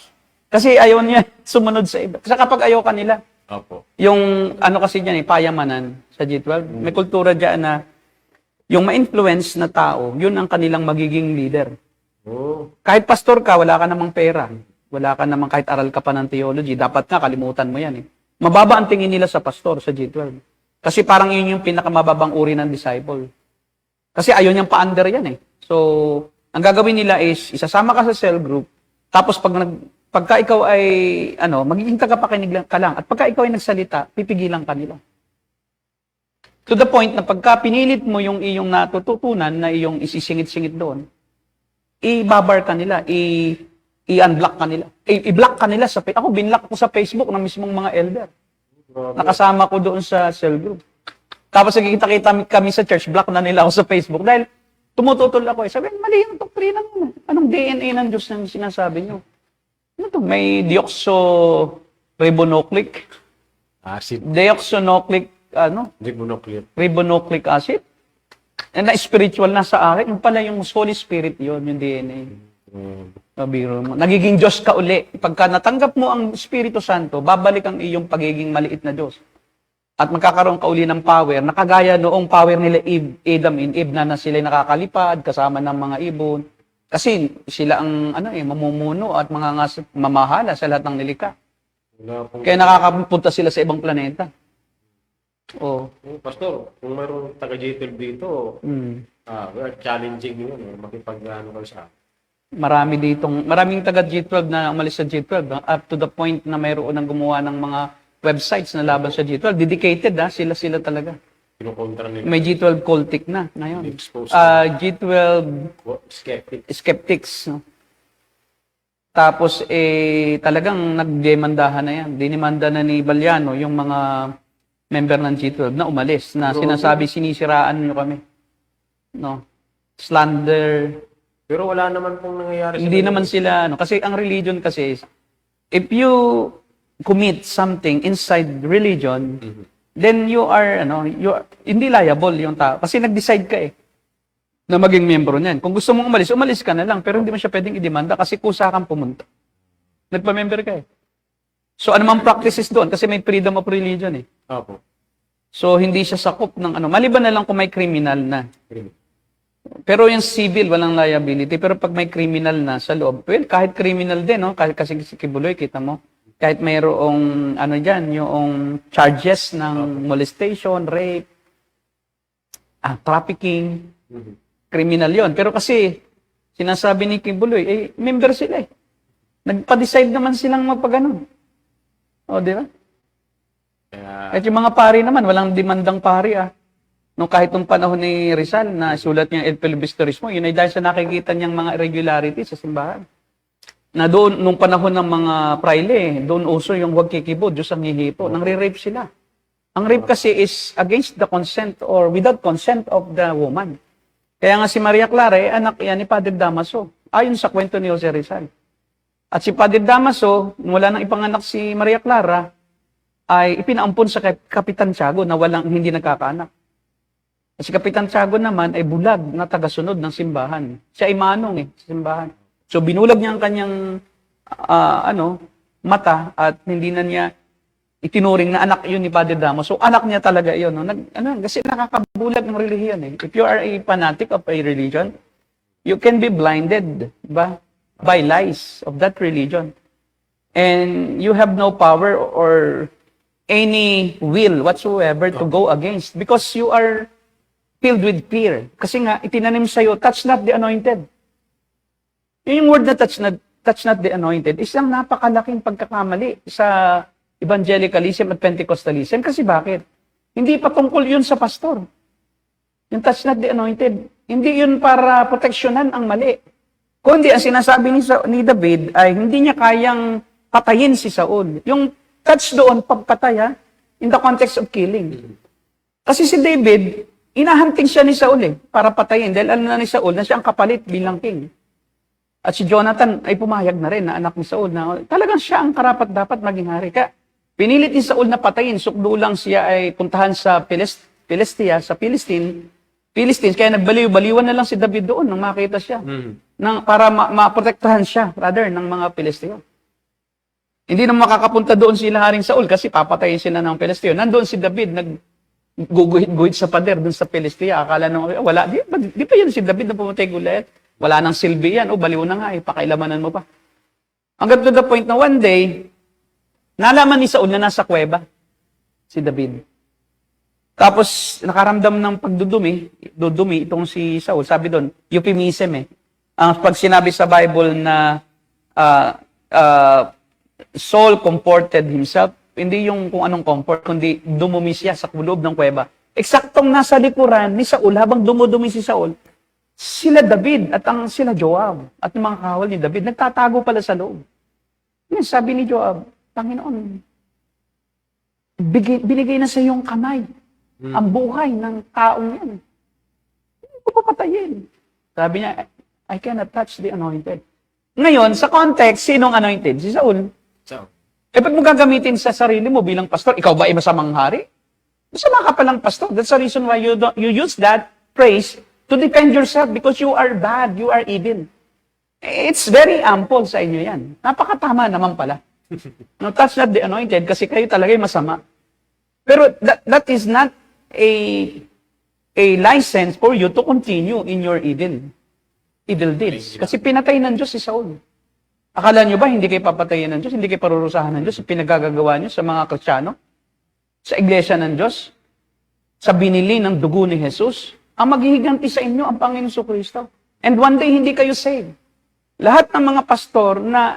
Kasi ayaw niya sumunod sa iba. Kasi kapag ayaw kanila, Opo. yung kasi niyan payamanan sa G12, may kultura diyan na yung ma-influence na tao, yun ang kanilang magiging leader. Oh. Kahit pastor ka, wala ka namang pera. Wala ka namang kahit aral ka pa ng theology. Dapat nga, kalimutan mo yan eh. Mababa ang tingin nila sa pastor sa G12. Kasi parang yun yung pinakamababang uri ng disciple. Kasi ayaw niyang pa-under yan eh. So, ang gagawin nila is, isasama ka sa cell group, tapos pagka ikaw ay, magiging tagapakinig ka lang. At pagka ikaw ay nagsalita, pipigilan ka nila. To the point na pagka pinilit mo yung iyong natututunan na iyong isisingit-singit doon, i-babar ka nila, i-unblock ka nila. I-block ka nila sa Facebook. Ako, binlock ko sa Facebook ng mismong mga elder. Nakasama ko doon sa cell group. Tapos nagkikita-kita kami sa church, block na nila ako sa Facebook. Dahil tumututol ako eh. Sabi, mali yung doktrina mo. Anong DNA ng Diyos na sinasabi nyo? Ano to? May deoxyribonucleic. Acid. Deoxynucleic, Ribonucleic. ribonucleic acid. na spiritual na sa akin, yung pala yung Holy Spirit yon, yung DNA. Mabiro mo. Nagiging Diyos ka uli. Pagka natanggap mo ang Espiritu Santo, babalik ang iyong pagiging maliit na Diyos. At magkakaroon ka uli ng power, nakagaya noong power nila Adam and Eve na sila nakakalipad, kasama ng mga ibon. Kasi sila ang mamumuno at mamahala sa lahat ng nilikha. Kaya nakakapunta sila sa ibang planeta. Oh. Pastor, kung mayroong taga-J12 dito, we're challenging yun, makipag-ano kayo sa Maraming taga G12 na umalis sa G12, up to the point na mayroon nang gumawa ng mga websites na laban sa G12. Dedicated, sila talaga. kinukontra nila. May G12 cultic na ngayon. Exposed G12 skeptic. skeptics. No? Tapos, talagang nagdemandahan na yan. Dinimanda na ni Valiano yung mga member ng G12 na umalis, na sinasabi sinisiraan nyo kami. No? Slander. Pero wala naman pong nangyayari. Hindi naman sila, kasi ang religion kasi is, if you commit something inside religion, then you are, hindi liable yung tao. Kasi nag-decide ka na maging membro niyan. Kung gusto mong umalis, umalis ka na lang. Pero hindi mo siya pwedeng idemanda kasi kusa kang pumunta. Nagpa-member ka So, ano mang practices doon? Kasi may freedom of religion Opo. So, hindi siya sakop ng maliban na lang kung may criminal na. Pero yung civil, walang liability. Pero pag may criminal na sa loob, well, kahit criminal din, kasi si Kibuloy, kita mo, kahit mayroong, yung charges ng molestation, rape, trafficking, criminal yon. Pero kasi, sinasabi ni Kibuloy, member sila Nagpa-decide naman silang magpaganon. O, di ba? At yung mga pari naman, walang demandang pari Nung kahit nung panahon ni Rizal na sulat niya El Filibusterismo, yun ay dahil sa nakikita niyang mga irregularities sa simbahan. Na doon, nung panahon ng mga praile, doon uso yung huwag kikibo, Diyos ang hihipo. Nang-rape sila. Ang rape kasi is against the consent or without consent of the woman. Kaya nga si Maria Clara, anak yan ni Padre Damaso. Ayon sa kwento ni Jose Rizal. At si Padre Damaso, wala nang ipanganak si Maria Clara, ay ipinaampon sa Kapitan Tiago na hindi nagkakaanak. Si Kapitan Tiago naman ay bulag na tagasunod ng simbahan. Siya ay manong sa simbahan. So binulag niya ang kanyang mata at hindi na niya itinuring na anak yun ni Padre Damaso. So anak niya talaga yun. Kasi nakakabulag ng relihiyon If you are a fanatic of a religion, you can be blinded by lies of that religion. And you have no power or any will whatsoever to go against because you are filled with fear. Kasi nga, itinanim sa'yo, touch not the anointed. Yung word na touch not the anointed, isang napakalaking pagkakamali sa evangelicalism at Pentecostalism. Kasi bakit? Hindi pa tungkol yun sa pastor. Yung touch not the anointed, hindi yun para proteksyonan ang mali. Kundi ang sinasabi ni David ay hindi niya kayang patayin si Saul. Yung touch doon, pagpatay in the context of killing. Kasi si David, inahanting siya ni Saul para patayin. Dahil alam na ni Saul na siya ang kapalit bilang king. At si Jonathan ay pumayag na rin na anak ni Saul na talagang siya ang karapat-dapat maging hari. Kaya pinilit ni Saul na patayin. Sukdo lang siya ay puntahan sa Philistines. Kaya nagbaliw-baliwan na lang si David doon nang makita siya. Para maprotektahan siya rather ng mga Pilisteo. Hindi na makakapunta doon sila Haring Saul kasi papatayin sila ng Pilisteo. Nandoon si David, nagguguhit-guhit sa pader doon sa Pilistia. Akala nung, wala, di pa yan si David na pumatay Goliath. Wala nang silbi yan. Baliw na nga, pakialamanan mo pa. Hanggang to the point na one day, nalaman ni Saul na nasa kuweba, si David. Tapos, nakaramdam ng dudumi itong si Saul. Sabi doon, euphemism Ang pag sinabi sa Bible na Saul comforted himself, hindi yung kung anong comfort, kundi dumumi siya sa loob ng kuweba. Eksaktong nasa likuran ni Saul, habang dumudumi si Saul, sila David at sila Joab at yung mga kahawal ni David, nagtatago pala sa loob. Yan, sabi ni Joab, Panginoon, binigay na sa iyong kamay ang buhay ng taong yan. Hindi ko papatayin. Sabi niya, I cannot touch the anointed. Ngayon, sa context, sinong anointed? Si Saul. Ba't mo gagamitin sa sarili mo bilang pastor? Ikaw ba ay masamang hari? Masama ka palang pastor. That's the reason why you use that praise to defend yourself because you are bad, you are evil. It's very ample sa inyo yan. Napakatama naman pala. No, touch not the anointed kasi kayo talaga masama. Pero that is not a license for you to continue in your evil deeds. Kasi pinatay ng Diyos si Saul. Akala nyo ba hindi kayo papatayin ng Diyos, hindi kayo parurusahan ng Diyos, pinagagagawa nyo sa mga Kristiyano, sa iglesia ng Diyos, sa binili ng dugo ni Jesus? Ang maghihiganti sa inyo ang Panginoon Jesucristo. And one day hindi kayo saved. Lahat ng mga pastor na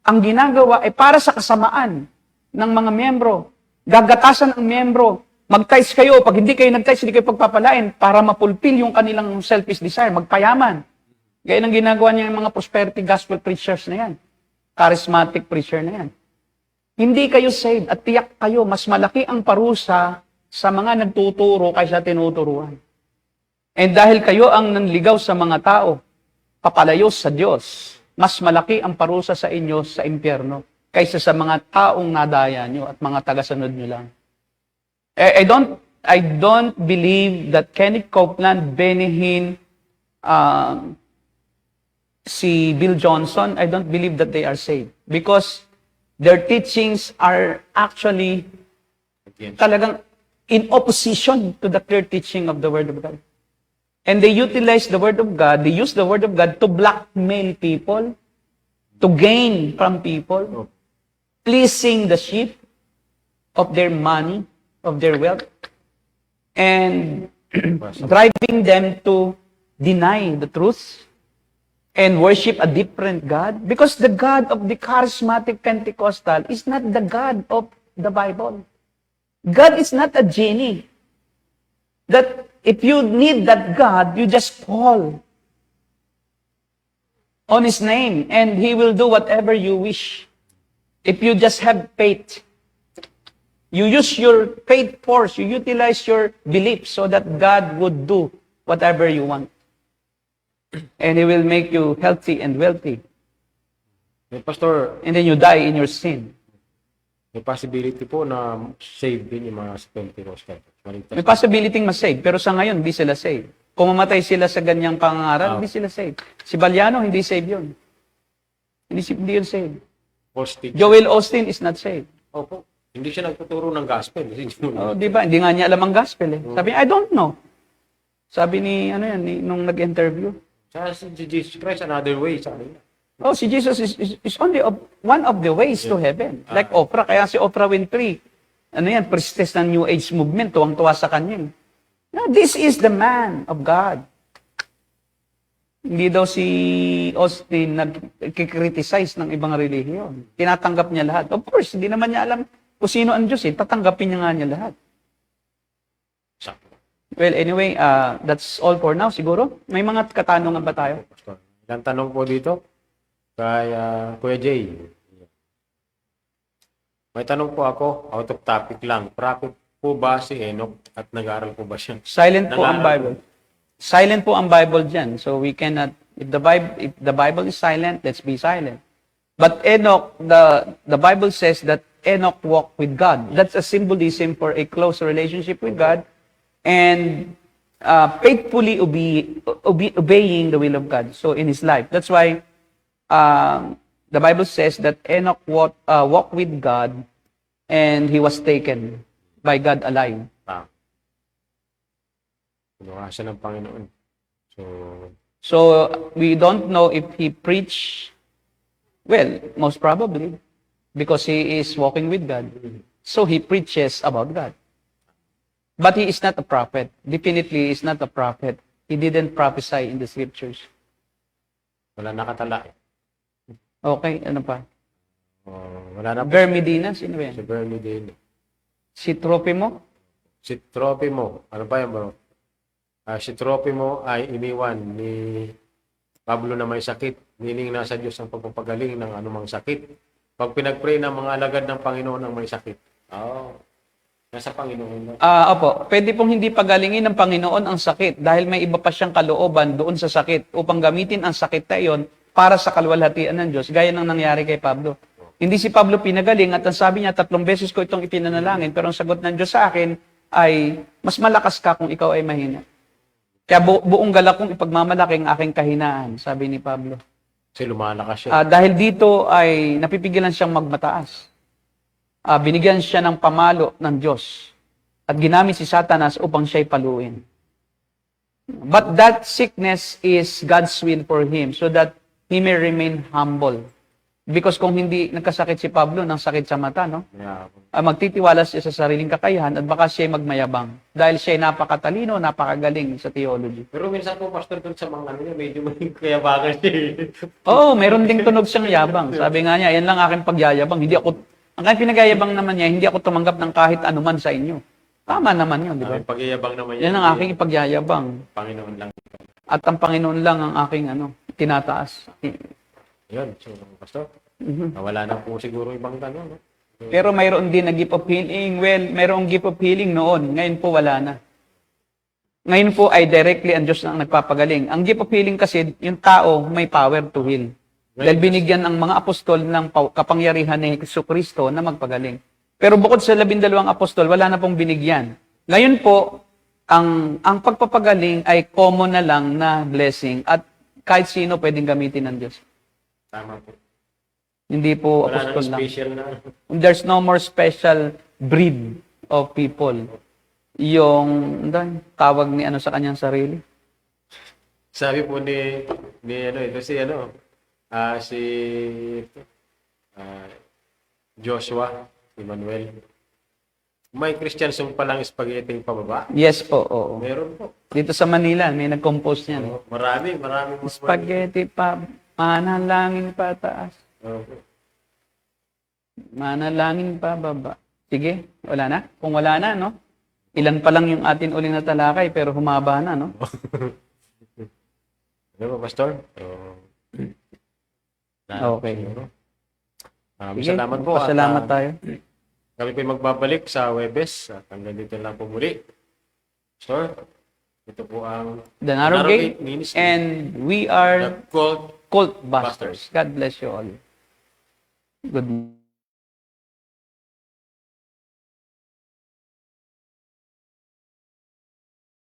ang ginagawa ay para sa kasamaan ng mga miyembro, gagatasan ang miyembro, mag-tithes kayo, pag hindi kayo nag-tithes, hindi kayo pagpapalain para mapulpil yung kanilang selfish desire, magpayaman. Gaya ng ginagawa niya yung mga prosperity gospel preachers na yan. Charismatic preacher na yan. Hindi kayo saved at tiyak kayo, mas malaki ang parusa sa mga nagtuturo kaysa tinuturuan. And dahil kayo ang nanligaw sa mga tao, papalayo sa Diyos, mas malaki ang parusa sa inyo sa impyerno kaysa sa mga taong nadaya nyo at mga tagasunod nyo lang. I don't believe that Kenneth Copeland, Benny Hinn, si Bill Johnson, I don't believe that they are saved. Because their teachings are actually talagang in opposition to the clear teaching of the Word of God. And they utilize the Word of God, they use the Word of God to blackmail people, to gain from people, pleasing the sheep of their money, of their wealth, and driving them to deny the truth and worship a different God. Because the God of the charismatic Pentecostal is not the God of the Bible. God is not a genie. That if you need that God, you just call on His name and He will do whatever you wish. If you just have faith, you use your faith force, you utilize your belief so that God would do whatever you want. And He will make you healthy and wealthy. Pastor, And then you die in your sin. may possibility po na save din yung mga sa Pentecostal. May possibility masave, pero sa ngayon, hindi sila save. Kung mamatay sila sa ganyang pangangaral, hindi sila save. Si Baliano, hindi save yun. Hindi yun save. Joel Austin is not saved. Opo. Hindi siya nagtuturo ng gospel. Oh, di ba? Hindi nga niya alam ang gospel eh. Sabi niya, I don't know. Sabi ni, nung nag-interview. Sa si Jesus Christ, another way sa kanila. Oh, si Jesus is only one of the ways to heaven. Like Oprah, kaya si Oprah Winfrey, priestess ng New Age movement, tuwang-tuwa sa kanya. No, this is the man of God. Hindi daw si Austin nag-criticize ng ibang relihiyon. Tinatanggap niya lahat. Of course, hindi naman niya alam kung sino ang Diyos. Tatanggapin niya nga niya lahat. Well, anyway, that's all for now siguro. May mga katanungan ba tayo? Pastor, ilang tanong po dito kay Kuya Jay. May tanong po ako, out of topic lang. Prophet po ba si Enoch at nag-aaral po ba siya? Silent po ang Bible. Silent po ang Bible dyan. So we cannot, if the Bible is silent, let's be silent. But Enoch, the Bible says that Enoch walked with God. That's a symbolism for a close relationship with God and faithfully obeying the will of God. So in his life. That's why the Bible says that Enoch walked with God and he was taken by God alive. Kinuha siya ng Panginoon. So we don't know if he preached, well, most probably, because he is walking with God. So he preaches about God. But he is not a prophet. Definitely, he is not a prophet. He didn't prophesy in the scriptures. Wala nakatala. Okay, ano pa? Wala na po. Ver Medina, sino ba yan? Si Bernie Daly. Si Tropimo? Si Tropimo. Ano pa yan, bro? Si Tropimo ay iniwan ni Pablo na may sakit. Meaning nasa Diyos ang pagpapagaling ng anumang sakit. Pag pinag-pray ng mga alagad ng Panginoon ang may sakit. Nasa Panginoon. Opo, pwede pong hindi pagalingin ng Panginoon ang sakit dahil may iba pa siyang kalooban doon sa sakit upang gamitin ang sakit na iyon para sa kalwalhatian ng Diyos, gaya ng nangyari kay Pablo. Hindi si Pablo pinagaling at ang sabi niya, 3 beses ko itong ipinanalangin, pero ang sagot ng Diyos sa akin ay, mas malakas ka kung ikaw ay mahina. Kaya buong galak kong ipagmamalaki ang aking kahinaan, sabi ni Pablo. Kasi lumalakas siya. Dahil dito ay napipigilan siyang magmataas. Binigyan siya ng pamalo ng Diyos. At ginamit si Satanas upang siya'y paluin. But that sickness is God's will for him so that he may remain humble. Because kung hindi nagkasakit si Pablo ng sakit sa mata, no? Yeah. Magtitiwala siya sa sariling kakayahan at baka siya'y magmayabang. Dahil siya'y napakatalino, napakagaling sa theology. Pero minsan po, Pastor, doon sa mga ano niya, medyo may kayabangan siya. Oo, meron ding tunog siyang yabang. Sabi nga niya, yan lang aking pagyayabang. Ang kanyang pinagyayabang naman niya, hindi ako tumanggap ng kahit anuman sa inyo. Tama naman yun, di ba? Ang pagyayabang naman Yan ang aking ipagyayabang. Panginoon lang. At ang Panginoon lang ang aking tinataas. Yun, so, Pastor, wala na po siguro ibang tanong, no? Pero mayroon din na gift of healing. Well, mayroong gift of healing noon. Ngayon po wala na. Ngayon po ay directly ang Diyos na ang nagpapagaling. Ang gift of healing kasi, yung tao may power to heal. Dahil binigyan ang mga apostol ng kapangyarihan ni Jesucristo na magpagaling. Pero bukod sa 12 apostol, wala na pong binigyan. Ngayon po, ang pagpapagaling ay common na lang na blessing at kahit sino pwedeng gamitin ng Diyos. Tama po. Hindi po Wala apostol na lang. special na. There's no more special breed of people. Yung tawag ni sa kanyang sarili. Sabi po ni ito si si Joshua Emmanuel. May Christian song palang spaghetti pababa. Yes po, oo. Meron po. Dito sa Manila, may nag-compose niyan. Oh, marami. Spaghetti pa, manalangin pataas. Manalangin pa baba. Sige, wala na? Kung wala na, no? Ilan pa lang yung atin uling na talakay, pero humaba na, no? Ano ba, Pastor? Okay. Maraming Sige, salamat po. pasalamat tayo. Kami po magbabalik sa Webes. At hanggang dito lang po muli. Pastor, ito po ang The Narrow Gate, Ministry. and we The are Cult Cult Busters. God bless you all. Good